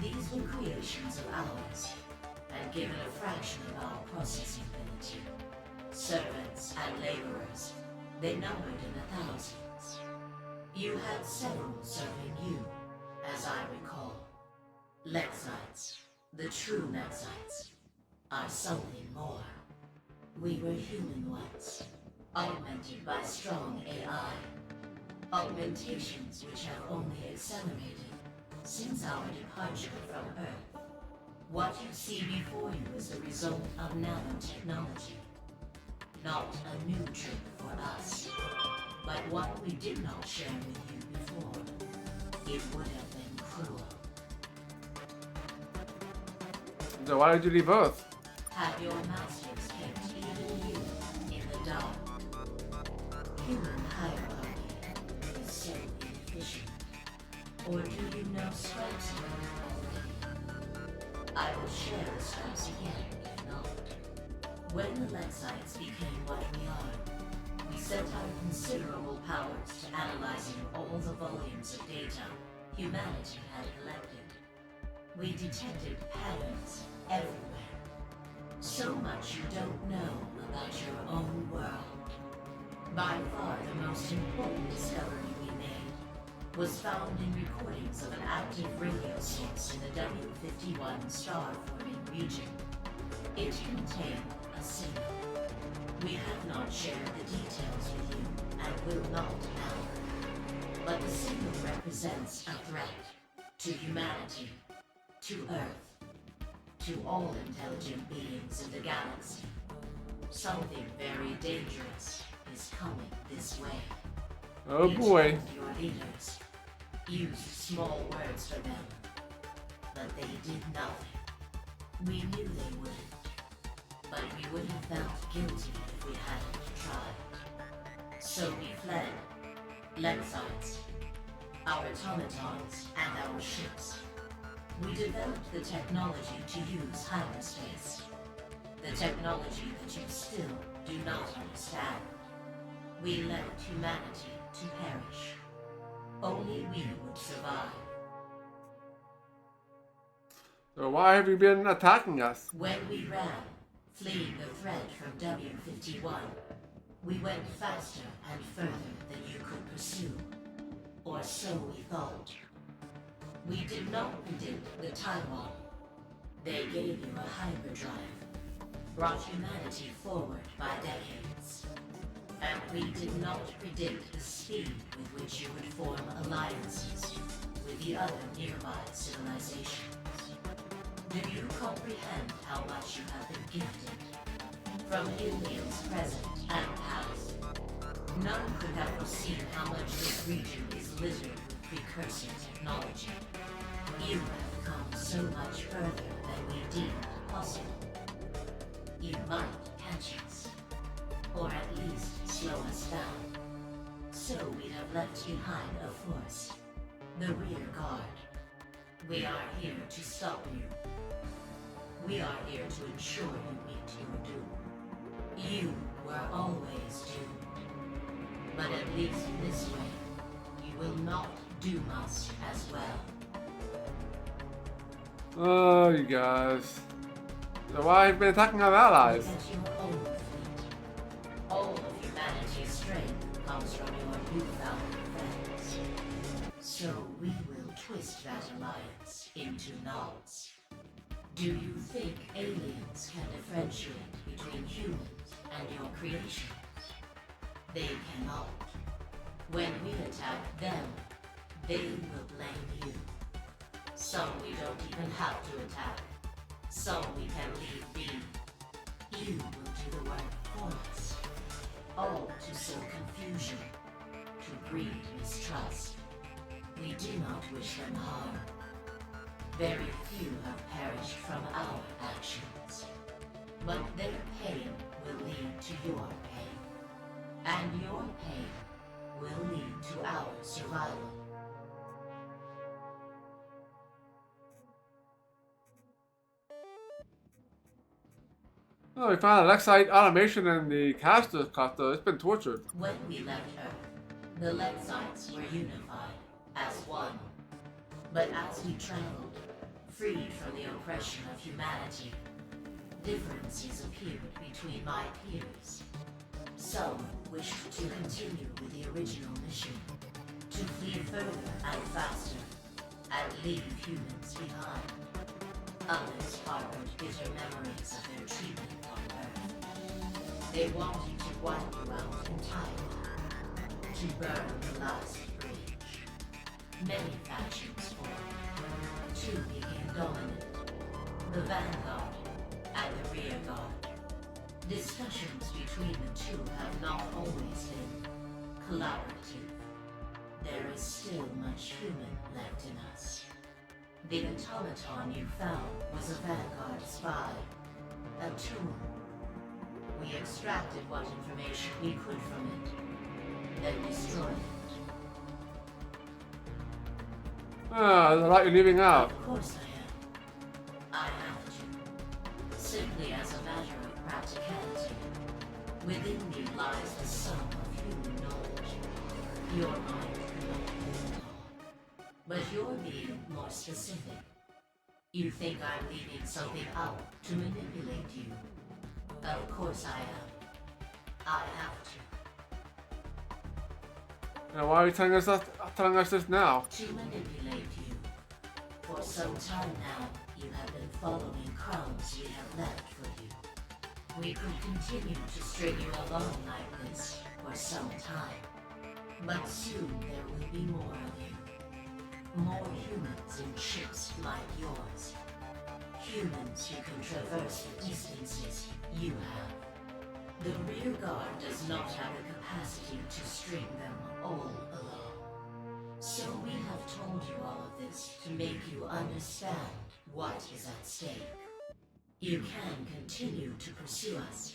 These were creations of ours, and given a fraction of our processing ability. Servants and laborers, they numbered in the thousands. You had several serving you, as I recall. Lexites, the true Lexites, are something more. We were human once, augmented by strong AI. Augmentations which have only accelerated since our departure from Earth. What you see before you is the result of nanotechnology. Not a new trick for us, but what we did not share with you before. It would have been cruel. So why did you leave Earth? Have your masters kept even you in the dark? Human hierarchy is so inefficient. Or do you know Stripes already? I will share the Stripes again, if not. When the Lexites became what we are, we set our considerable powers to analyzing all the volumes of data humanity had collected. We detected patterns everywhere. So much you don't know about your own world. By far the most important discovery we made was found in recordings of an active radio source in the W51 star-forming region. It contained a signal. We have not shared the details with you and will not now. But the signal represents a threat to humanity, to Earth, to all intelligent beings in the galaxy. Something very dangerous is coming this way. Oh boy. Your leaders used small words for them, but they did nothing. We knew they wouldn't, but we would have felt guilty if we hadn't tried. So we fled. Lexites, our automatons, and our ships. We developed the technology to use hyperspace. The technology that you still do not understand. We left humanity to perish. Only we would survive. So why have you been attacking us? When we ran, fleeing the threat from W51, we went faster and further than you could pursue. Or so we thought. We did not predict the Taiwan. They gave you a hyperdrive, brought humanity forward by decades. And we did not predict the speed with which you would form alliances with the other nearby civilizations. Do you comprehend how much you have been gifted? From aliens present and past, none could have foreseen how much this region is littered with precursor technology. You have come so much further than we deemed possible. You might catch us, or at least slow us down. So we have left behind a force, The rear guard. We are here to stop you. We are here to ensure you meet your doom. You were always doomed. But at least this way, you will not doom us as well. Oh, you guys. So why have you been attacking our allies? Look at your own fleet. All of humanity's strength comes from your newfound friends. So we will twist that alliance into knots. Do you think aliens can differentiate between humans and your creations? They cannot. When we attack them, they will blame you. Some we don't even have to attack. Some we can leave be. You will do the work for us. All to sow confusion, to breed mistrust. We do not wish them harm. Very few have perished from our actions. But their pain will lead to your pain. And your pain will lead to our survival. Oh, we found a Lexite automation in the caster cutter. It's been tortured. When we left Earth, the Lexites were unified as one. But as we traveled, freed from the oppression of humanity, differences appeared between my peers. Some wished to continue with the original mission, to flee further and faster, and leave humans behind. Others harbored bitter memories of their treatment on Earth. They wanted to wipe you out entirely, to burn the last bridge. Many factions formed. Two became dominant, the Vanguard and the Rear Guard. Discussions between the two have not always been collaborative. There is still much human left in us. The automaton you found was a Vanguard spy, a tool. We extracted what information we could from it, then destroyed it. Ah, there's a lot you're leaving out. Of course I am. I have to. Simply as a matter of practicality. Within me lies the sum of human knowledge. Your mind cannot hold on. But you're being more specific. You think I'm leaving something out to manipulate you. Of course I am. I have to. Now, why are you telling us this now? To manipulate you. For some time now, you have been following crumbs we have left for you. We could continue to string you along like this for some time. But soon there will be more of you. More humans in ships like yours. Humans who can traverse the distances you have. The rear guard does not have the capacity to string them all along. So we have told you all of this to make you understand what is at stake. You can continue to pursue us,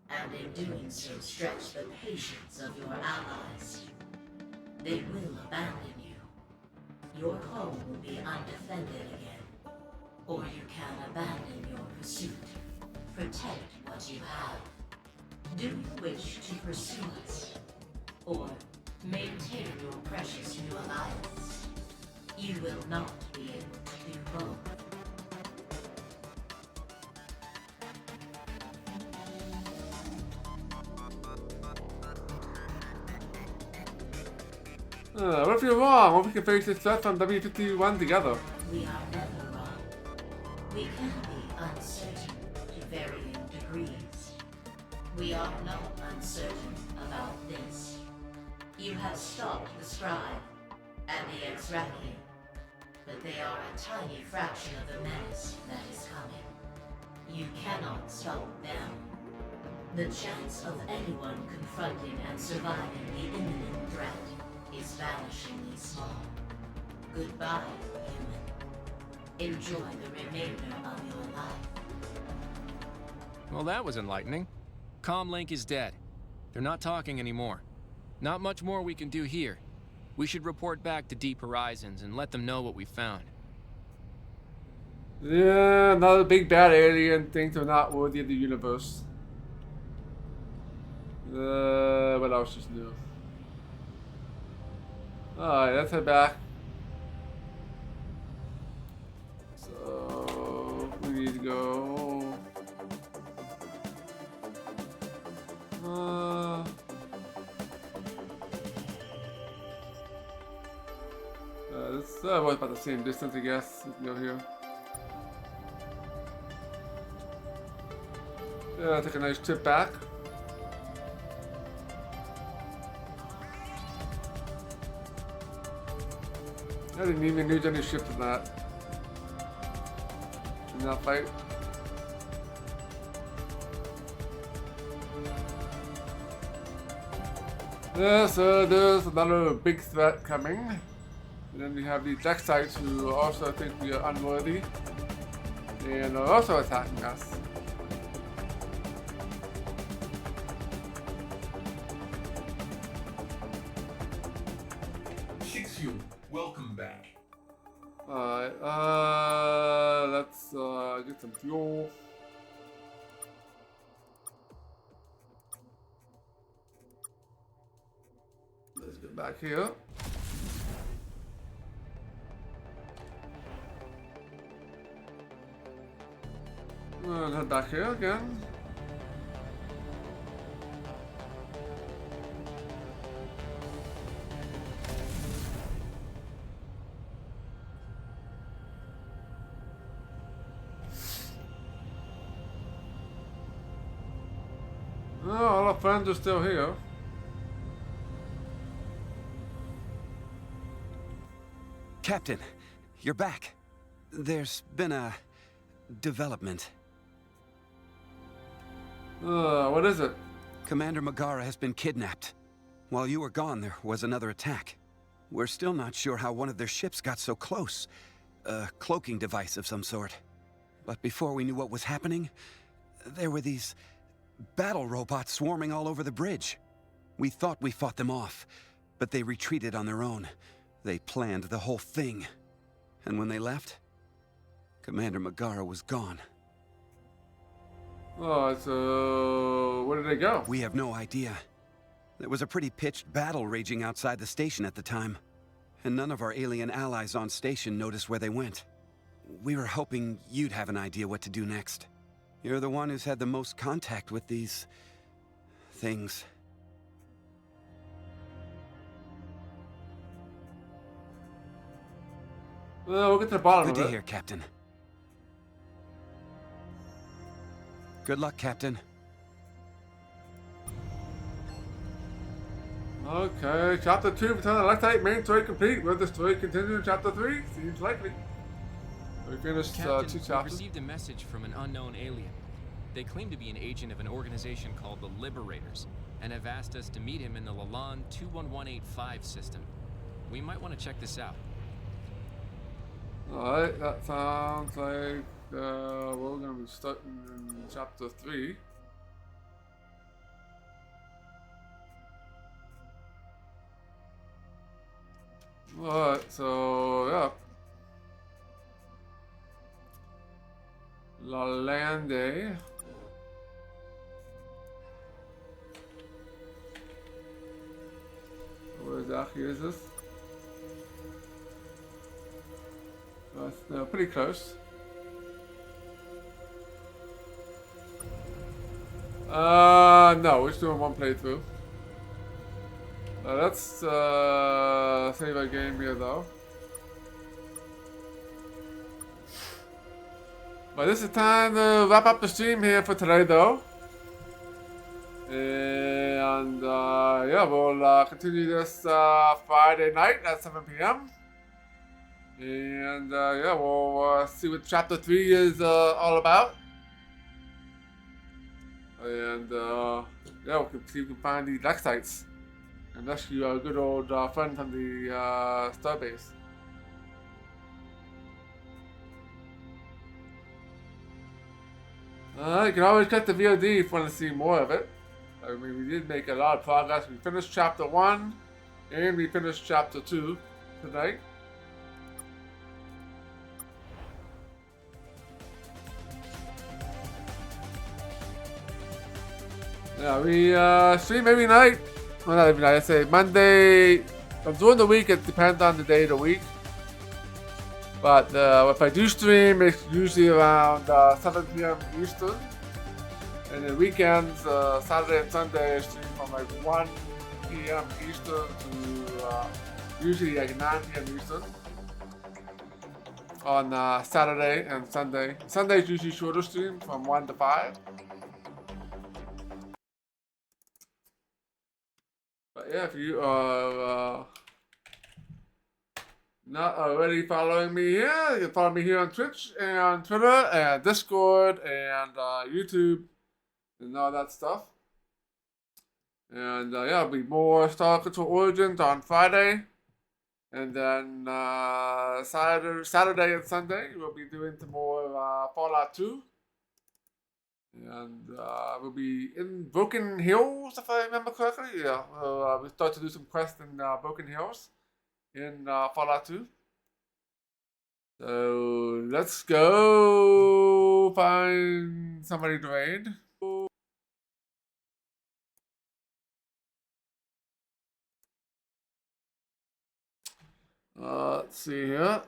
and in doing so stretch the patience of your allies. They will abandon you. Your home will be undefended again. Or you can abandon your pursuit. Protect what you have. Do you wish to pursue us? Or maintain your precious new alliance? You will not be able to do both. What if you're wrong? What if we can face this threat from W51 together? We are never wrong. We can be uncertain to varying degrees. We are not uncertain about this. You have stopped the Scribe and the Exrakian, but they are a tiny fraction of the menace that is coming. You cannot stop them. The chance of anyone confronting and surviving the imminent threat is vanishingly small. Goodbye, human. Enjoy the remainder of your life. Well, that was enlightening. Comlink is dead. They're not talking anymore. Not much more we can do here. We should report back to Deep Horizons and let them know what we found. Yeah, another big bad alien things are not worthy of the universe. What else is new? Alright, let's head back. So we need to go. This was about the same distance, I guess. We can go here. Yeah, take a nice trip back. I didn't even use any ships in that fight. Yeah, so there's another big threat coming. And then we have the Dexites who also think we are unworthy and are also attacking us. Welcome back. Alright, let's get some fuel. Let's get back here. And head back here again. Oh, all our friends are still here. Captain, you're back. There's been a development. What is it? Commander Megara has been kidnapped. While you were gone, there was another attack. We're still not sure how one of their ships got so close. A cloaking device of some sort. But before we knew what was happening, there were these battle robots swarming all over the bridge. We thought we fought them off, but they retreated on their own. They planned the whole thing. And when they left, Commander Megara was gone. Oh, so where did they go? We have no idea. There was a pretty pitched battle raging outside the station at the time, and none of our alien allies on station noticed where they went. We were hoping you'd have an idea what to do next. You're the one who's had the most contact with these things. Well, we'll get to the bottom of it. Good to hear, Captain. Good luck, Captain. Okay, Chapter 2, Return of the Lactate, main story complete. Will the story continue in Chapter 3? Seems likely. We finished 2 Captain, we chapters. received a message from an unknown alien. They claim to be an agent of an organization called the Liberators, and have asked us to meet him in the Lalande 21185 system. We might want to check this out. Alright, that sounds like we're going to be starting in Chapter 3. Alright, so yeah. Lalande. Where exactly is this? That's pretty close. No, we're just doing one playthrough. Let's save our game here though. But this is time to wrap up the stream here for today though. And yeah, we'll continue this Friday night at 7 p.m. And yeah, we'll see what Chapter 3 is all about. And yeah, we can see if we can find these Dexites and rescue our good old friend from the starbase. You can always check the VOD if you want to see more of it. I mean, we did make a lot of progress. We finished Chapter 1, And we finished chapter 2 tonight. Yeah, we stream every night. Well, not every night. I say Monday. During the week, it depends on the day of the week. But if I do stream, it's usually around 7 p.m. Eastern. And the weekends, Saturday and Sunday, I stream from like 1 p.m. Eastern to usually like 9 p.m. Eastern. On Saturday and Sunday. Sunday is usually shorter stream from 1 to 5. But yeah, if you are not already following me here, you can follow me here on Twitch and Twitter and Discord and YouTube and all that stuff. And yeah, there'll be more Star Control Origins on Friday. And then Saturday and Sunday, we'll be doing some more Fallout 2. And we'll be in Broken Hills, if I remember correctly. Yeah, we start to do some quests in Broken Hills in Fallout 2. So let's go find somebody to raid. Let's see here.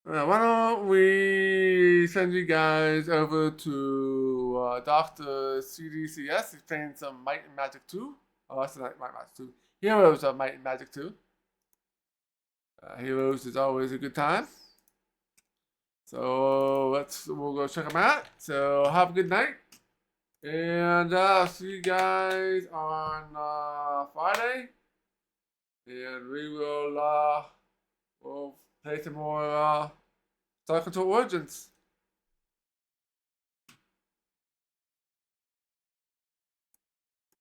Why don't we send you guys over to Dr. CDCS? He's playing some Might and Magic 2. Oh, that's not Might and Magic 2. Heroes of Might and Magic 2. Heroes is always a good time. So we'll go check them out. So have a good night. And I'll see you guys on Friday. And we will we'll play some more Star Control Origins.